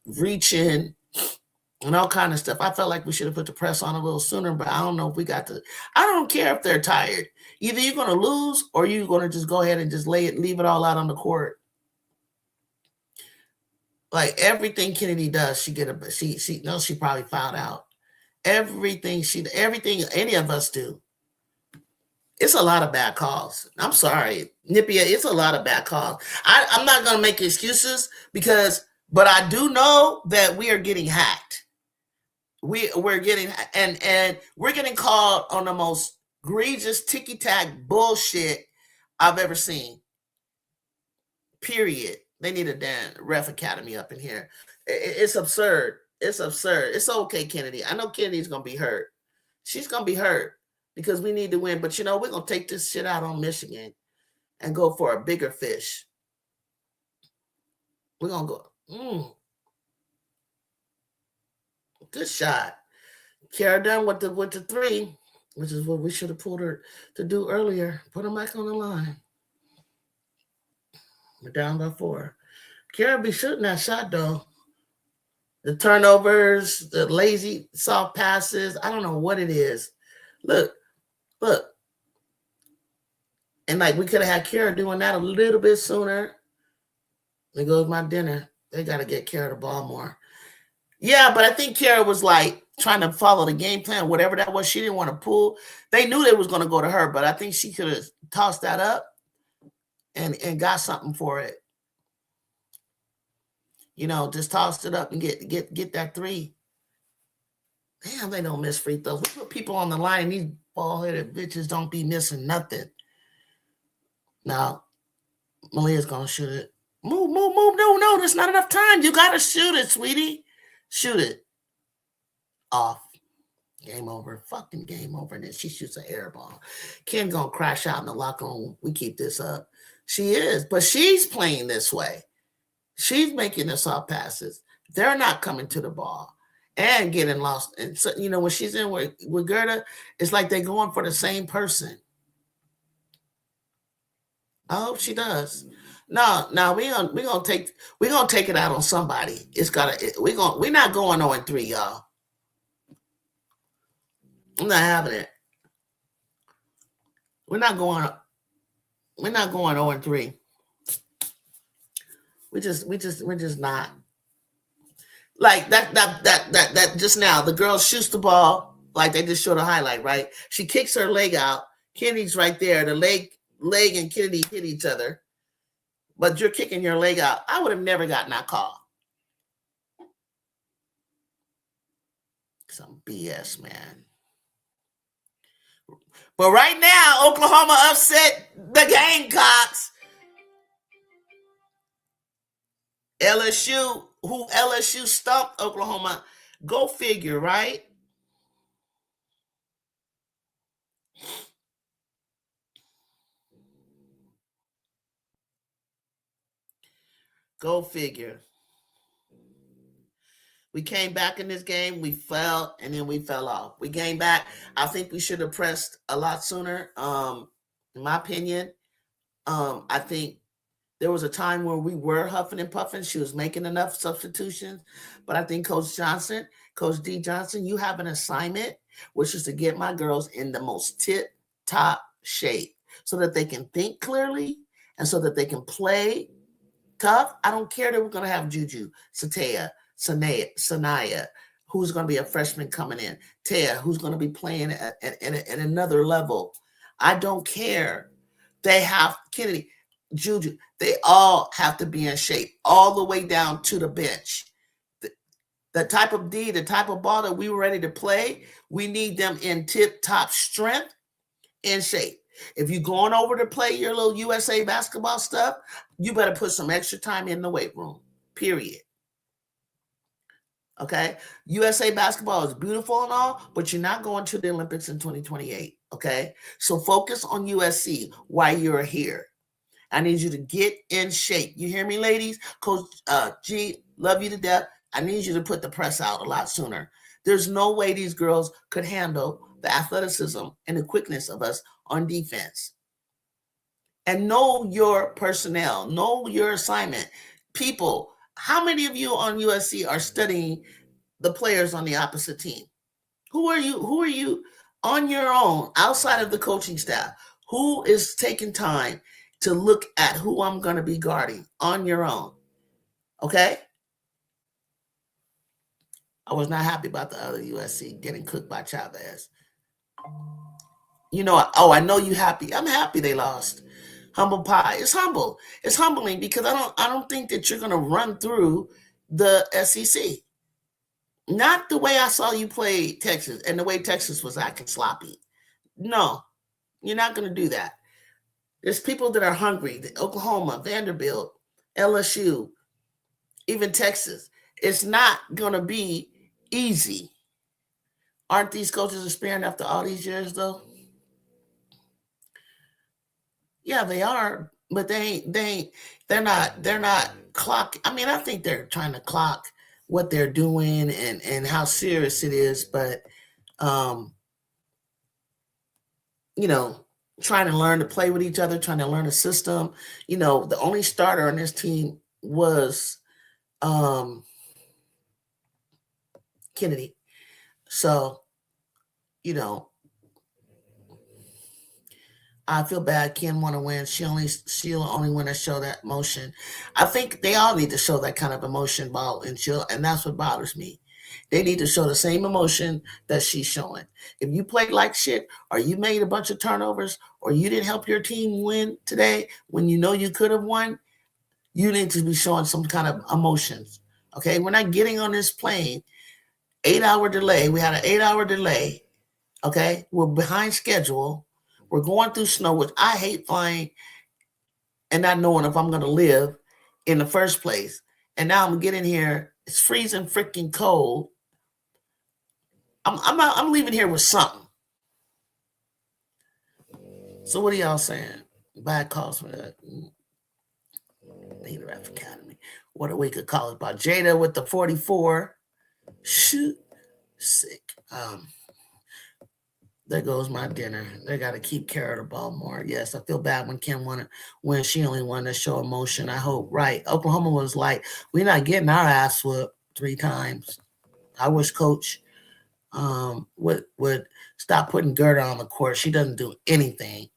reaching and all kind of stuff. I felt like we should have put the press on a little sooner, but I don't know if we got to. I don't care if they're tired. Either you're going to lose or you're going to just go ahead and just leave it all out on the court. Like everything Kennedy does, she probably found out. Everything any of us do. It's a lot of bad calls. I'm sorry, Nipia. It's a lot of bad calls. I'm not going to make excuses but I do know that we are getting hacked. We're getting and we're getting called on the most egregious ticky-tack bullshit I've ever seen. Period. They need a damn ref academy up in here. It's absurd. It's absurd. It's okay, Kennedy. I know Kennedy's going to be hurt. She's going to be hurt because we need to win. But, we're going to take this shit out on Michigan and go for a bigger fish. We're going to go. Good shot. Kara done with the three, which is what we should have pulled her to do earlier. Put her back on the line. We're down by 4. Kara be shooting that shot, though. The turnovers, the lazy, soft passes. I don't know what it is. Look. And we could have had Kara doing that a little bit sooner. There goes my dinner. They got to get Kara the ball more. Yeah, but I think Kara was trying to follow the game plan, whatever that was. She didn't want to pull. They knew they was going to go to her, but I think she could have tossed that up and got something for it. Just tossed it up and get that 3. Damn, they don't miss free throws. We put people on the line, and these bald-headed bitches don't be missing nothing. Now, Malia's gonna shoot it. Move. No, there's not enough time. You gotta shoot it, sweetie. Shoot it. Off. Game over. Fucking game over. And then she shoots an air ball. Ken gonna crash out in the locker room. We keep this up. She is, but she's playing this way. She's making the soft passes. They're not coming to the ball and getting lost. And so, when she's in with Gerda, it's like they're going for the same person. I hope she does. No, we're gonna take it out on somebody. We're not going 0-3, y'all. I'm not having it. We're not going 0-3. We're just not. Like that just now, the girl shoots the ball, like they just showed a highlight, right? She kicks her leg out. Kennedy's right there. The leg and Kennedy hit each other. But you're kicking your leg out. I would have never gotten that call. Some BS, man. But right now, Oklahoma upset the Gamecocks. LSU stumped Oklahoma. Go figure, right? Go figure. We came back in this game. We fell, and then we fell off. We came back. I think we should have pressed a lot sooner. In my opinion, I think there was a time where we were huffing and puffing. She was making enough substitutions. But I think Coach D. Johnson, you have an assignment, which is to get my girls in the most tip-top shape so that they can think clearly and so that they can play tough. I don't care that we're going to have Juju, Sanaya, who's going to be a freshman coming in, Taya, who's going to be playing at another level. I don't care. They have Kennedy, Juju. They all have to be in shape all the way down to the bench. The type of ball that we were ready to play, we need them in tip-top strength and shape. If you're going over to play your little USA basketball stuff, you better put some extra time in the weight room, period. Okay? USA basketball is beautiful and all, but you're not going to the Olympics in 2028, okay? So focus on USC while you're here. I need you to get in shape. You hear me, ladies? Coach G, love you to death. I need you to put the press out a lot sooner. There's no way these girls could handle the athleticism and the quickness of us on defense. And know your personnel. Know your assignment. People, how many of you on USC are studying the players on the opposite team? Who are you on your own, outside of the coaching staff? Who is taking time to look at who I'm going to be guarding on your own? Okay? I was not happy about the other USC getting cooked by Chavez. I know you happy. I'm happy they lost. Humble pie. It's humble. It's humbling because I don't think that you're going to run through the SEC. Not the way I saw you play Texas and the way Texas was acting sloppy. No, you're not going to do that. There's people that are hungry. Oklahoma, Vanderbilt, LSU, even Texas. It's not going to be easy. Aren't these coaches experienced after all these years, though? Yeah, they are, but they're not clock. I mean, I think they're trying to clock what they're doing and how serious it is, but trying to learn to play with each other, trying to learn a system. The only starter on this team was Kennedy. So, I feel bad. Ken want to win. She'll only want to show that emotion. I think they all need to show that kind of emotion, and that's what bothers me. They need to show the same emotion that she's showing. If you played like shit, or you made a bunch of turnovers, or you didn't help your team win today when you know you could have won, you need to be showing some kind of emotions. Okay, we're not getting on this plane. 8-hour delay. We had an 8-hour delay. Okay, we're behind schedule. We're going through snow, which I hate flying and not knowing if I'm going to live in the first place. And now I'm getting here. It's freezing freaking cold. I'm leaving here with something. So what are y'all saying? Bad calls for that. Leader F Academy. What a week of college about Jada with the 44. Shoot. Sick. There goes my dinner. They got to keep care of the ball more. Yes, I feel bad when Kim wanted when she only wanted to show emotion. I hope. Right. Oklahoma was like, we're not getting our ass whooped 3 times. I wish Coach would stop putting Gerda on the court. She doesn't do anything.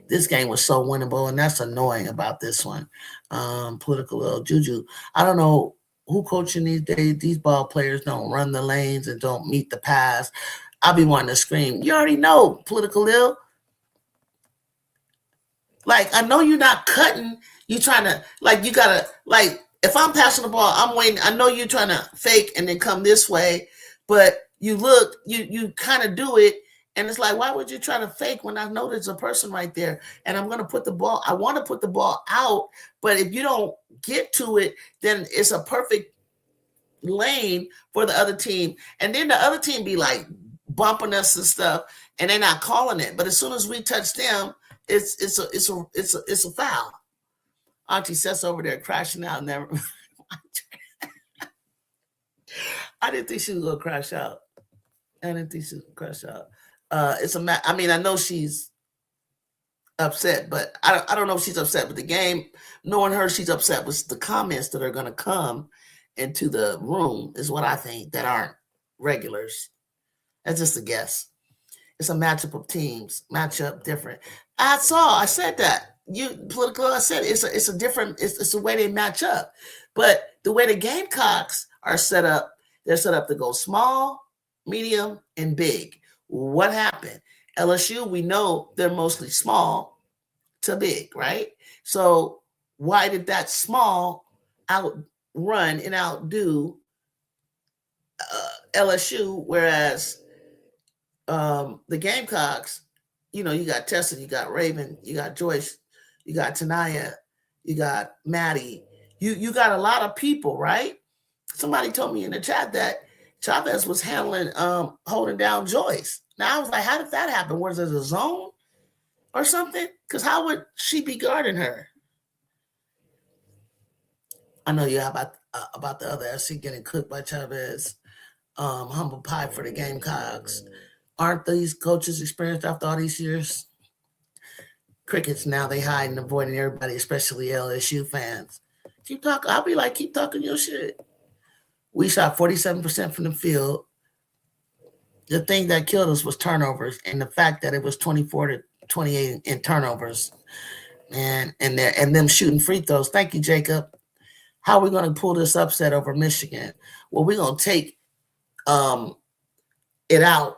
This game was so winnable, and that's annoying about this one. Political little juju. I don't know who coaching these days. These ball players don't run the lanes and don't meet the pass. I'll be wanting to scream. You already know, political ill. Like, I know you're not cutting. You trying to, like, you got to, like, if I'm passing the ball, I'm waiting. I know you're trying to fake and then come this way, but you look, you kind of do it. And it's like, why would you try to fake when I know there's a person right there? And I'm going to put the ball, I want to put the ball out, but if you don't get to it, then it's a perfect lane for the other team. And then the other team be like bumping us and stuff, and they're not calling it. But as soon as we touch them, it's a foul. Auntie Seth's over there crashing out. Never. I didn't think she was gonna crash out. I didn't think she was gonna crash out. I mean, I know she's upset, but I don't know if she's upset with the game. Knowing her, she's upset with the comments that are gonna come into the room is what I think that aren't regulars. That's just a guess. It's a matchup of teams, matchup different. I said that. I said it's a different, it's the way they match up. But the way the Gamecocks are set up, they're set up to go small, medium, and big. What happened? LSU, we know they're mostly small to big, right? So why did that small outrun and outdo LSU, whereas the Gamecocks, you got Tessa, you got Raven, you got Joyce, you got Tanaya, you got Maddie. You got a lot of people, right? Somebody told me in the chat that Chavez was holding down Joyce. Now I was like, how did that happen? Was it a zone or something? Because how would she be guarding her? I know you have about the other SC getting cooked by Chavez. Humble pie for the Gamecocks. Aren't these coaches experienced after all these years? Crickets now, they hide and avoiding everybody, especially LSU fans. Keep talking. I'll be like, keep talking your shit. We shot 47% from the field. The thing that killed us was turnovers, and the fact that it was 24-28 in turnovers, and them shooting free throws. Thank you, Jacob. How are we going to pull this upset over Michigan? Well, we're going to take it out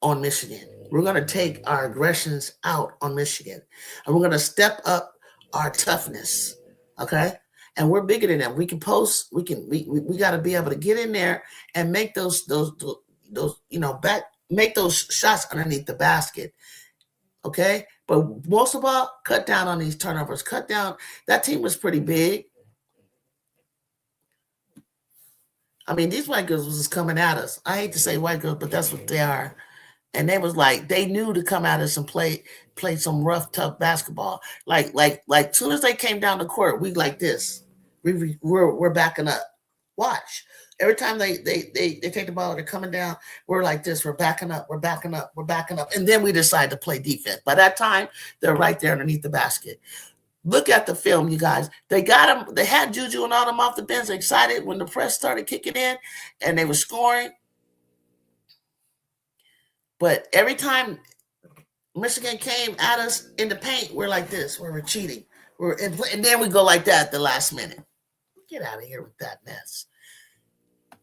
on Michigan. We're going to take our aggressions out on Michigan, and we're going to step up our toughness. Okay. And we're bigger than them. We can post, we got to be able to get in there and make those make those shots underneath the basket. Okay. But most of all, cut down on these turnovers, cut down. That team was pretty big. I mean, these white girls was just coming at us. I hate to say white girls, but that's what they are. And they was like, they knew to come at us and play some rough, tough basketball. Like soon as they came down the court, we like this. We're backing up. Watch. Every time they take the ball, they're coming down, we're like this. We're backing up. We're backing up. We're backing up. And then we decide to play defense. By that time, they're right there underneath the basket. Look at the film, you guys. They got them. They had Juju and all them off the bench, excited when the press started kicking in, and they were scoring. But every time Michigan came at us in the paint, we're like this. We're retreating. And then we go like that at the last minute. Get out of here with that mess.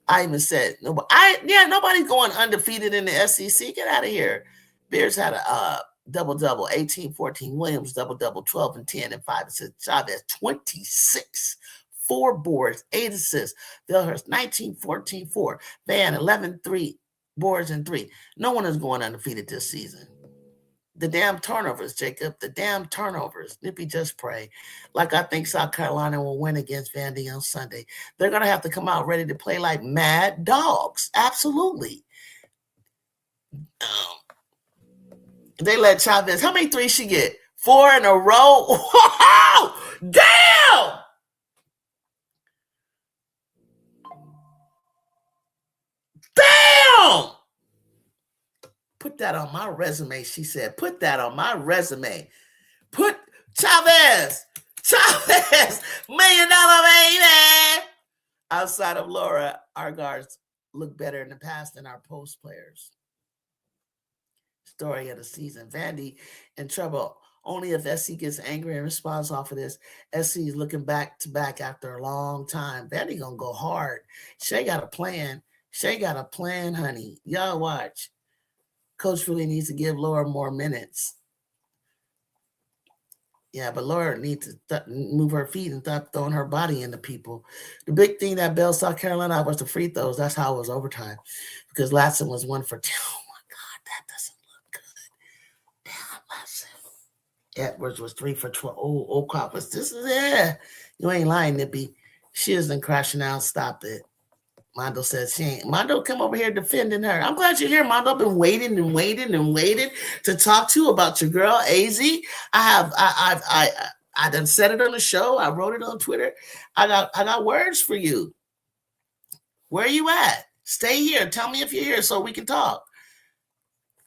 I even said, nobody's going undefeated in the SEC. Get out of here. Bears had a double-double, 18, 14. Williams, double-double, 12 and 10 and 5 assists. Chavez, 26. 4 boards, 8 assists. Vilhurst, 19, 14, 4. Van, 11, 3. boards and 3. No one is going undefeated this season. The damn turnovers, Jacob. The damn turnovers. Nippy, just pray. Like I think South Carolina will win against Vandy on Sunday. They're going to have to come out ready to play like mad dogs. Absolutely. They let Chavez. How many threes she get? 4 in a row. Wow! Damn! Damn! Put that on my resume, she said. Put that on my resume. Put Chavez, $1 million baby. Outside of Laura, our guards look better in the past than our post players. Story of the season. Vandy in trouble. Only if SC gets angry in response off of this. SC is looking back to back after a long time. Vandy gonna go hard. Shay got a plan. Shay got a plan, honey. Y'all watch. Coach really needs to give Laura more minutes. Yeah, but Laura needs to move her feet and stop throwing her body into people. The big thing that bailed South Carolina was the free throws. That's how it was overtime. Because Latson was 1 for 2. Oh, my God, that doesn't look good. Damn, Latson. Edwards was 3 for 12. Oh, crap. This is it. You ain't lying, Nippy. She isn't crashing out. Stop it. Mondo says she ain't. Mondo come over here defending her. I'm glad you're here, Mondo. I've been waiting to talk to you about your girl, AZ. I done said it on the show. I wrote it on Twitter. I got words for you. Where are you at? Stay here. Tell me if you're here so we can talk.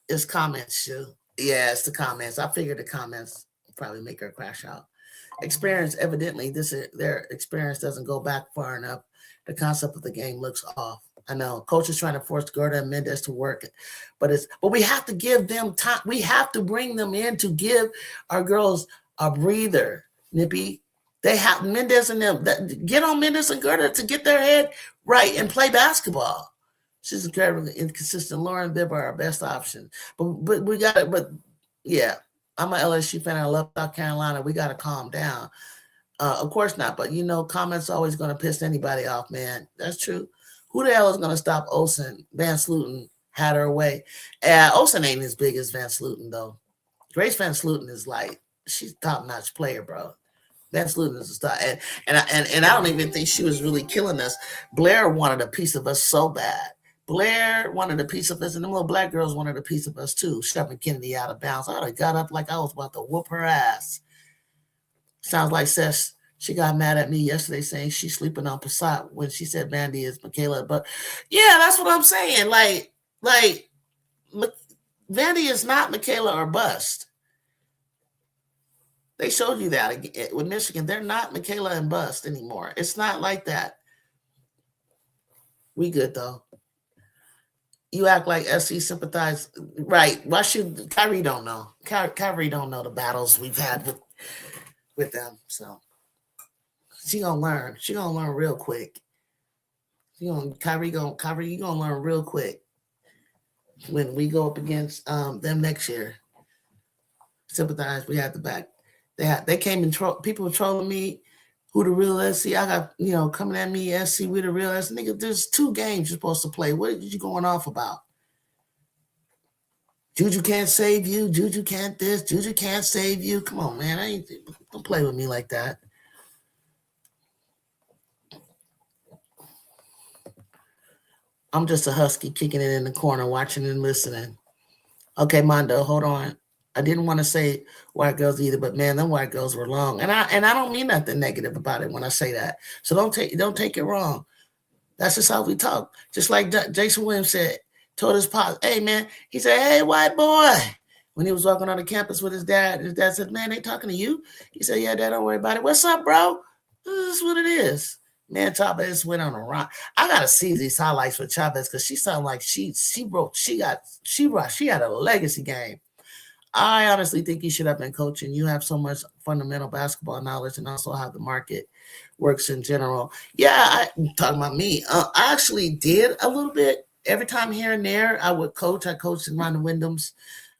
It's comments, Shu. Yeah, it's the comments. I figured the comments probably make her crash out. Experience, evidently, their experience doesn't go back far enough. The concept of the game looks off. I know coach is trying to force Gerda and Mendez to work it, but we have to give them time. We have to bring them in to give our girls a breather. Nippy, they have Mendez and them get on Mendez and Gerda to get their head right and play basketball. She's incredibly inconsistent. Lauren Bibb are our best option, but we got it. But yeah, I'm an LSU fan. I love South Carolina. We got to calm down. Of course not, but comments always going to piss anybody off, man. That's true. Who the hell is going to stop Olsen? Van Sluten had her way. Olsen ain't as big as Van Sluten, though. Grace Van Sluten is like, she's a top-notch player, bro. Van Sluten is a star. And I don't even think she was really killing us. Blair wanted a piece of us so bad. Blair wanted a piece of us, and the little black girls wanted a piece of us, too, shoving Kennedy out of bounds. I would have got up like I was about to whoop her ass. Sounds like Seth, she got mad at me yesterday saying she's sleeping on Passat when she said Vandy is Michaela. But yeah, that's what I'm saying. Like Vandy is not Michaela or bust. They showed you that with Michigan. They're not Michaela and bust anymore. It's not like that. We good though. You act like SC sympathize. Right. Why should Kyrie don't know? Kyrie don't know the battles we've had with them. So she gonna learn. She gonna learn real quick. Kyrie, you gonna learn real quick when we go up against them next year. Sympathize. We had the back. They came and people were trolling me. Who the real SC? I got coming at me. SC, we the real SC. Nigga, there's 2 games you're supposed to play. What are you going off about? Juju can't save you. Juju can't this. Juju can't save you. Come on, man. Don't play with me like that. I'm just a husky kicking it in the corner, watching and listening. Okay, Mondo, hold on. I didn't want to say white girls either, but man, them white girls were long. And I don't mean nothing negative about it when I say that. So don't take it wrong. That's just how we talk. Just like Jason Williams told his pop, hey man, he said, hey white boy. When he was walking on the campus with his dad said, man, they talking to you? He said, yeah, Dad, don't worry about it. What's up, bro? This is what it is. Man, Chavez went on a run. I gotta see these highlights with Chavez because she sounded like she had a legacy game. I honestly think you should have been coaching. You have so much fundamental basketball knowledge and also how the market works in general. Yeah, I'm talking about me. I actually did a little bit. Every time here and there, I would coach. I coached Rhonda Wyndham's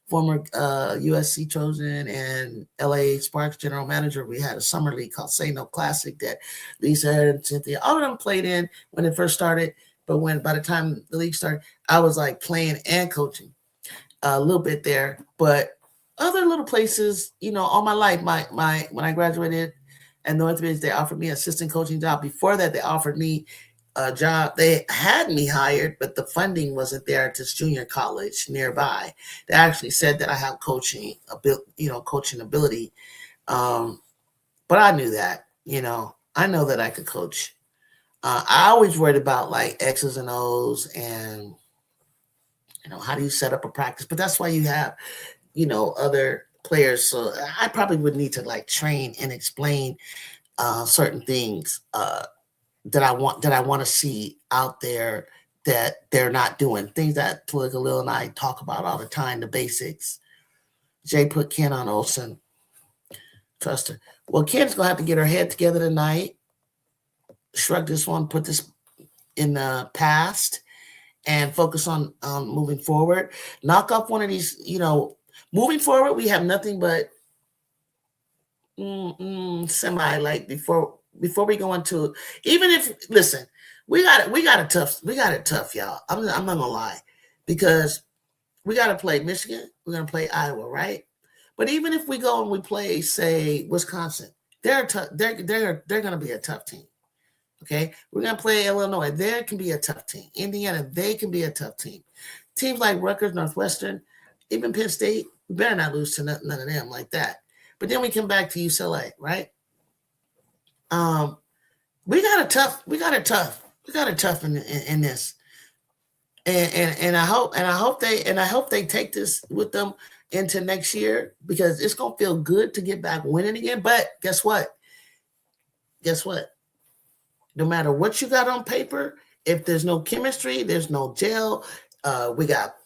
former USC Trojan and LA Sparks general manager. We had a summer league called Say No Classic that Lisa and Cynthia, all of them played in when it first started. But by the time the league started, I was like playing and coaching a little bit there. But other little places, all my life, my when I graduated at Northridge, they offered me an assistant coaching job. Before that, they offered me a job. They had me hired, but the funding wasn't there at this junior college nearby. They actually said that I have coaching ability. But I knew that, I know that I could coach. I always worried about like X's and O's and how do you set up a practice? But that's why you have, other players. So I probably would need to like train and explain certain things that I want to see out there that they're not doing. Things that Talika Lil and I talk about all the time, the basics. Jay put Ken on Olsen. Trust her. Well, Ken's gonna have to get her head together tonight. Shrug this one, put this in the past, and focus on moving forward. Knock off one of these. Moving forward, we have nothing but semi like before we go into, even if, listen, we got it tough, y'all. I'm not gonna lie, because we got to play Michigan, we're gonna play Iowa, right? But even if we go and we play, say, Wisconsin, they're gonna be a tough team. Okay, we're gonna play Illinois, there can be a tough team. Indiana, they can be a tough team. Teams like Rutgers, Northwestern, even Penn State, we better not lose to none of them like that. But then we come back to UCLA, right? We got it tough in this, and I hope they take this with them into next year, because it's gonna feel good to get back winning again. But guess what? No matter what you got on paper, if there's no chemistry, there's no gel. We got,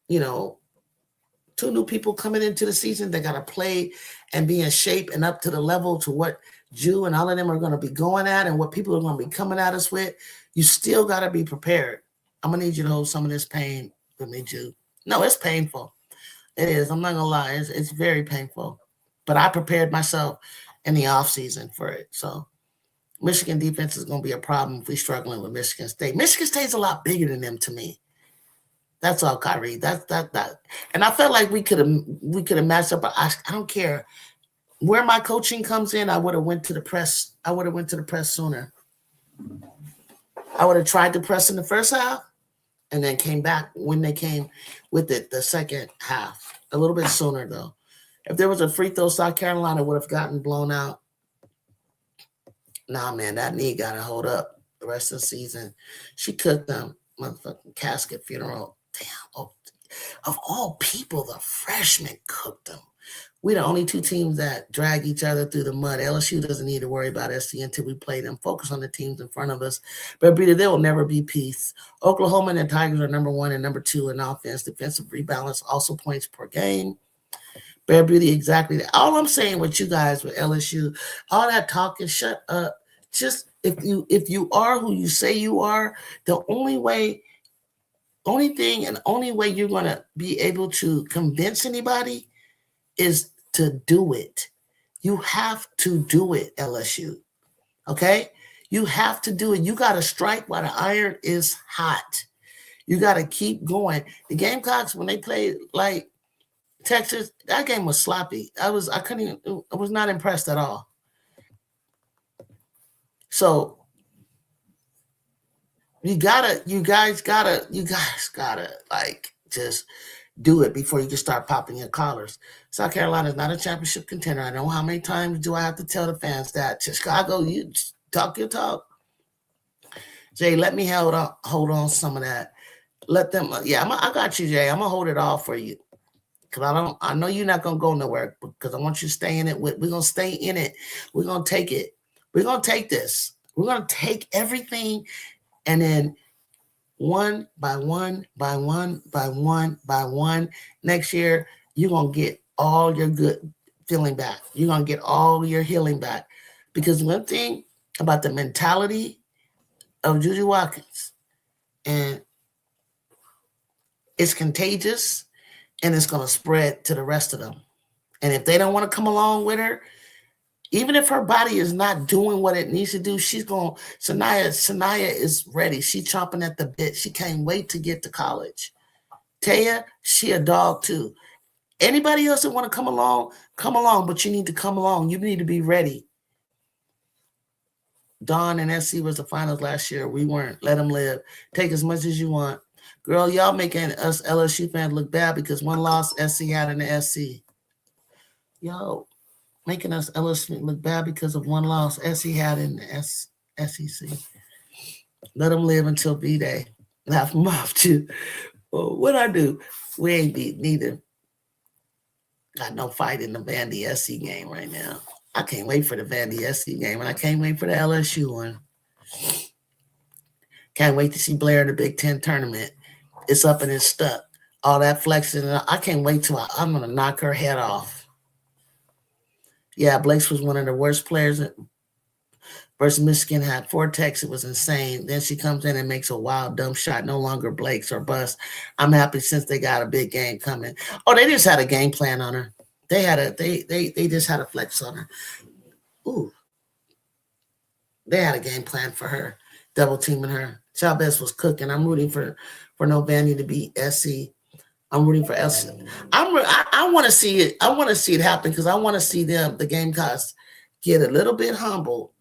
2 new people coming into the season. They got to play and be in shape and up to the level to what Jew and all of them are going to be going at and what people are going to be coming at us with. You still got to be prepared. I'm going to need you to hold some of this pain with me, Jew. No, it's painful. It is. I'm not going to lie. It's very painful. But I prepared myself in the off season for it. So Michigan defense is going to be a problem if we're struggling with Michigan State. Michigan State's a lot bigger than them to me. That's all, Kyrie. That. And I felt like we could have matched up. I don't care where my coaching comes in. I would have went to the press. I would have went to the press sooner. I would have tried to press in the first half, and then came back when they came with it the second half. A little bit sooner though. If there was a free throw, South Carolina would have gotten blown out. Nah, man, that knee got to hold up the rest of the season. She cooked them. Motherfucking casket funeral. Damn. Oh, of all people, the freshmen cooked them. We're the only 2 teams that drag each other through the mud. LSU doesn't need to worry about SC until we play them. Focus on the teams in front of us. But there will never be peace. Oklahoma and the Tigers are number 1 and number 2 in offense. Defensive rebalance, also points per game. Bear Beauty, exactly that. All I'm saying with you guys with LSU, all that talking, shut up. Just if you are who you say you are, the only way you're going to be able to convince anybody is to do it. You have to do it, LSU. Okay? You have to do it. You got to strike while the iron is hot. You got to keep going. The Gamecocks, when they played like Texas, that game was sloppy. I was not impressed at all. So you guys gotta like just do it before you can start popping your collars. South Carolina is not a championship contender. I know how many times do I have to tell the fans that. To Chicago, you talk your talk. Jay, let me hold on some of that. Let them. I got you, Jay. I'm gonna hold it all for you. Because I know you're not gonna go nowhere, because I want you to stay in it. We're gonna stay in it. We're gonna take it. We're gonna take this. We're gonna take everything, and then one by one, next year, you're gonna get all your good feeling back. You're gonna get all your healing back. Because one thing about the mentality of Juju Watkins, and it's contagious, and it's going to spread to the rest of them. And if they don't want to come along with her, Even if her body is not doing what it needs to do, she's going. Sanaya is ready. She chomping at the bit. She can't wait to get to college. Taya, she a dog too. Anybody else that want to come along, but you need to come along. You need to be ready. Dawn and SC was the finals last year. We weren't. Let them live. Take as much as you want. Girl, y'all making us LSU fans look bad because one loss SC had in the SC. Yo, making us LSU look bad because of one loss SC had in the SEC. Let them live until B-Day. Laugh them off too. Well, what I do? We ain't beat neither. Got no fight in the Vandy SC game right now. I can't wait for the Vandy SC game, and I can't wait for the LSU one. Can't wait to see Blair in the Big Ten tournament. It's up and it's stuck. All that flexing. I can't wait till I'm going to knock her head off. Yeah, Blake's was one of the worst players versus Michigan. Had Vortex. It was insane. Then she comes in and makes a wild, dumb shot. No longer Blake's or bust. I'm happy since they got a big game coming. Oh, they just had a game plan on her. They just had a flex on her. Ooh. They had a game plan for her, double teaming her. Chavez was cooking. I'm rooting for Vandy to beat SC. I'm rooting for SC. I want to see it. I want to see it happen because I want to see them, the Gamecocks, get a little bit humble,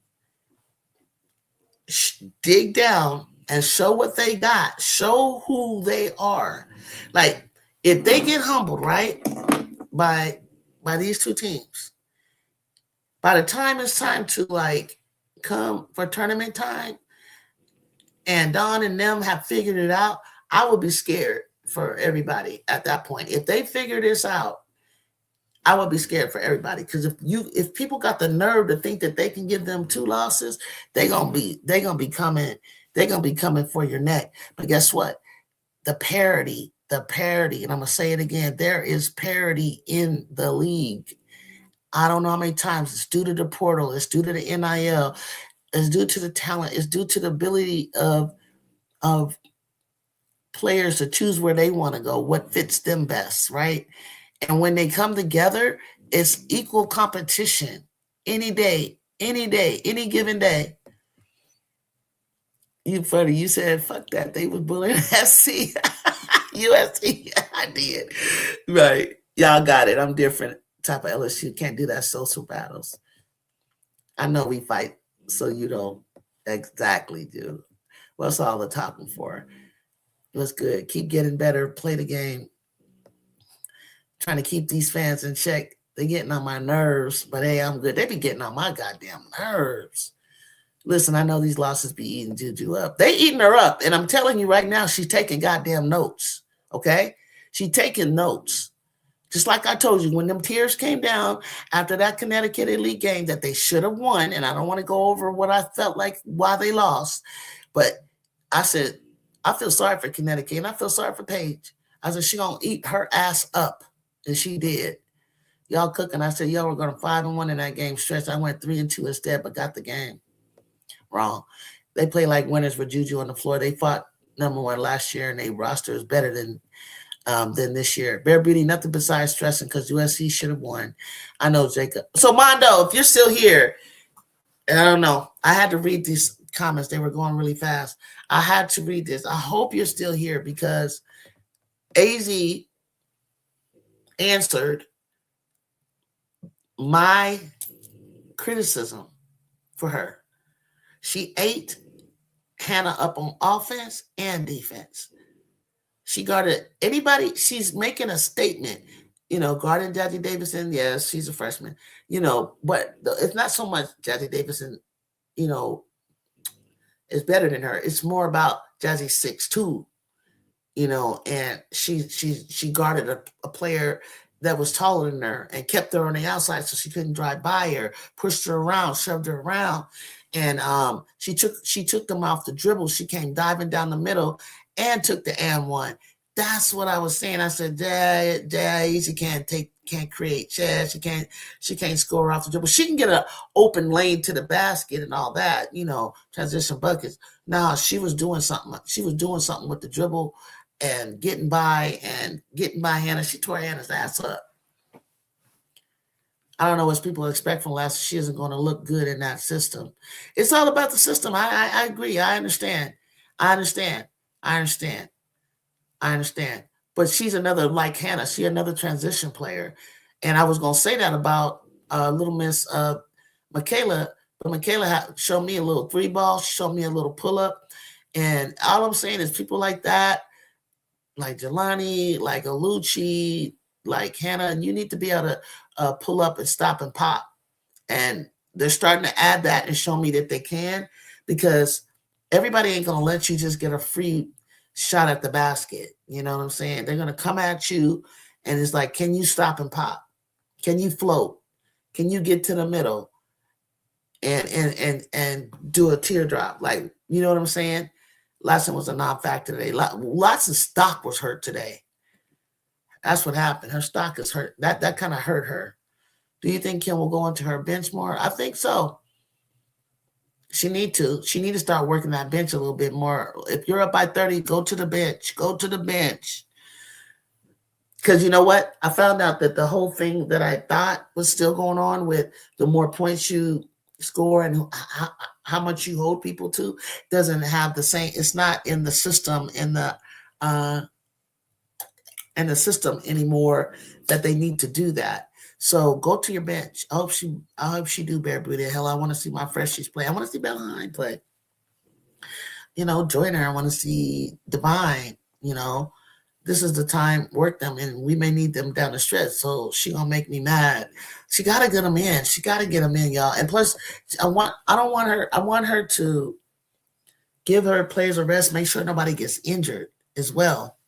dig down, and show what they got. Show who they are. Like, if they get humbled, right, by these two teams, by the time it's time to, like, come for tournament time, and Don and them have figured it out, I would be scared for everybody at that point. If they figure this out, I would be scared for everybody. Because if people got the nerve to think that they can give them 2 losses, they're gonna be coming for your neck. But guess what? The parity, and I'm gonna say it again, there is parity in the league. I don't know how many times. It's due to the portal, it's due to the NIL, it's due to the talent, it's due to the ability of players to choose where they want to go, what fits them best, right? And when they come together, it's equal competition any day, any given day. You funny, you said, fuck that, they was bullying SC. USC, I did. Right, y'all got it. I'm different type of LSU. Can't do that social battles. I know we fight, so you don't exactly do. What's all the talking for? What's good? Keep getting better. Play the game. Trying to keep these fans in check. They're getting on my nerves, but hey, I'm good. They be getting on my goddamn nerves. Listen, I know these losses be eating Juju up. They eating her up, and I'm telling you right now, she's taking goddamn notes, okay? She's taking notes. Just like I told you, when them tears came down after that Connecticut Elite game that they should have won, and I don't want to go over what I felt like why they lost, but I said, I feel sorry for Connecticut, and I feel sorry for Paige. I said, she going to eat her ass up, and she did. Y'all cooking. I said, y'all were going 5-1 in that game stretch. I went 3-2 instead, but got the game. Wrong. They play like winners with Juju on the floor. They fought number 1 last year, and their roster is better than this year. Bear Beauty, nothing besides stressing because USC should have won. I know, Jacob. So, Mondo, if you're still here, and I don't know, I had to read these comments. They were going really fast. I had to read this. I hope you're still here because AZ answered my criticism for her. She ate Hannah up on offense and defense. She guarded anybody. She's making a statement, guarding Jazzy Davison. Yes, she's a freshman, but it's not so much Jazzy Davison, is better than her. It's more about Jazzy 6'2", and she guarded a player that was taller than her and kept her on the outside so she couldn't drive by her, pushed her around, shoved her around. And she took them off the dribble. She came diving down the middle and took the and one. That's what I was saying. I said, she can't create chance. She can't score off the dribble. She can get an open lane to the basket and all that, transition buckets. No, she was doing something. She was doing something with the dribble and getting by Hannah. She tore Hannah's ass up. I don't know what people expect from last. She isn't going to look good in that system. It's all about the system. I agree. I understand. I understand. I understand. I understand. But she's another like Hannah. She another transition player, and I was gonna say that about little Miss Michaela, but Michaela showed me a little three ball. She showed me a little pull up, and all I'm saying is people like that, like Jelani, like Alucci, like Hannah, and you need to be able to pull up and stop and pop. And they're starting to add that and show me that they can, because everybody ain't gonna let you just get a free shot at the basket. You know what I'm saying? They're gonna come at you, and it's like, can you stop and pop? Can you float? Can you get to the middle and do a teardrop? Like, you know what I'm saying? Latson was a non-factor today. Latson's stock was hurt today. That's what happened. Her stock is hurt. That kind of hurt her. Do you think Kim will go into her bench more? I think so. She need to. She need to start working that bench a little bit more. If you're up by 30, go to the bench. Go to the bench. Because you know what? I found out that the whole thing that I thought was still going on with the more points you score and how much you hold people to doesn't have the same. It's not in the system in the system anymore that they need to do that. So go to your bench. I hope she do Bear Booty. Hell, I want to see my freshies play. I want to see Belline play. You know, Joyner. I want to see Divine. You know, this is the time, work them, and we may need them down the stretch. So she gonna make me mad. She gotta get them in. She gotta get them in, y'all. And plus, I want her to give her players a rest. Make sure nobody gets injured as well.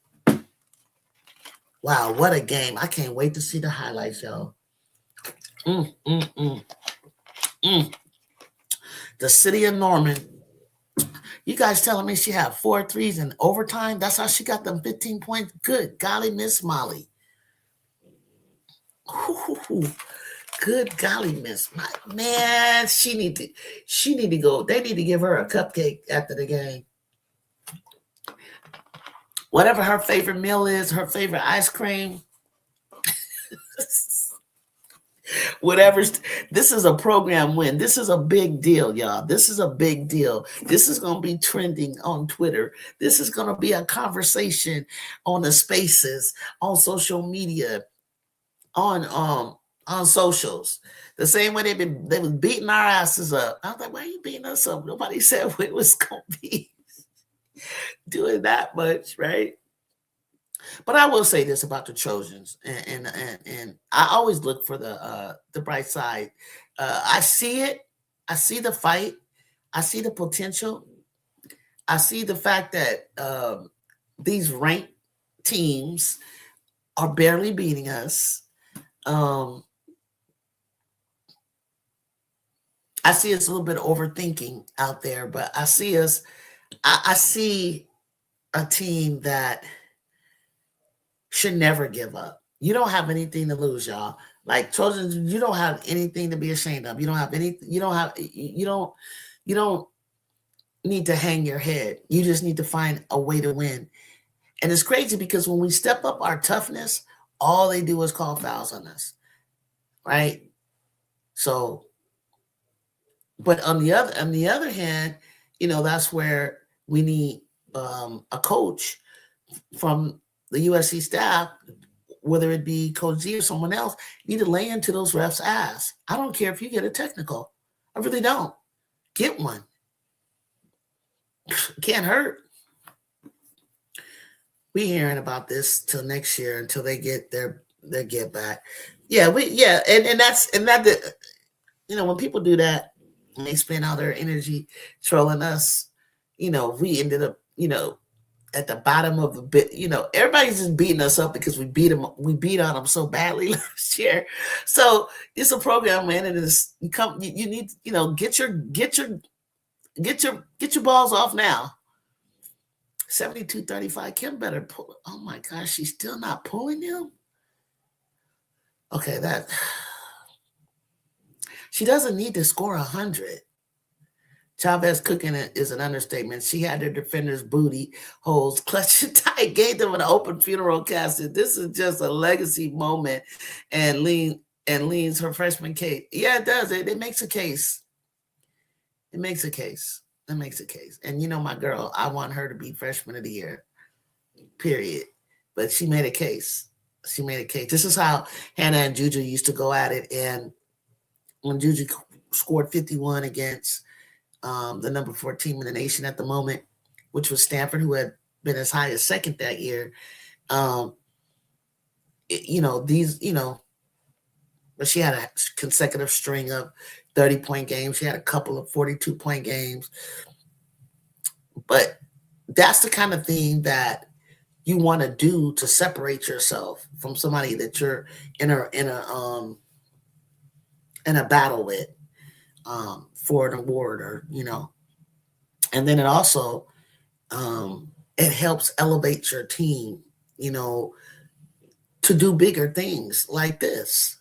Wow, what a game! I can't wait to see the highlights, y'all. The city of Norman. You guys telling me she had 4 threes in overtime? That's how she got them 15 points. Good golly, Miss Molly. Ooh, good golly, Miss Molly. Man, she need to go. They need to give her a cupcake after the game. Whatever her favorite meal is, her favorite ice cream. Whatever. This is a program win. This is a big deal, y'all. This is a big deal. This is going to be trending on Twitter. This is going to be a conversation on the spaces, on social media, on socials. The same way they was beating our asses up. I was like, why are you beating us up? Nobody said it was going to be doing that much, right? But I will say this about the Trojans, and I always look for the bright side. I see it. I see the fight. I see the potential. I see the fact that these ranked teams are barely beating us. I see us a little bit overthinking out there, but I see us. I see a team that should never give up. You don't have anything to lose, y'all. Like Trojans, you don't have anything to be ashamed of. You don't have any. You don't need to hang your head. You just need to find a way to win. And it's crazy because when we step up our toughness, all they do is call fouls on us, right? So, but on the other hand, you know, that's where we need a coach from the USC staff, whether it be Coach Z or someone else, need to lay into those refs' ass. I don't care if you get a technical. I really don't. Get one. Can't hurt. We hearing about this till next year until they get their get back. Yeah, and that you know, when people do that and they spend all their energy trolling us, you know, we ended up, you know, at the bottom of the bit, you know, everybody's just beating us up because we beat on them so badly last year. So it's a program, man, and it's you need, you know, get your balls off now. 72-35. Kim better pull. Oh my gosh, she's still not pulling him. Okay, that she doesn't need to score 100. Chavez cooking it is an understatement. She had her defenders' booty holes clutched and tight, gave them an open funeral casket. This is just a legacy moment. And Lean and leans her freshman case. Yeah, it does. It makes a case. It makes a case. It makes a case. And you know, my girl, I want her to be freshman of the year, period. But she made a case. She made a case. This is how Hannah and Juju used to go at it. And when Juju scored 51 against the number 4 team in the nation at the moment, which was Stanford, who had been as high as second that year. Um, but she had a consecutive string of 30-point games. She had a couple of 42-point games. But that's the kind of thing that you want to do to separate yourself from somebody that you're in a battle with for an award, or and then it also it helps elevate your team, to do bigger things like this.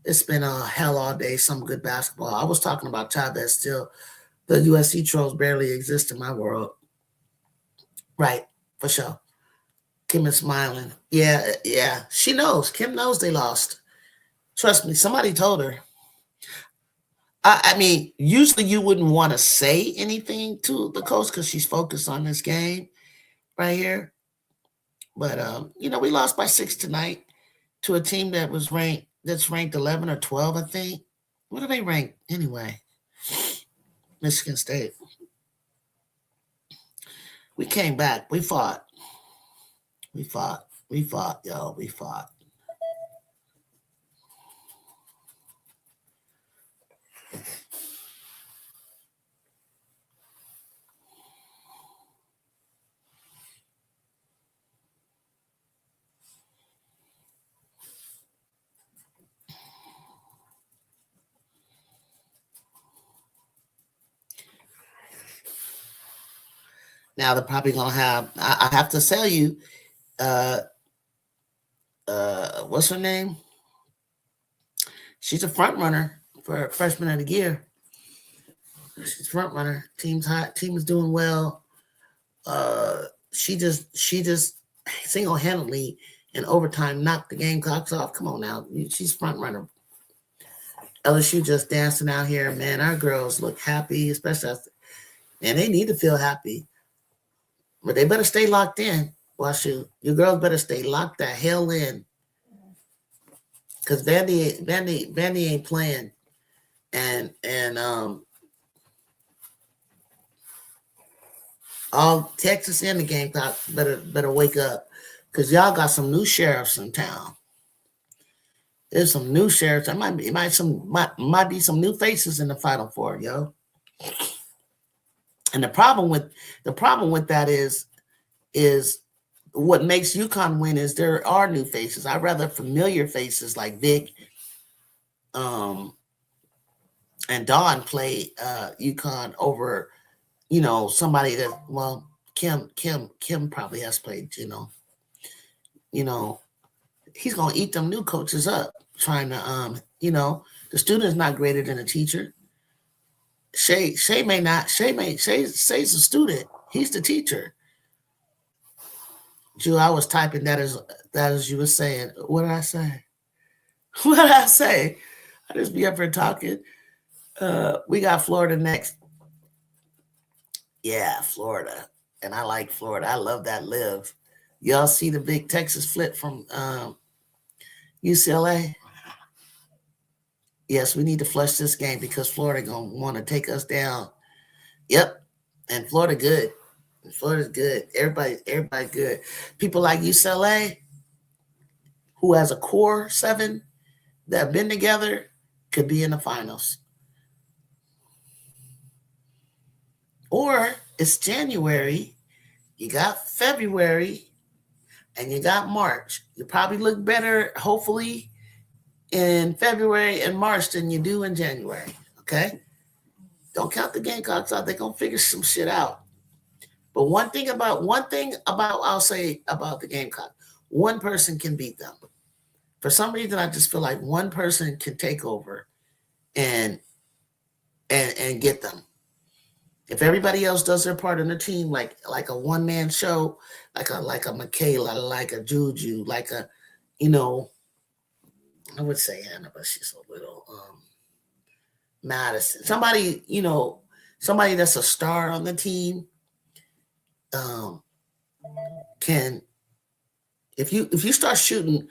It's been a hell all day, some good basketball. I was talking about Chavez still. The USC trolls barely exist in my world. Right, for sure. Kim is smiling. Yeah. She knows. Kim knows they lost. Trust me, somebody told her. I mean, usually you wouldn't want to say anything to the coach because she's focused on this game right here. But we lost by 6 tonight to a team that's ranked 11 or 12, I think. What are they ranked anyway? Michigan State. We came back. We fought. We fought, yo. We fought. Now they're probably gonna have. I have to tell you, what's her name? She's a front runner for freshman of the year. She's front runner. Team's hot. Team is doing well. She just single handedly in overtime knocked the Gamecocks off. Come on now, she's front runner. LSU just dancing out here, man. Our girls look happy, especially. And they need to feel happy, but they better stay locked in. Well, shoot, your girls better stay locked the hell in, because Vandy ain't playing, and all Texas and the Gamecocks better wake up, because y'all got some new sheriffs in town. There's some new sheriffs. There might be some new faces in the Final Four, yo. And the problem with that is what makes UConn win is there are new faces. I'd rather familiar faces like Vic and Dawn play UConn over, somebody that, well, Kim probably has played, he's gonna eat them new coaches up trying to the student is not greater than a teacher. Shay's a student. He's the teacher. Drew, I was typing that as you were saying. What did I say? What did I say? I just be up here talking. We got Florida next. Yeah, Florida. And I like Florida. I love that live. Y'all see the big Texas flip from UCLA? Yes, we need to flush this game because Florida gonna want to take us down. Yep, and Florida good. Florida's good. Everybody good. People like UCLA, who has a core 7 that have been together, could be in the finals. Or it's January, you got February, and you got March. You probably look better, hopefully, in February and March than you do in January. Okay? Don't count the Gamecocks out. They're gonna figure some shit out. But one thing about I'll say about the Gamecock, one person can beat them. For some reason, I just feel like one person can take over and get them. If everybody else does their part in the team, like a one-man show, like a Michaela, like a Juju, like a I would say Hannah, but she's a little Madison. Somebody, somebody that's a star on the team, um, can if you start shooting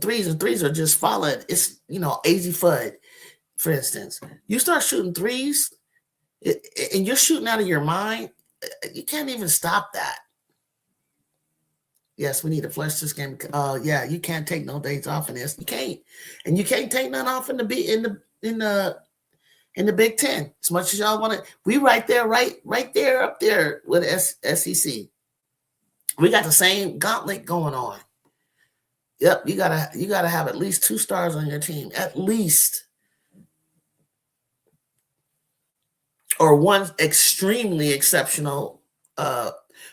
threes and threes are just falling. It's AZ Fudd, for instance. You start shooting threes and you're shooting out of your mind, you can't even stop that. Yes, we need to flush this game. Yeah, you can't take no days off in this. You can't, and you can't take none off in the Big Ten. As much as y'all want to, we right there, right there, up there with SEC. We got the same gauntlet going on. Yep, you gotta have at least 2 stars on your team, at least, or one extremely exceptional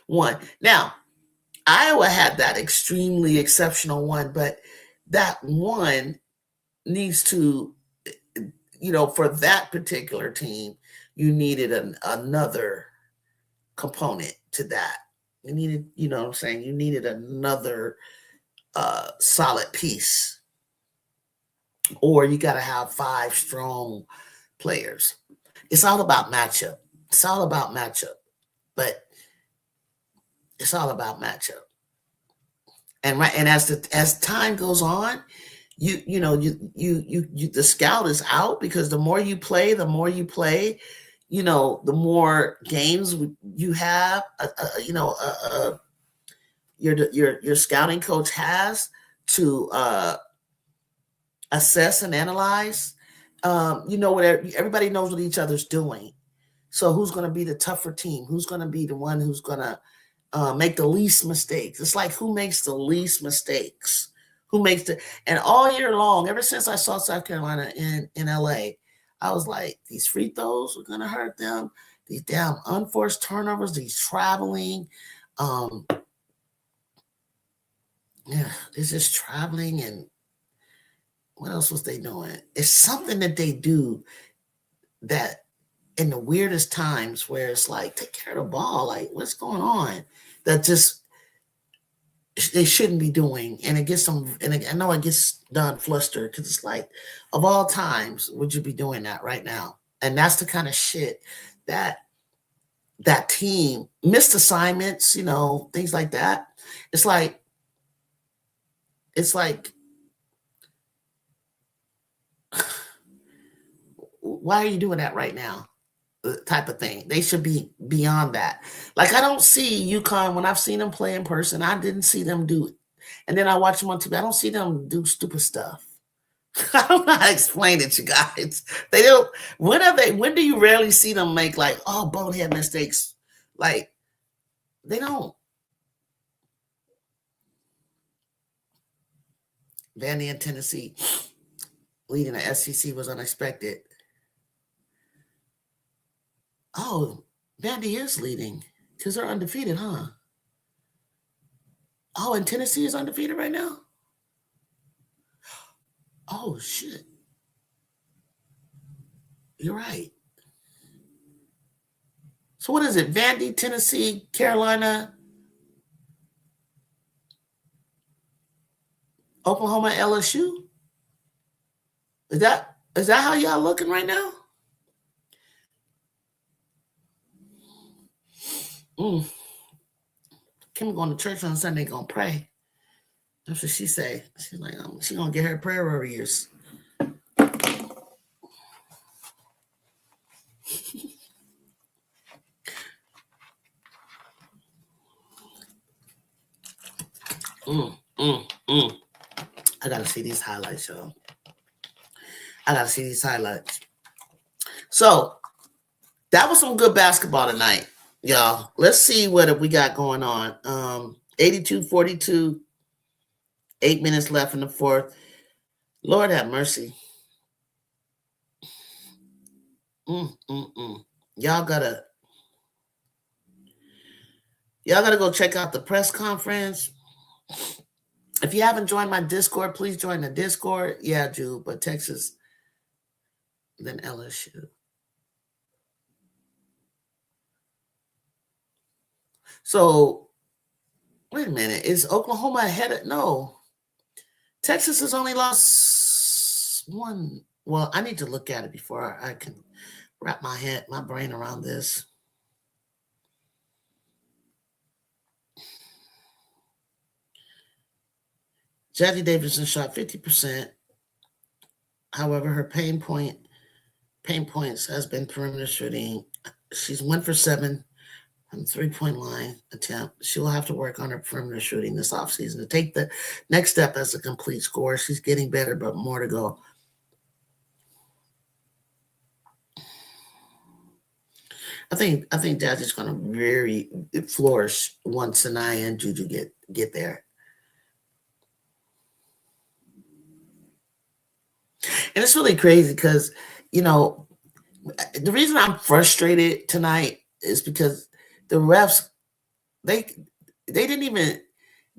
one. Now, Iowa had that extremely exceptional one, but that one needs to, for that particular team, you needed another component to that. You needed, what I'm saying? You needed another solid piece, or you got to have 5 strong players. It's all about matchup. It's all about matchup, but it's all about matchup. And as time goes on, you the scout is out, because the more you play, the more games you have. Your scouting coach has to assess and analyze. What everybody knows what each other's doing. So who's going to be the tougher team? Who's going to be the one who's going to make the least mistakes? It's like, who makes the least mistakes? And all year long, ever since I saw South Carolina in LA, I was like, these free throws are going to hurt them. These damn unforced turnovers, these traveling. It's just traveling, and what else was they doing? It's something that they do that in the weirdest times, where it's like, take care of the ball. Like, what's going on? That just they shouldn't be doing. And it gets them, and I know it gets done flustered, because it's like, of all times, would you be doing that right now? And that's the kind of shit that team, missed assignments, things like that. It's like, why are you doing that right now? Type of thing. They should be beyond that. Like, I don't see UConn, when I've seen them play in person, I didn't see them do it. And then I watch them on TV. I don't see them do stupid stuff. I don't know how to explain it, you guys. They don't. When do you rarely see them make, like, bonehead mistakes? Like, they don't. Vandy and Tennessee leading the SEC was unexpected. Oh, Vandy is leading, because they're undefeated, huh? Oh, and Tennessee is undefeated right now? Oh, shit. You're right. So what is it? Vandy, Tennessee, Carolina, Oklahoma, LSU? Is that how y'all looking right now? Kim going to church on Sunday, gonna pray. That's what she say. She's like, she gonna get her prayer warriors. I gotta see these highlights, y'all. So that was some good basketball tonight, y'all. Let's see what we got going on. 82-42, 8 minutes left in the fourth. Lord have mercy. Y'all gotta go check out the press conference. If you haven't joined my Discord, please join the Discord. Yeah, Jude, but Texas, then LSU. So, wait a minute. Is Oklahoma ahead of? No. Texas has only lost one. Well, I need to look at it before I can wrap my brain around this. Jackie Davidson shot 50%. However, her pain points has been perimeter shooting. She's 1 for 7 from the 3-point line attempt. She will have to work on her perimeter shooting this offseason to take the next step as a complete scorer. She's getting better, but more to go. I think Jazzie's going to really flourish once Sanaya and Juju get there. And it's really crazy because, the reason I'm frustrated tonight is because the refs, they didn't even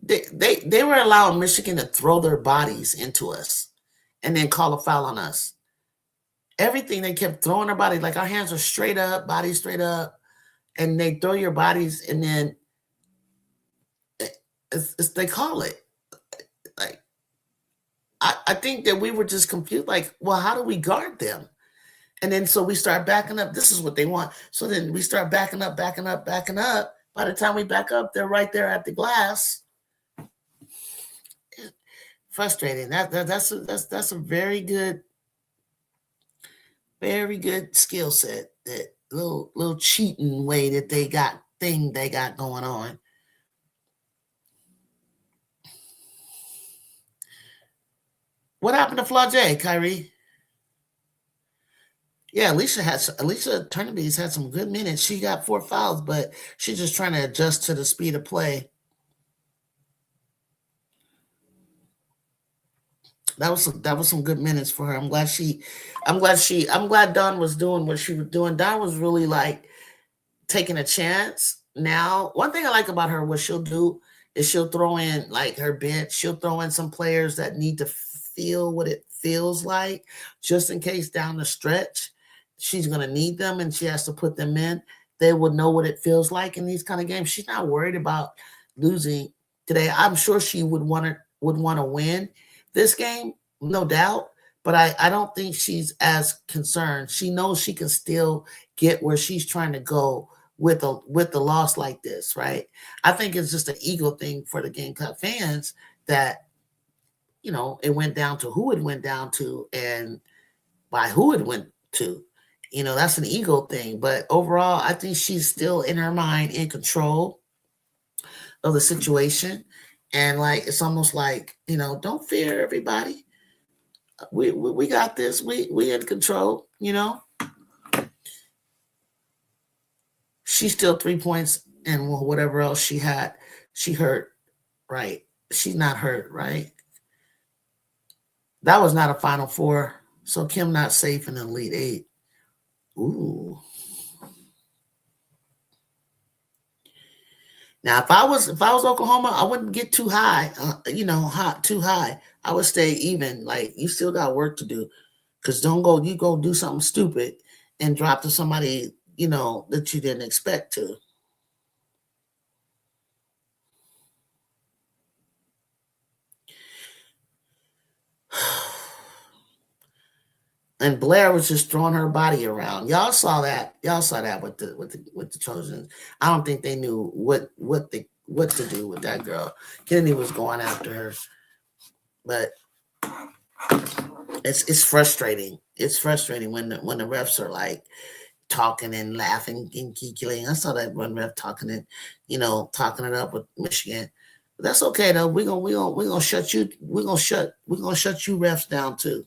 they were allowing Michigan to throw their bodies into us and then call a foul on us. Everything they kept throwing our bodies, like our hands are straight up, bodies straight up, and they throw your bodies, and then they call it. Like, I think that we were just confused. Like, well, how do we guard them? And then so we start backing up. This is what they want. So then we start backing up. By the time we back up, they're right there at the glass. Frustrating. That's a very good skill set. That little cheating way that they got going on. What happened to Flau'jae, Kyrie? Yeah, Alicia Turnerby's had some good minutes. She got 4 fouls, but she's just trying to adjust to the speed of play. That was some good minutes for her. I'm glad Dawn was doing what she was doing. Dawn was really like taking a chance. Now, one thing I like about her, what she'll do is she'll throw in like her bench. She'll throw in some players that need to feel what it feels like, just in case down the stretch she's going to need them and she has to put them in. They would know what it feels like in these kind of games. She's not worried about losing today. I'm sure she would want to win this game, no doubt. But I don't think she's as concerned. She knows she can still get where she's trying to go with a loss like this, right? I think it's just an ego thing for the Gamecock fans that, it went down to who it went down to and by who it went to. That's an ego thing. But overall, I think she's still in her mind in control of the situation. And like, it's almost like, don't fear everybody. We got this. We in control, She's still 3 points and whatever else she had. She hurt, right? She's not hurt, right? That was not a Final Four. So Kim not safe in the Elite Eight. Ooh. Now, if I was Oklahoma, I wouldn't get too high, too high. I would stay even. Like, you still got work to do, because you go do something stupid and drop to somebody, that you didn't expect to. And Blair was just throwing her body around. Y'all saw that. With the Trojans. I don't think they knew what to do with that girl. Kennedy was going after her, but it's frustrating. It's frustrating when the refs are like talking and laughing and giggling. I saw that one ref talking it up with Michigan. But that's okay though. We're gonna shut you. We're gonna shut you refs down too.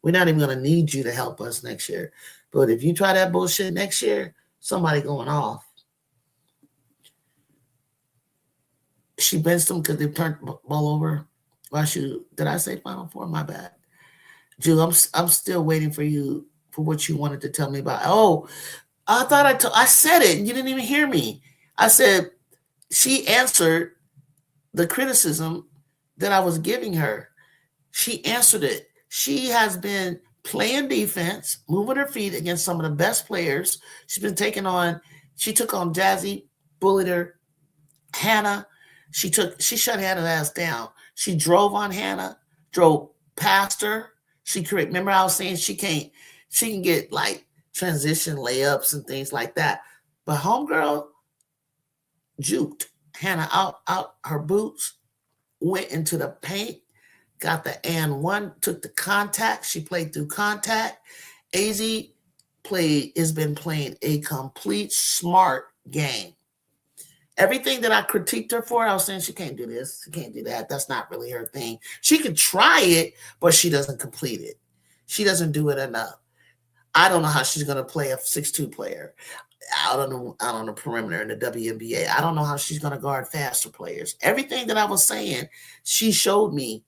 We're not even going to need you to help us next year. But if you try that bullshit next year, somebody going off. She benched them because they turned the ball over. Did I say Final Four? My bad. Drew, I'm still waiting for you for what you wanted to tell me about. Oh, I thought I said it and you didn't even hear me. I said she answered the criticism that I was giving her. She answered it. She has been playing defense, moving her feet against some of the best players. She took on Jazzy, bullied her. Hannah, she shut Hannah's ass down. She drove on Hannah, drove past her. Remember I was saying she can get like transition layups and things like that. But homegirl juked Hannah out her boots, went into the paint, got the and one, took the contact. She played through contact. AZ has been playing a complete smart game. Everything that I critiqued her for, I was saying she can't do this, she can't do that. That's not really her thing. She can try it, but she doesn't complete it. She doesn't do it enough. I don't know how she's going to play a 6'2" player out on the perimeter in the WNBA. I don't know how she's going to guard faster players. Everything that I was saying, she showed me.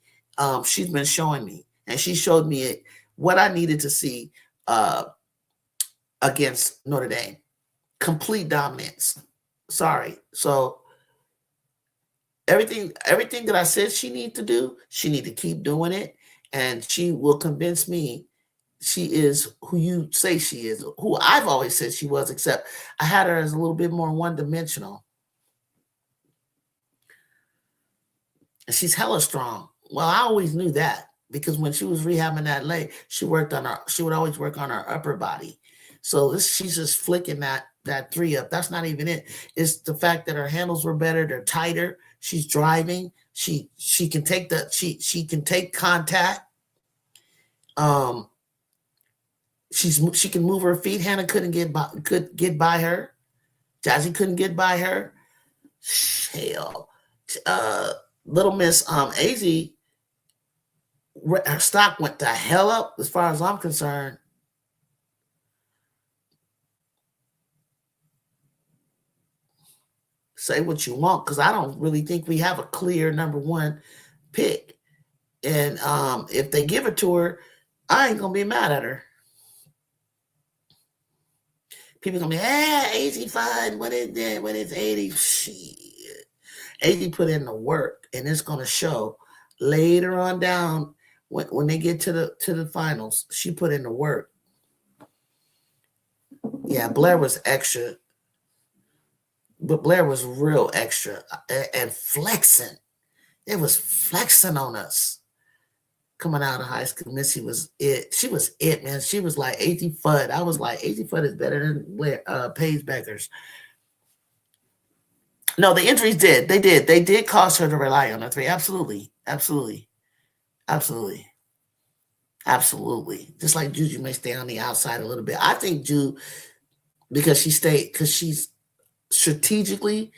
She's been showing me, and she showed me what I needed to see against Notre Dame. Complete dominance. Sorry. So everything that I said she needs to do, she need to keep doing it, and she will convince me she is who you say she is, who I've always said she was, except I had her as a little bit more one-dimensional. And she's hella strong. Well, I always knew that because when she was rehabbing that leg, she would always work on her upper body. So she's just flicking that three up. That's not even it. It's the fact that her handles were better, they're tighter. She's driving. She can take she can take contact. She can move her feet. Hannah could get by her. Jazzy couldn't get by her. Hell, little Miss AZ, her stock went the hell up as far as I'm concerned. Say what you want, because I don't really think we have a clear number one pick. And if they give it to her, I ain't gonna be mad at her. People gonna be, AZ fine. What is that? What is 80? Shit. AZ put in the work, and it's gonna show later on down when they get to the finals. She put in the work. Yeah, Blair was extra, but Blair was real extra and flexing. It was flexing on us. Coming out of high school, Missy was it. She was it, man. She was like AZ Fudd. I was like, AZ Fudd is better than Paige Beckers. No, the injuries did. They did cause her to rely on the three. Absolutely. Just like Juju may stay on the outside a little bit. I think because she's strategically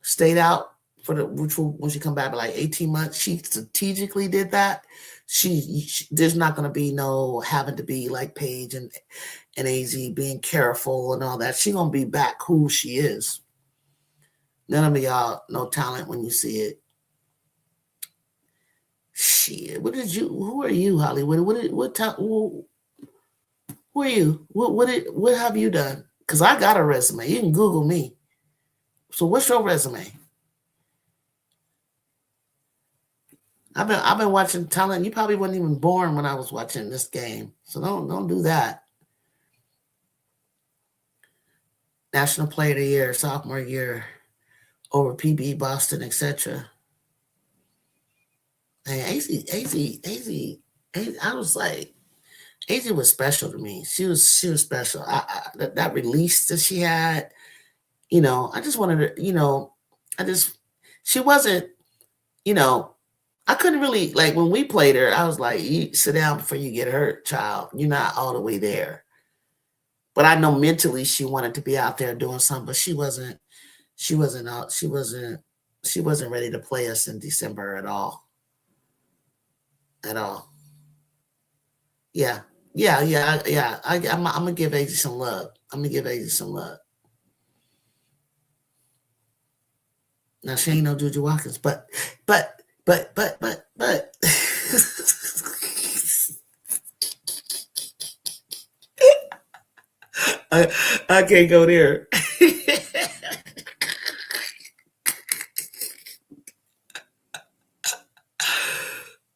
stayed out when she come back in like 18 months. She strategically did that. There's not going to be no having to be like Paige and AZ being careful and all that. She's going to be back who she is. None of y'all no talent when you see it. Shit, who are you, Hollywood? Who are you? What have you done? Because I got a resume. You can Google me. So what's your resume? I've been watching talent. You probably wasn't even born when I was watching this game. So don't do that. National Player of the Year, sophomore year, over PB, Boston, etc. And AZ, I was like, AZ was special to me. She was special. That release that she had, I just wanted to, she wasn't, I couldn't really, like, when we played her, I was like, you sit down before you get hurt, child. You're not all the way there. But I know mentally she wanted to be out there doing something, but she wasn't ready to play us in December at all. At all. Yeah. I'm gonna give AZ some love. Now she ain't no Juju Watkins, but I can't go there.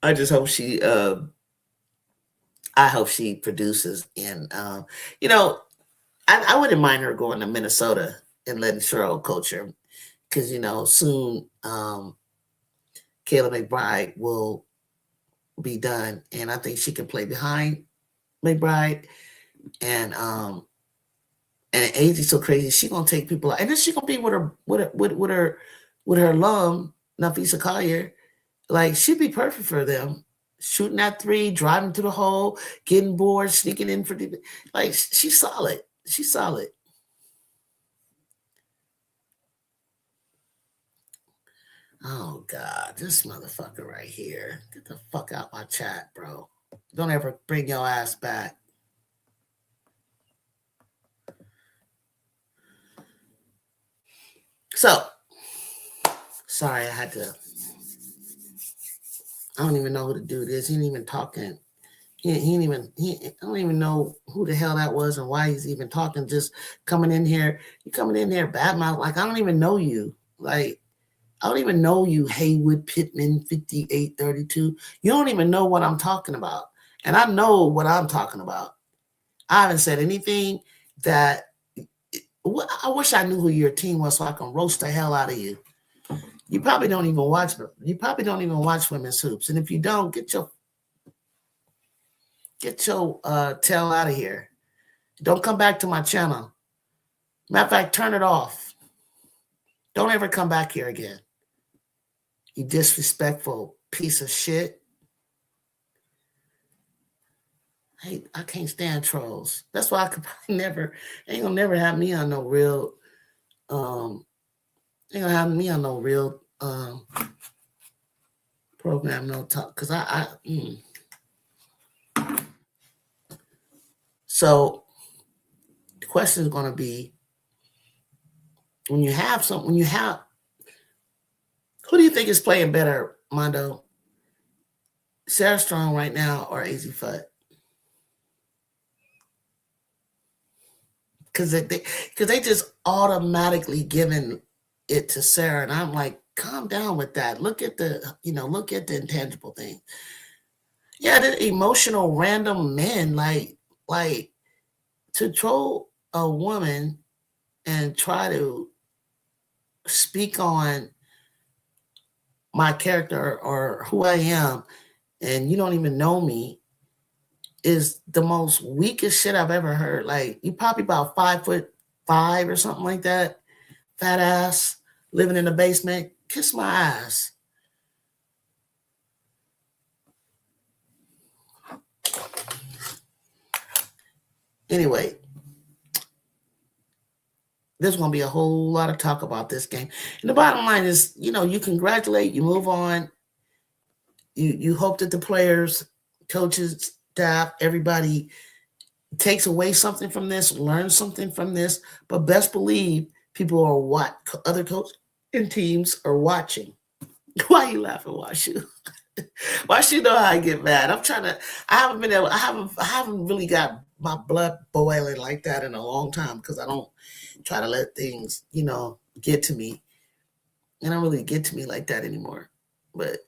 I just hope she I hope she produces, and I wouldn't mind her going to Minnesota and letting Cheryl coach her, because soon Kayla McBride will be done, and I think she can play behind McBride. And AZ's so crazy, she gonna take people out, and then she gonna be with her alum Nafisa Collier. Like, she'd be perfect for them. Shooting that three, driving to the hole, getting bored, sneaking in for the, like, she's solid. She's solid. Oh God, this motherfucker right here. Get the fuck out my chat, bro. Don't ever bring your ass back. So, sorry, I had to. I don't even know who the dude is. He ain't even talking. I don't even know who the hell that was and why he's even talking. Just coming in here. You coming in here bad mouth. Like, I don't even know you. Like, I don't even know you, Haywood Pittman 5832. You don't even know what I'm talking about. And I know what I'm talking about. I haven't said anything that. I wish I knew who your team was so I can roast the hell out of you. You probably don't even watch. You probably don't even watch women's hoops. And if you don't, get your tail out of here. Don't come back to my channel. Matter of fact, turn it off. Don't ever come back here again. You disrespectful piece of shit. Hey, I can't stand trolls. That's why I could probably ain't gonna never have me on no real, ain't gonna have me on no real program, no talk. Cause So the question is gonna be, who do you think is playing better, Mondo? Sarah Strong right now or AZ Fudd? Because they just automatically giving it to Sarah, and I'm like, calm down with that. Look at the intangible thing. Yeah, the emotional random men, like to troll a woman and try to speak on my character or who I am, and you don't even know me, is the most weakest shit I've ever heard. Like, you probably about 5'5" or something like that. Fat ass, living in the basement. Kiss my ass. Anyway, there's going to be a whole lot of talk about this game. And the bottom line is, you congratulate, you move on. You hope that the players, coaches, staff, everybody takes away something from this, learns something from this. But best believe people are other coaches and teams are watching. Why are you laughing, Washu? Washu know how I get mad. I haven't really got my blood boiling like that in a long time because I don't try to let things, get to me. And don't really get to me like that anymore. But,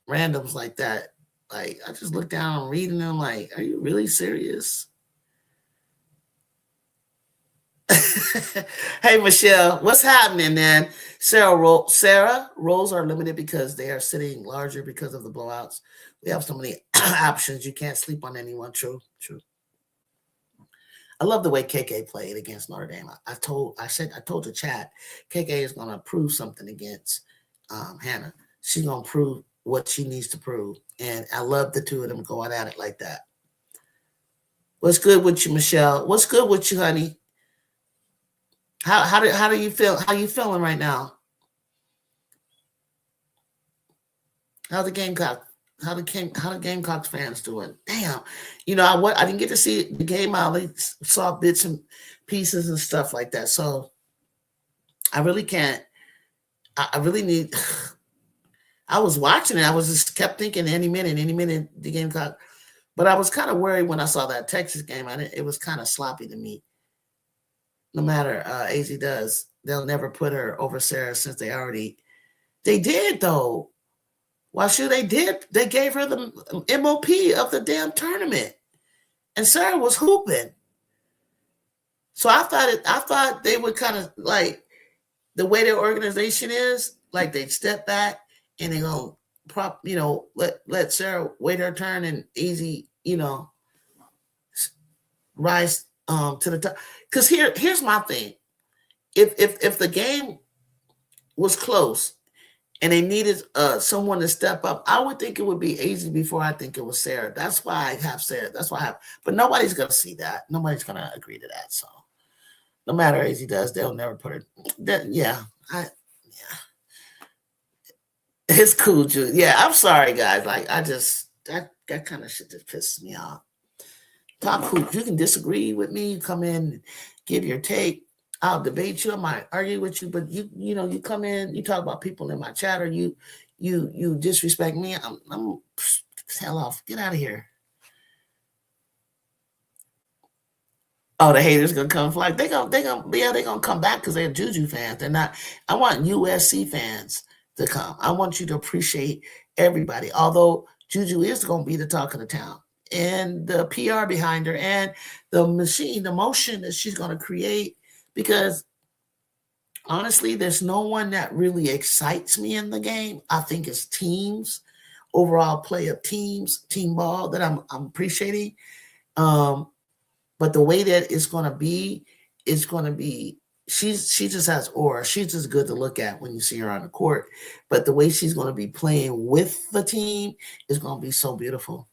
randoms like that, like, I just look down and reading them like, are you really serious? Hey, Michelle, what's happening, man? Sarah, rolls are limited because they are sitting larger because of the blowouts. We have so many options. You can't sleep on anyone. True. I love the way KK played against Notre Dame. I told the chat, KK is going to prove something against Hannah. She's going to prove what she needs to prove. And I love the two of them going at it like that. What's good with you, Michelle? What's good with you, honey? How do you feel? How you feeling right now? How the Gamecocks fans doing? Damn, I didn't get to see the game. I saw bits and pieces and stuff like that. So I really can't. I really need. I was watching it. I was just kept thinking any minute the Gamecock. But I was kind of worried when I saw that Texas game. It was kind of sloppy to me. No matter AZ does, they'll never put her over Sarah since they did though. Well, sure they did. They gave her the MOP of the damn tournament, and Sarah was hooping. So I thought they would kind of, like, the way their organization is, like, they'd step back and they go let Sarah wait her turn and easy, rise to the top. Because here's my thing. If the game was close and they needed someone to step up, I would think it would be easy before I think it was Sarah. That's why I have Sarah. That's why I have. But nobody's gonna see that. Nobody's gonna agree to that. So no matter as he does, they'll never put her. Yeah, it's cool, Jude. Yeah, I'm sorry, guys. Like that kind of shit just pisses me off. Talk hoops. You can disagree with me. You come in, give your take. I'll debate you. I might argue with you, but you come in, you talk about people in my chat, or you disrespect me. I'm hell off. Get out of here. Oh, the haters gonna come fly. They gonna come back because they're Juju fans. They're not. I want USC fans to come. I want you to appreciate everybody. Although Juju is gonna be the talk of the town, and the PR behind her, and the machine, the motion that she's gonna create. Because honestly, there's no one that really excites me in the game. I think it's teams, overall play of teams, team ball that I'm appreciating. Um, but the way that it's going to be, it's going to be. She just has aura. She's just good to look at when you see her on the court. But the way she's going to be playing with the team is going to be so beautiful.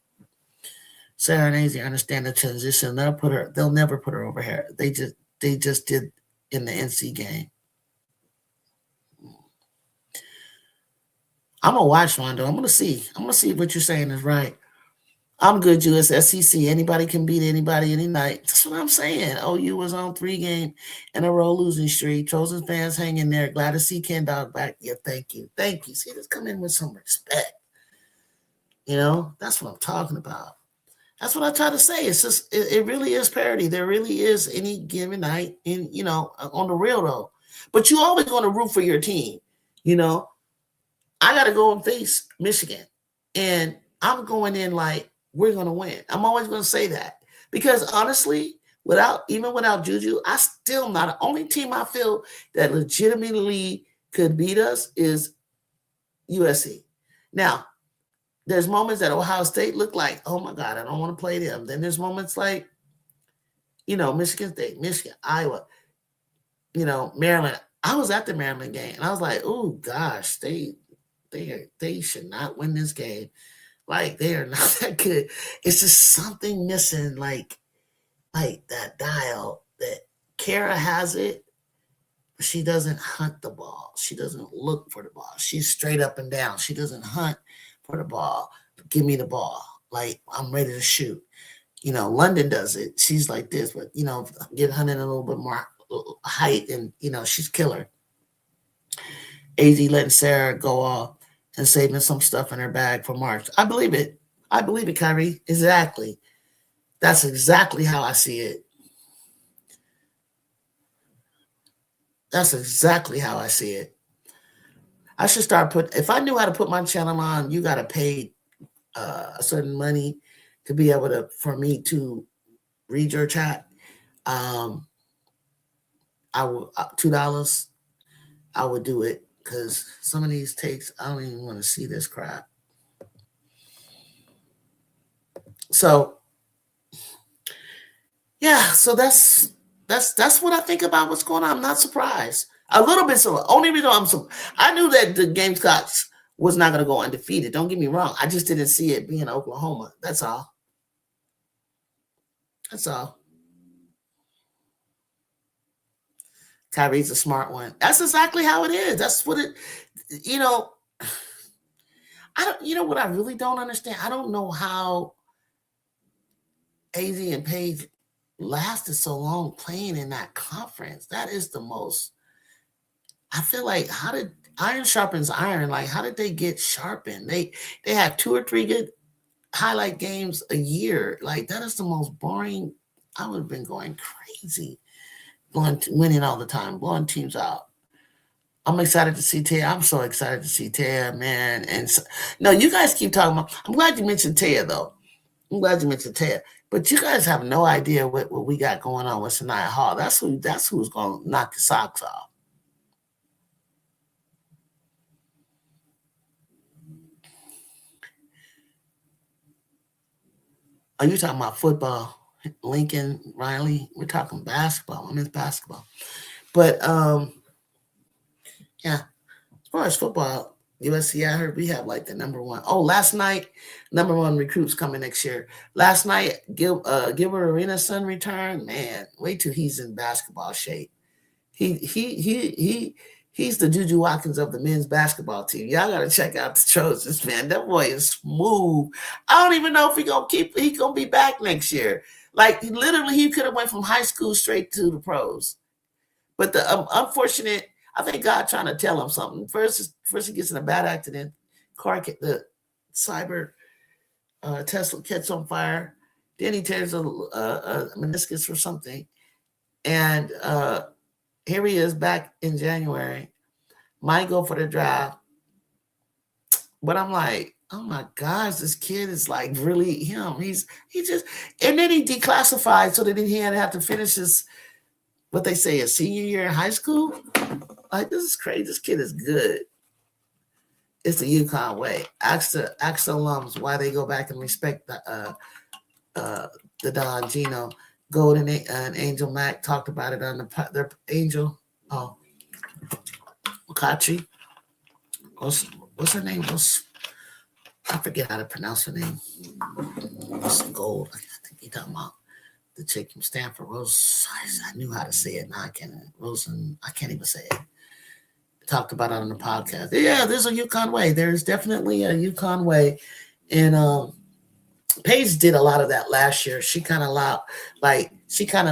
Sarah and Azy understand the transition. They'll never put her over here. They just did in the NC game. I'm gonna watch Rondo. I'm gonna see what you're saying is right. I'm good, SEC. Anybody can beat anybody any night. That's what I'm saying. OU was on 3-game in a row losing streak. Trojan fans hang in there. Glad to see Ken Dog back. Yeah, thank you. See, let's come in with some respect. That's what I'm talking about. That's what I try to say. It's just it really is parity. There really is any given night on the real though. But you always going to root for your team. I got to go and face Michigan, and I'm going in like we're going to win. I'm always going to say that because honestly, without Juju, I still not the only team I feel that legitimately could beat us is USC. Now, there's moments that Ohio State look like, oh my God, I don't want to play them. Then there's moments like, Michigan State, Michigan, Iowa, Maryland. I was at the Maryland game, and I was like, oh gosh, they should not win this game. Like they are not that good. It's just something missing, like that dial that Kara has it. She doesn't hunt the ball. She doesn't look for the ball. She's straight up and down. She doesn't hunt for the ball. Give me the ball. Like I'm ready to shoot. London does it. She's like this, but get hunting a little bit more height, and she's killer. AZ letting Sarah go off and saving some stuff in her bag for March. I believe it. Kyrie. Exactly. That's exactly how I see it. That's exactly how I see it. I should start if I knew how to put my channel on, you got to pay a certain money to be able for me to read your chat. I will $2. I would do it because some of these takes, I don't even want to see this crap. So yeah, so that's what I think about what's going on. I'm not surprised. A little bit so. Only reason I knew that the Gamecocks was not going to go undefeated. Don't get me wrong. I just didn't see it being Oklahoma. That's all. Kyrie's a smart one. That's exactly how it is. That's what it. I don't. What I really don't understand. I don't know how AZ and Paige lasted so long playing in that conference. That is the most. I feel like how did iron sharpens iron? Like how did they get sharpened? They have 2 or 3 good highlight games a year. Like that is the most boring. I would have been going crazy, winning all the time, blowing teams out. I'm excited to see Taya. I'm so excited to see Taya, man. And no, you guys keep talking about. I'm glad you mentioned Taya though. But you guys have no idea what we got going on with Sanaya Hall. That's who's going to knock the socks off. Are you talking about football? Lincoln Riley. We're talking basketball. Women's basketball. But yeah, as far as football, USC, I heard we have like the number one. Oh, last night, number one recruits coming next year. Last night, Gilbert Arenas' son returned. Man, wait till he's in basketball shape. He's the Juju Watkins of the men's basketball team. Y'all gotta check out the Trojans, man. That boy is smooth. I don't even know if he gonna be back next year. Like literally, he could have went from high school straight to the pros. But the unfortunate, I think God trying to tell him something. First he gets in a bad accident, the cyber Tesla catches on fire. Then he tears a meniscus or something, and here he is back in January. Might go for the draft, but I'm like, oh my gosh, this kid is like really him. He just, and then he declassified so that he had to have to finish his, what they say, a senior year in high school. Like, this is crazy. This kid is good. It's the UConn way. Ask the alums why they go back and respect the Don Gino. Golden and Angel Mack talked about it on their Angel. Oh, Makachi. What's her name? I forget how to pronounce her name. It's Gold. I think you're talking about the chick from Stanford. Rose. I knew how to say it. Now I can't. I can't even say it. Talked about it on the podcast. Yeah, there's a UConn way. There's definitely a UConn way. And Paige did a lot of that last year. She kind of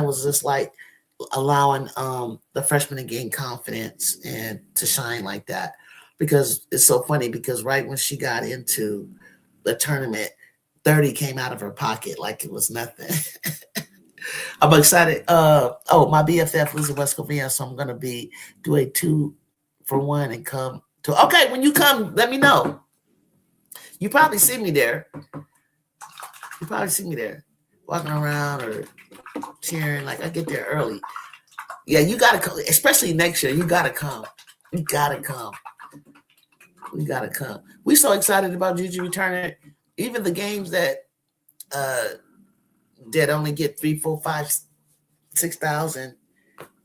was just like allowing the freshmen to gain confidence and to shine like that. Because it's so funny because right when she got into the tournament, 30 came out of her pocket like it was nothing. I'm excited. My BFF lives in West Covina, so I'm gonna do a 2-for-1 and come to. Okay, when you come, let me know. You probably see me there. Walking around or cheering. Like I get there early. Yeah, you gotta come, especially next year. You gotta come. We gotta come. We're so excited about Juju returning. Even the games that only get 3, 4, 5, 6,000,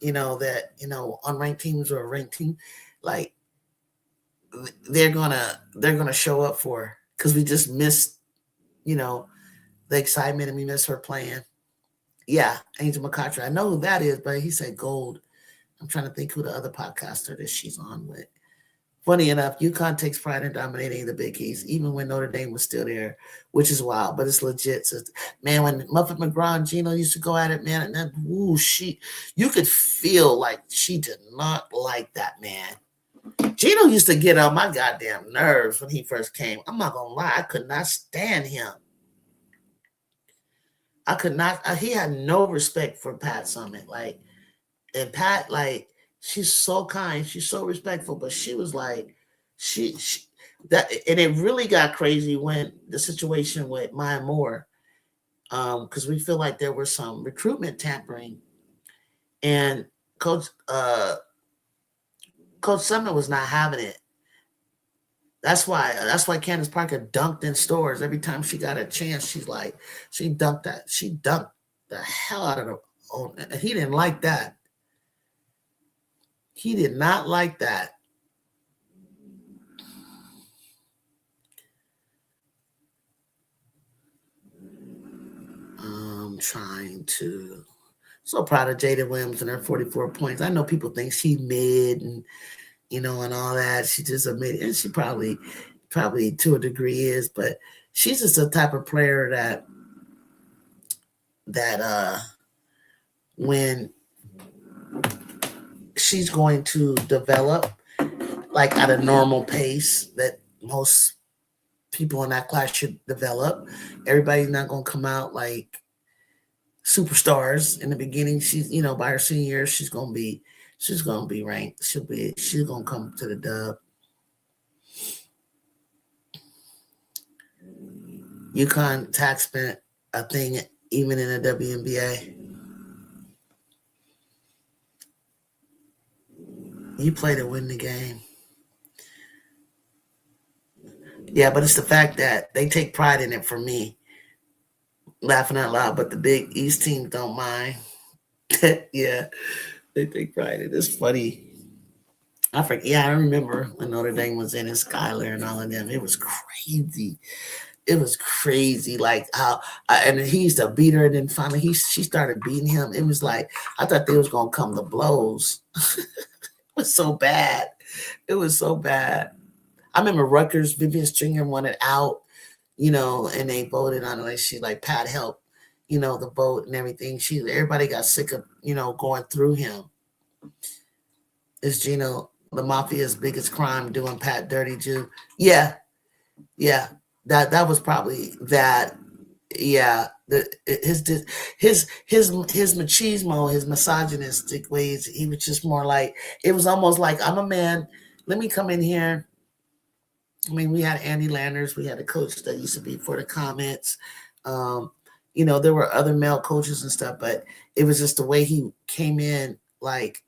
unranked teams or a ranked team, like they're gonna show up for, because we just missed, the excitement, and we miss her playing. Yeah, Angel McCutcheon. I know who that is, but he said Gold. I'm trying to think who the other podcaster that she's on with. Funny enough, UConn takes pride in dominating the Big East, even when Notre Dame was still there, which is wild, but it's legit. So, man, when Muffet McGraw and Gino used to go at it, man, and then, you could feel like she did not like that man. Gino used to get on my goddamn nerves when he first came. I'm not going to lie. I could not stand him. I could not. He had no respect for Pat Summitt. And Pat, she's so kind, she's so respectful, but she was like, that, and it really got crazy when the situation with Maya Moore, because we feel like there was some recruitment tampering, and Coach Summitt was not having it. That's why Candace Parker dunked in stores every time she got a chance. She dunked the hell out of the. Oh, he didn't like that. He did not like that. I'm trying to. So proud of Jada Williams and her 44 points. I know people think she mid and and all that. She just admitted, and she probably to a degree is, but she's just the type of player that when she's going to develop like at a normal pace that most people in that class should develop. Everybody's not going to come out like superstars in the beginning. She's, by her senior year, she's going to be ranked. She's going to come to the dub. UConn tax spent a thing even in the WNBA. You play to win the game. Yeah, but it's the fact that they take pride in it for me. laughing out loud, but the Big East team don't mind. Yeah, they take pride in it. It's funny. I forget. Yeah, I remember when Notre Dame was in it, Skyler and all of them. It was crazy. It was crazy. Like how, and he used to beat her, and then finally she started beating him. It was like I thought they was gonna come to blows. It was so bad. It was so bad. I remember Rutgers, Vivian Stringer wanted out, and they voted on it. Like she like Pat helped, the vote and everything. Everybody got sick of, going through him. Is Gino the mafia's biggest crime doing Pat dirty Jew? Yeah, yeah. That was probably that. Yeah, his machismo, his misogynistic ways. He was just more like, it was almost like, I'm a man. Let me come in here. I mean, we had Andy Landers. We had a coach that used to be for the Comets. There were other male coaches and stuff, but it was just the way he came in. Like,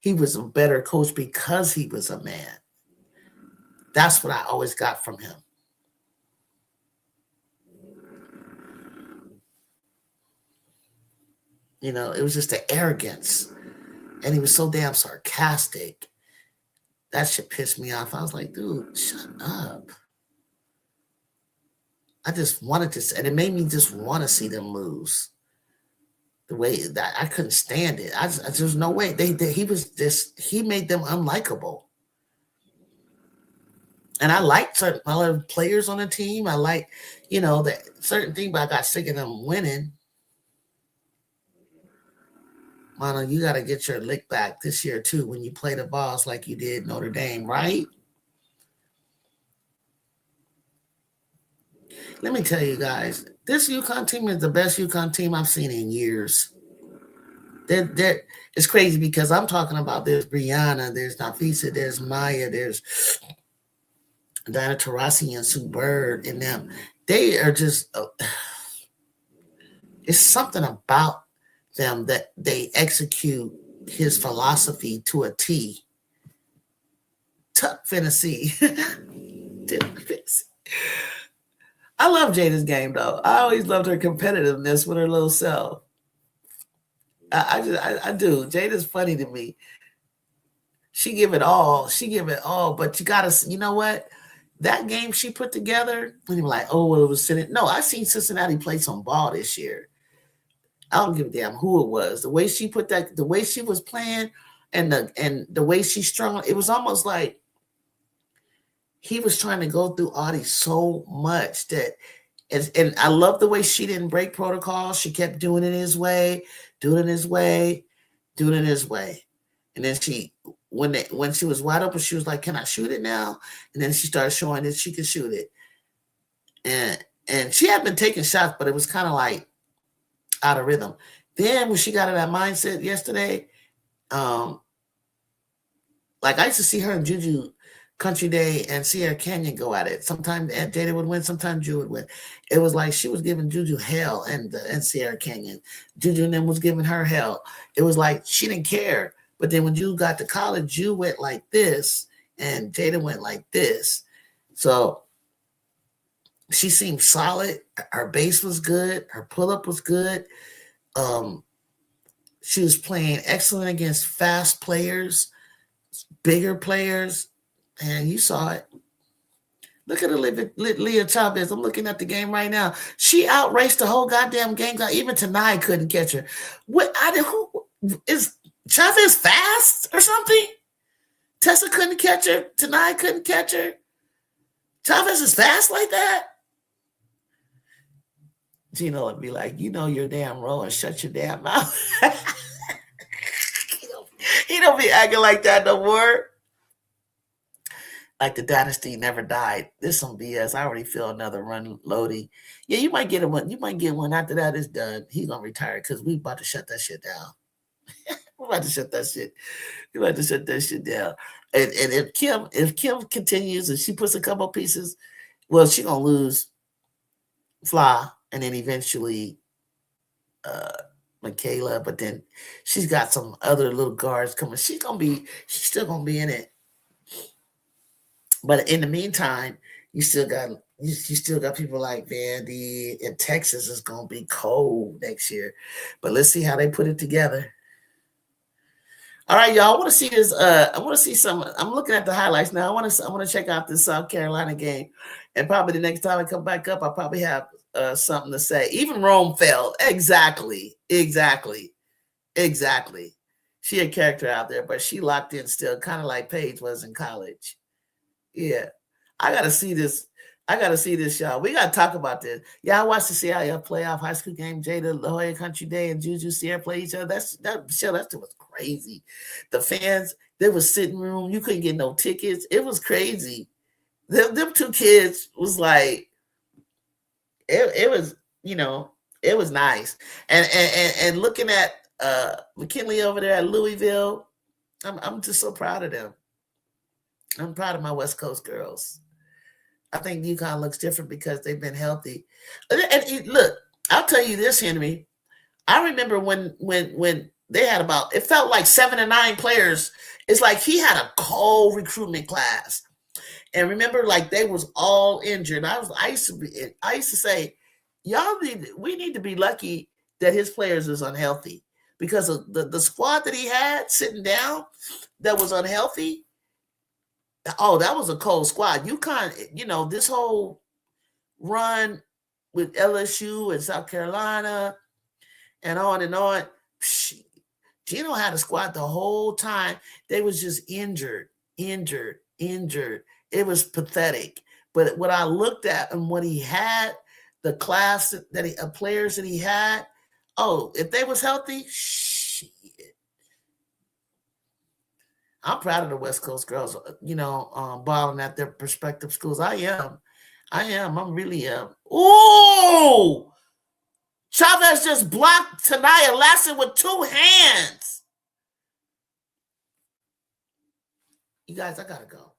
he was a better coach because he was a man. That's what I always got from him. It was just the arrogance. And he was so damn sarcastic. That shit pissed me off. I was like, dude, shut up. I just wanted to, and it made me just want to see them lose. The way that I couldn't stand it. There's no way. He made them unlikable. And I liked certain other players on the team. I like, that certain thing, but I got sick of them winning. Mono, you got to get your lick back this year, too, when you play the Vols like you did Notre Dame, right? Let me tell you guys, this UConn team is the best UConn team I've seen in years. It's crazy because I'm talking about there's Brianna, there's Nafisa, there's Maya, there's Diana Taurasi and Sue Bird and them. They are just, it's something about them that they execute his philosophy to a T. Tuck Fantasy. I love Jada's game though. I always loved her competitiveness with her little self. I do. Jada's funny to me. She give it all. But you gotta, you know what? That game she put together, and you're like, oh, well, it was sitting. No, I seen Cincinnati play some ball this year. I don't give a damn who it was. The way she put that, the way she was playing, and the way she strung, it was almost like he was trying to go through Audie so much that, and I love the way she didn't break protocol. She kept doing it his way, doing it his way. And then when she was wide open, she was like, "Can I shoot it now?" And then she started showing that she could shoot it. And she had been taking shots, but it was kind of like out of rhythm. Then when she got in that mindset yesterday, like I used to see her and Juju Country Day and Sierra Canyon go at it. Sometimes Jada would win, sometimes Ju would win. It was like she was giving Juju hell and Sierra Canyon. Juju and them was giving her hell. It was like she didn't care. But then when Ju got to college, Ju went like this and Jada went like this. So she seemed solid. Her base was good. Her pull-up was good. She was playing excellent against fast players, bigger players, and you saw it. Look at Leah Chavez. I'm looking at the game right now. She outraced the whole goddamn game. Even Tanai couldn't catch her. Who is Chavez fast or something? Tessa couldn't catch her. Tanai couldn't catch her. Chavez is fast like that? Gino would be like, you're damn wrong and shut your damn mouth. He don't be acting like that no more. Like the dynasty never died. This some BS. I already feel another run loading. Yeah, you might get one. You might get one after that is done. He's gonna retire because we about to shut that shit down. We're about to shut that shit. We're about to shut that shit down. And if Kim continues and she puts a couple pieces, well, she's gonna lose Fly and then eventually Michaela, but then she's got some other little guards coming. She's still gonna be in it. But in the meantime, you still got You still got people like Vandy and Texas is going to be cold next year. But let's see how they put it together. All right, y'all. I want to see this. I want to see some. I'm looking at the highlights now. I want to check out this South Carolina game, and probably the next time I come back up, I'll probably have something to say. Even Rome fell. Exactly. She a character out there, but she locked in still, kind of like Paige was in college. Yeah, I gotta see this. I gotta see this, y'all. We gotta talk about this. Yeah, I watched the CIF playoff high school game. Jada La Jolla Country Day and Juju Sierra play each other. That was crazy. The fans, there was sitting room. You couldn't get no tickets. It was crazy. Them two kids was like it was, it was nice. And looking at McKinley over there at Louisville, I'm just so proud of them. I'm proud of my West Coast girls. I think UConn looks different because they've been healthy. And look, I'll tell you this, Henry. I remember when they had about, it felt like 7 or 9 players. It's like he had a cold recruitment class. And remember, like they was all injured. I used to say, we need to be lucky that his players is unhealthy, because of the squad that he had sitting down that was unhealthy. Oh, that was a cold squad. UConn, this whole run with LSU and South Carolina and on and on. Gino had a squad the whole time. They was just injured. It was pathetic. But what I looked at and what he had, the class players that he had, if they was healthy, shit. I'm proud of the West Coast girls, balling at their prospective schools. I am. I really am. Ooh! Chavez just blocked Tanaya Lasson with 2 hands. You guys, I gotta go.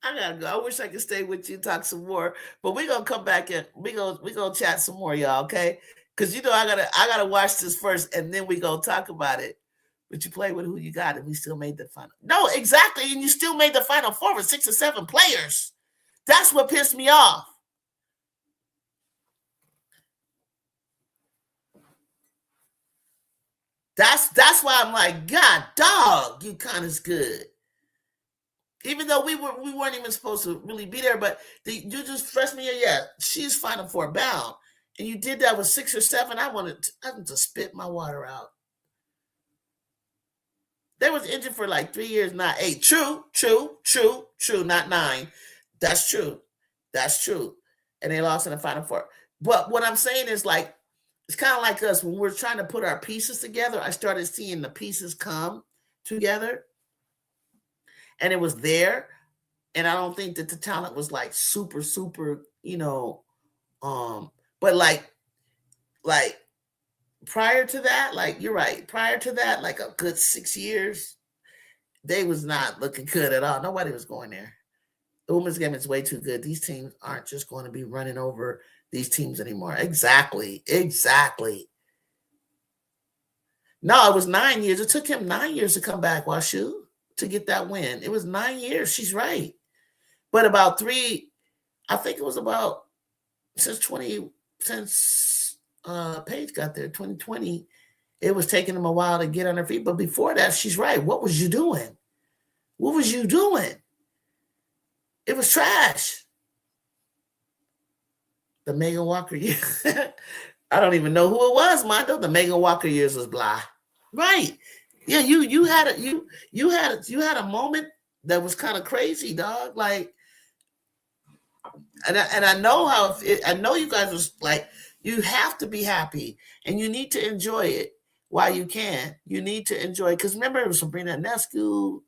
I wish I could stay with you and talk some more, but we're gonna come back and we gonna chat some more, y'all. Okay? Because I gotta watch this first, and then we gonna talk about it. But you play with who you got, and we still made the final. No, exactly, and you still made the Final Four with 6 or 7 players. That's what pissed me off. That's why I'm like, God, dog, UConn is good. Even though we weren't even supposed to really be there, but you just freshman year, yeah, she's Final Four bound, and you did that with 6 or 7. I wanted to spit my water out. They was injured for like 3 years, not 8. True, not 9. That's true. And they lost in the Final Four. But what I'm saying is, like, it's kind of like us when we're trying to put our pieces together. I started seeing the pieces come together, and it was there. And I don't think that the talent was like super, but like prior to that, like you're right, prior to that, like a good 6 years, they was not looking good at all. Nobody was going there. The women's game is way too good. These teams aren't just going to be running over these teams anymore. Exactly. No, it was 9 years. It took him 9 years to come back, Washu, to get that win. It was 9 years. She's right. But about 3, I think it was about since Paige got there, 2020, it was taking them a while to get on their feet. But before that, she's right. What was you doing? It was trash. The Megan Walker year. I don't even know who it was, Mondo. The Megan Walker years was blah. Right. Yeah, you had a moment that was kind of crazy, dog. Like, and I know I know you guys was like, you have to be happy and you need to enjoy it while you can. You need to enjoy it, because remember, it was Sabrina Nescu,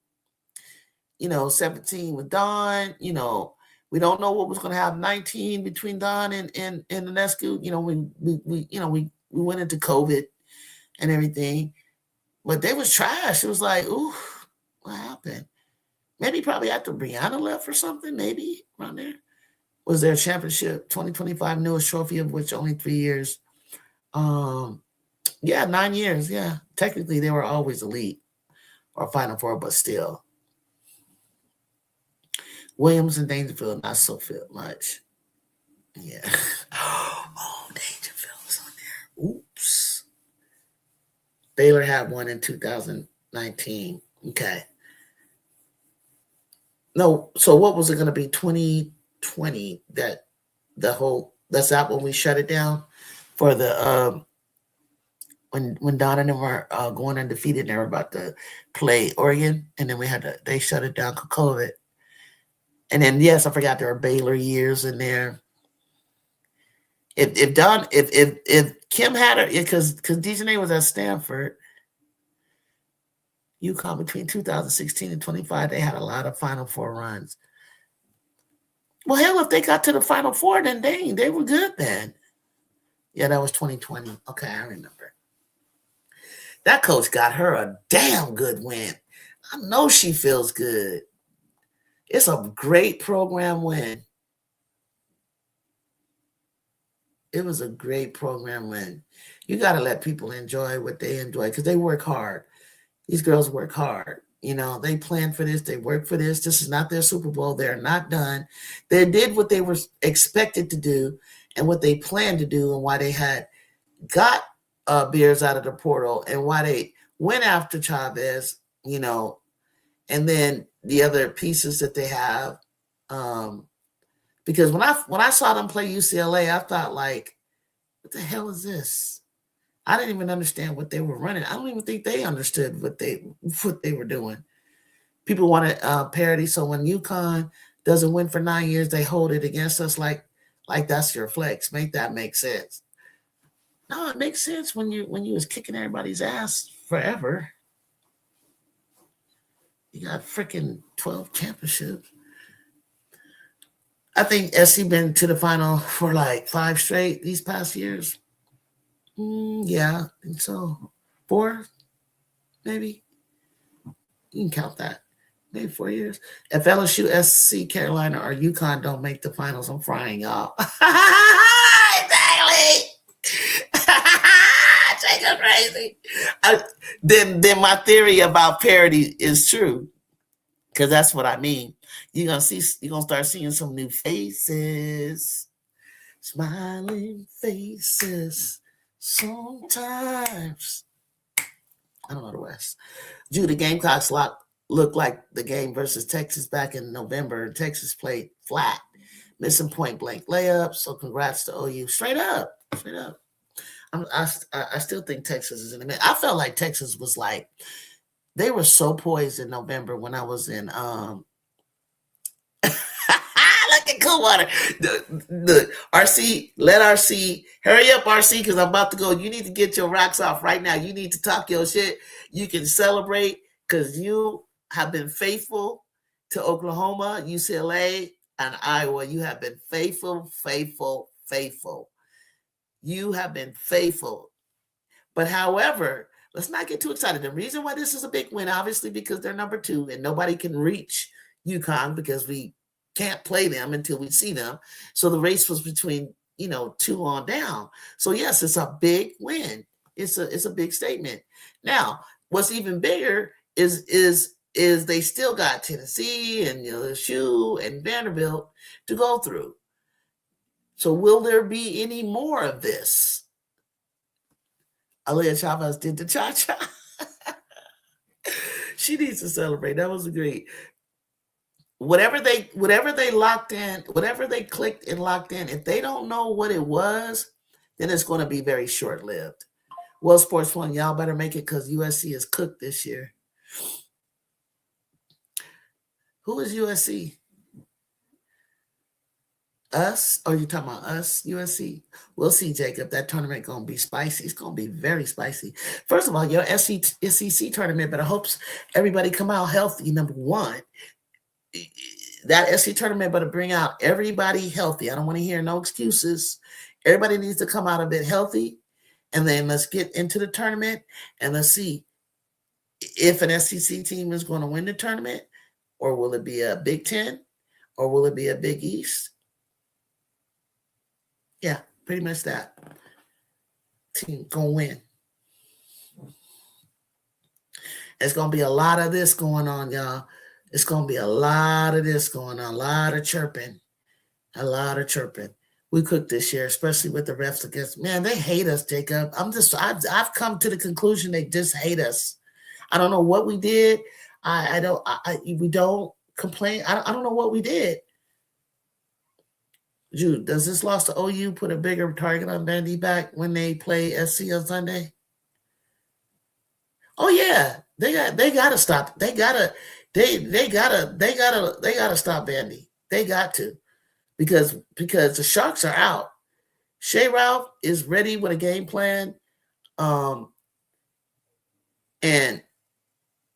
17 with Dawn. We don't know what was going to happen. 19 between Dawn and the Nescu. We went into COVID and everything, but they was trash. It was like, ooh, what happened? Maybe probably after Brianna left or something. Maybe around there. Was their championship 2025 newest trophy, of which only 3 years. Yeah, 9 years. Yeah, technically they were always elite or Final Four, but still. Williams and Dangerfield, not so much. Yeah. Oh, Dangerfield was on there. Oops. Baylor had one in 2019. Okay. No, so what was it going to be? 2020, that's that when we shut it down for the when Don and them were going undefeated and they were about to play Oregon, and then they shut it down because of COVID. And then yes, I forgot there were Baylor years in there. If Kim had her, because Dejanay was at Stanford, UConn between 2016 and 25, they had a lot of Final Four runs. Well, hell, if they got to the Final Four, then they were good then. Yeah, that was 2020. Okay, I remember. That coach got her a damn good win. I know she feels good. It's a great program win. It was a great program win. You got to let people enjoy what they enjoy because they work hard. These girls work hard. You know, they plan for this. They work for this. This is not their Super Bowl. They're not done. They did what they were expected to do and what they planned to do and why they had got Beers out of the portal and why they went after Chavez, you know, and then the other pieces that they have. Because when I saw them play UCLA, I thought like, what the hell is this? I didn't even understand what they were running. I don't even think they understood what they were doing. People wanted parity, so when UConn doesn't win for 9 years, they hold it against us like that's your flex. Make that make sense. No, it makes sense when you was kicking everybody's ass forever. You got freaking 12 championships. I think SC been to the final for like 5 straight these past years. Yeah, I think so. 4, maybe. You can count that. Maybe 4 years. If LSU, SC, Carolina, or UConn don't make the finals, I'm frying y'all. Exactly. Jacob crazy. Then my theory about parity is true. Because that's what I mean. You're gonna start seeing some new faces. Smiling faces. Sometimes. I don't know the rest. The Gamecocks looked like the game versus Texas back in November. Texas played flat, missing point blank layups. So congrats to OU. Straight up. I still think Texas is in the mix. I felt like Texas was like, they were so poised in November when I was in look at Coolwater. The RC, let RC, hurry up, RC, because I'm about to go. You need to get your rocks off right now. You need to talk your shit. You can celebrate because you have been faithful to Oklahoma, UCLA, and Iowa. You have been faithful. You have been faithful. But however, let's not get too excited. The reason why this is a big win, obviously, because they're number 2 and nobody can reach UConn because we can't play them until we see them. So the race was between, 2 on down. So yes, it's a big win. It's a big statement. Now, what's even bigger is they still got Tennessee and LSU and Vanderbilt to go through. So will there be any more of this? Aaliyah Chavez did the cha-cha. She needs to celebrate. That was great. Whatever they locked in, whatever they clicked and locked in, if they don't know what it was, then it's going to be very short-lived. Well, Sports One, y'all better make it because USC is cooked this year. Who is USC? Us? Or you talking about us, USC? We'll see, Jacob. That tournament going to be spicy. It's going to be very spicy. First of all, your SEC tournament, but I hope everybody come out healthy, number one. That SEC tournament better bring out everybody healthy. I don't want to hear no excuses. Everybody needs to come out a bit healthy, and then let's get into the tournament, and let's see if an SEC team is going to win the tournament, or will it be a Big Ten, or will it be a Big East? Yeah, pretty much that. Team going to win. It's going to be a lot of this going on, y'all. It's going to be a lot of this going on, a lot of chirping, a lot of chirping. We cooked this year, especially with the refs against. Man, they hate us, Jacob. I've come to the conclusion they just hate us. I don't know what we did. We don't complain. I don't know what we did. Jude, does this loss to OU put a bigger target on Vandy back when they play SC on Sunday? Oh yeah, they gotta stop. They gotta stop Vandy. They got to because the Sharks are out. Shea Ralph is ready with a game plan, and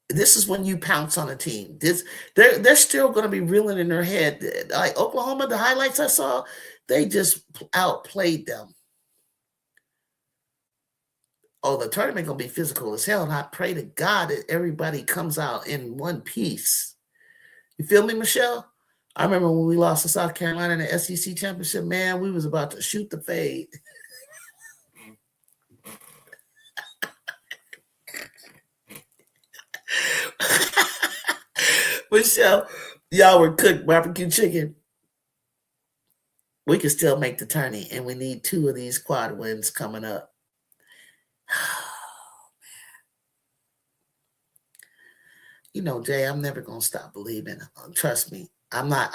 this is when you pounce on a team. They're still going to be reeling in their head. Like Oklahoma, the highlights I saw, they just outplayed them. Oh, the tournament going to be physical as hell, and I pray to God that everybody comes out in one piece. You feel me, Michelle? I remember when we lost to South Carolina in the SEC championship, man, we was about to shoot the fade. Michelle, y'all were cooked barbecue chicken. We can still make the tourney, and we need 2 of these quad wins coming up. You know, Jay, I'm never gonna stop believing. Trust me. We're not.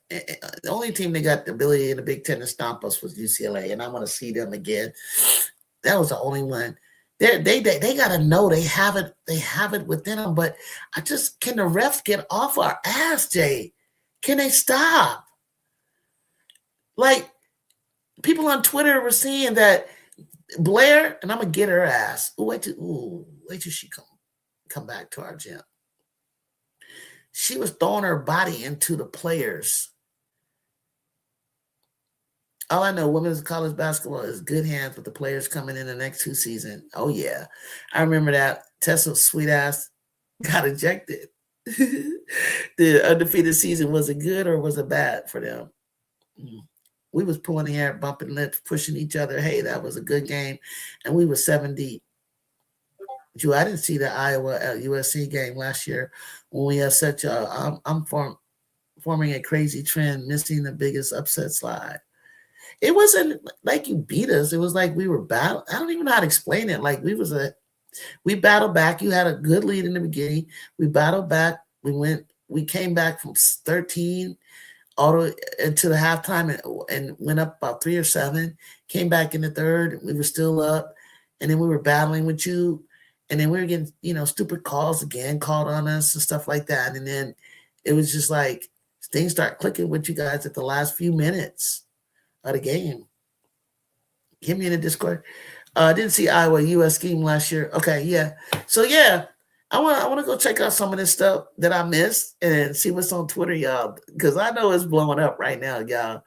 The only team that got the ability in the Big Ten to stomp us was UCLA, and I want to see them again. That was the only one. They got to know they have it within them. But can the refs get off our ass, Jay? Can they stop? Like, people on Twitter were saying that Blair, and I'm gonna get her ass. Wait till she come back to our gym. She was throwing her body into the players. All I know, women's college basketball is good hands with the players coming in the next 2 seasons. Oh, yeah. I remember that. Tessa's sweet ass got ejected. The undefeated season, was it good or was it bad for them? We was pulling the hair, bumping lips, pushing each other. Hey, that was a good game. And we were 7 deep. Drew, I didn't see the Iowa USC game last year when we had such a I'm forming a crazy trend, missing the biggest upset slide. It wasn't like you beat us. It was like we were battle. I don't even know how to explain it. Like we battled back. You had a good lead in the beginning. We battled back. We came back from 13 all the way into the halftime and went up about 3 or 7. Came back in the third. We were still up, and then we were battling with you. And then we were getting, stupid calls again, called on us and stuff like that. And then it was just like things start clicking with you guys at the last few minutes of the game. Hit me in the Discord. I didn't see Iowa US game last year. Okay, yeah. So yeah, I want to go check out some of this stuff that I missed and see what's on Twitter, y'all, because I know it's blowing up right now, y'all.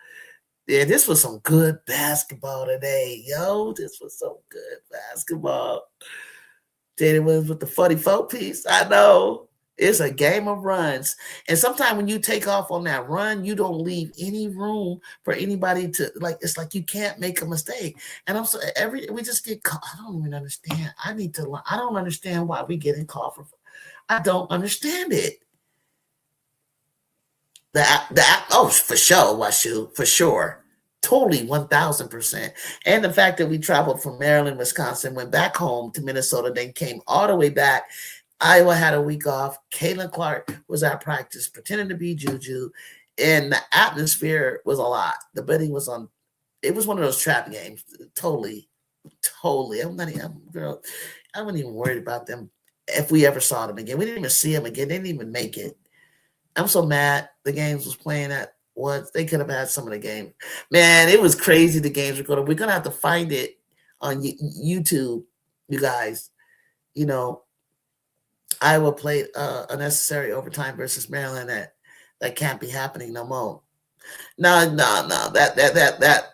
Yeah, this was some good basketball today, yo. This was some good basketball. Jaden Williams with the 44 piece. I know. It's a game of runs. And sometimes when you take off on that run, you don't leave any room for anybody to, like, it's like you can't make a mistake. And I'm so we just get caught. I don't even understand. I don't understand why we getting called for. I don't understand it. For sure, Washu, for sure. Totally 1,000%. And the fact that we traveled from Maryland, Wisconsin, went back home to Minnesota, then came all the way back. Iowa had a week off. Caitlin Clark was at practice, pretending to be Juju. And the atmosphere was a lot. The betting was on. It was one of those trap games. Totally. I wasn't even worried about them if we ever saw them again. We didn't even see them again. They didn't even make it. I'm so mad the games was playing at once. They could have had some of the game. Man, it was crazy the games were going. We're going to have to find it on YouTube, you guys. Iowa played a necessary overtime versus Maryland that can't be happening no more. No.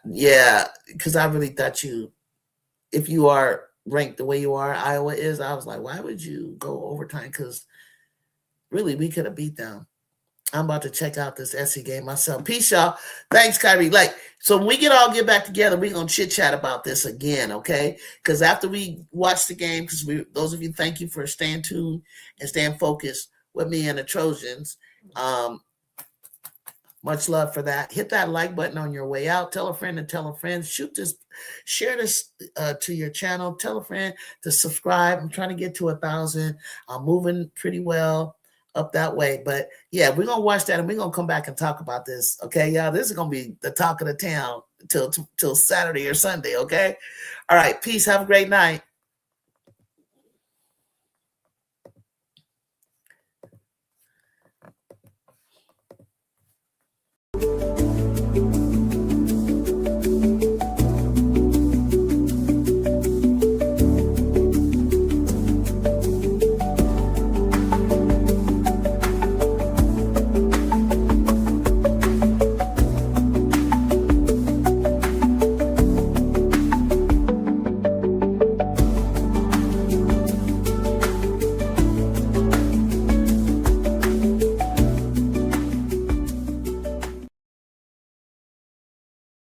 Yeah, because I really thought if you are ranked the way you are, Iowa is, I was like, why would you go overtime? Because really, we could have beat them. I'm about to check out this SC game myself. Peace, y'all. Thanks, Kyrie. So when we get back together, we're going to chit-chat about this again, okay? Because after we watch the game, those of you, thank you for staying tuned and staying focused. with me and the Trojans. Much love for that. Hit that like button on your way out. Tell a friend and tell a friend. Share this to your channel. Tell a friend to subscribe. I'm trying to get to 1,000. I'm moving pretty well up that way. But yeah, we're gonna watch that and we're gonna come back and talk about this. Okay, y'all. This is gonna be the talk of the town till Saturday or Sunday. Okay. All right. Peace. Have a great night.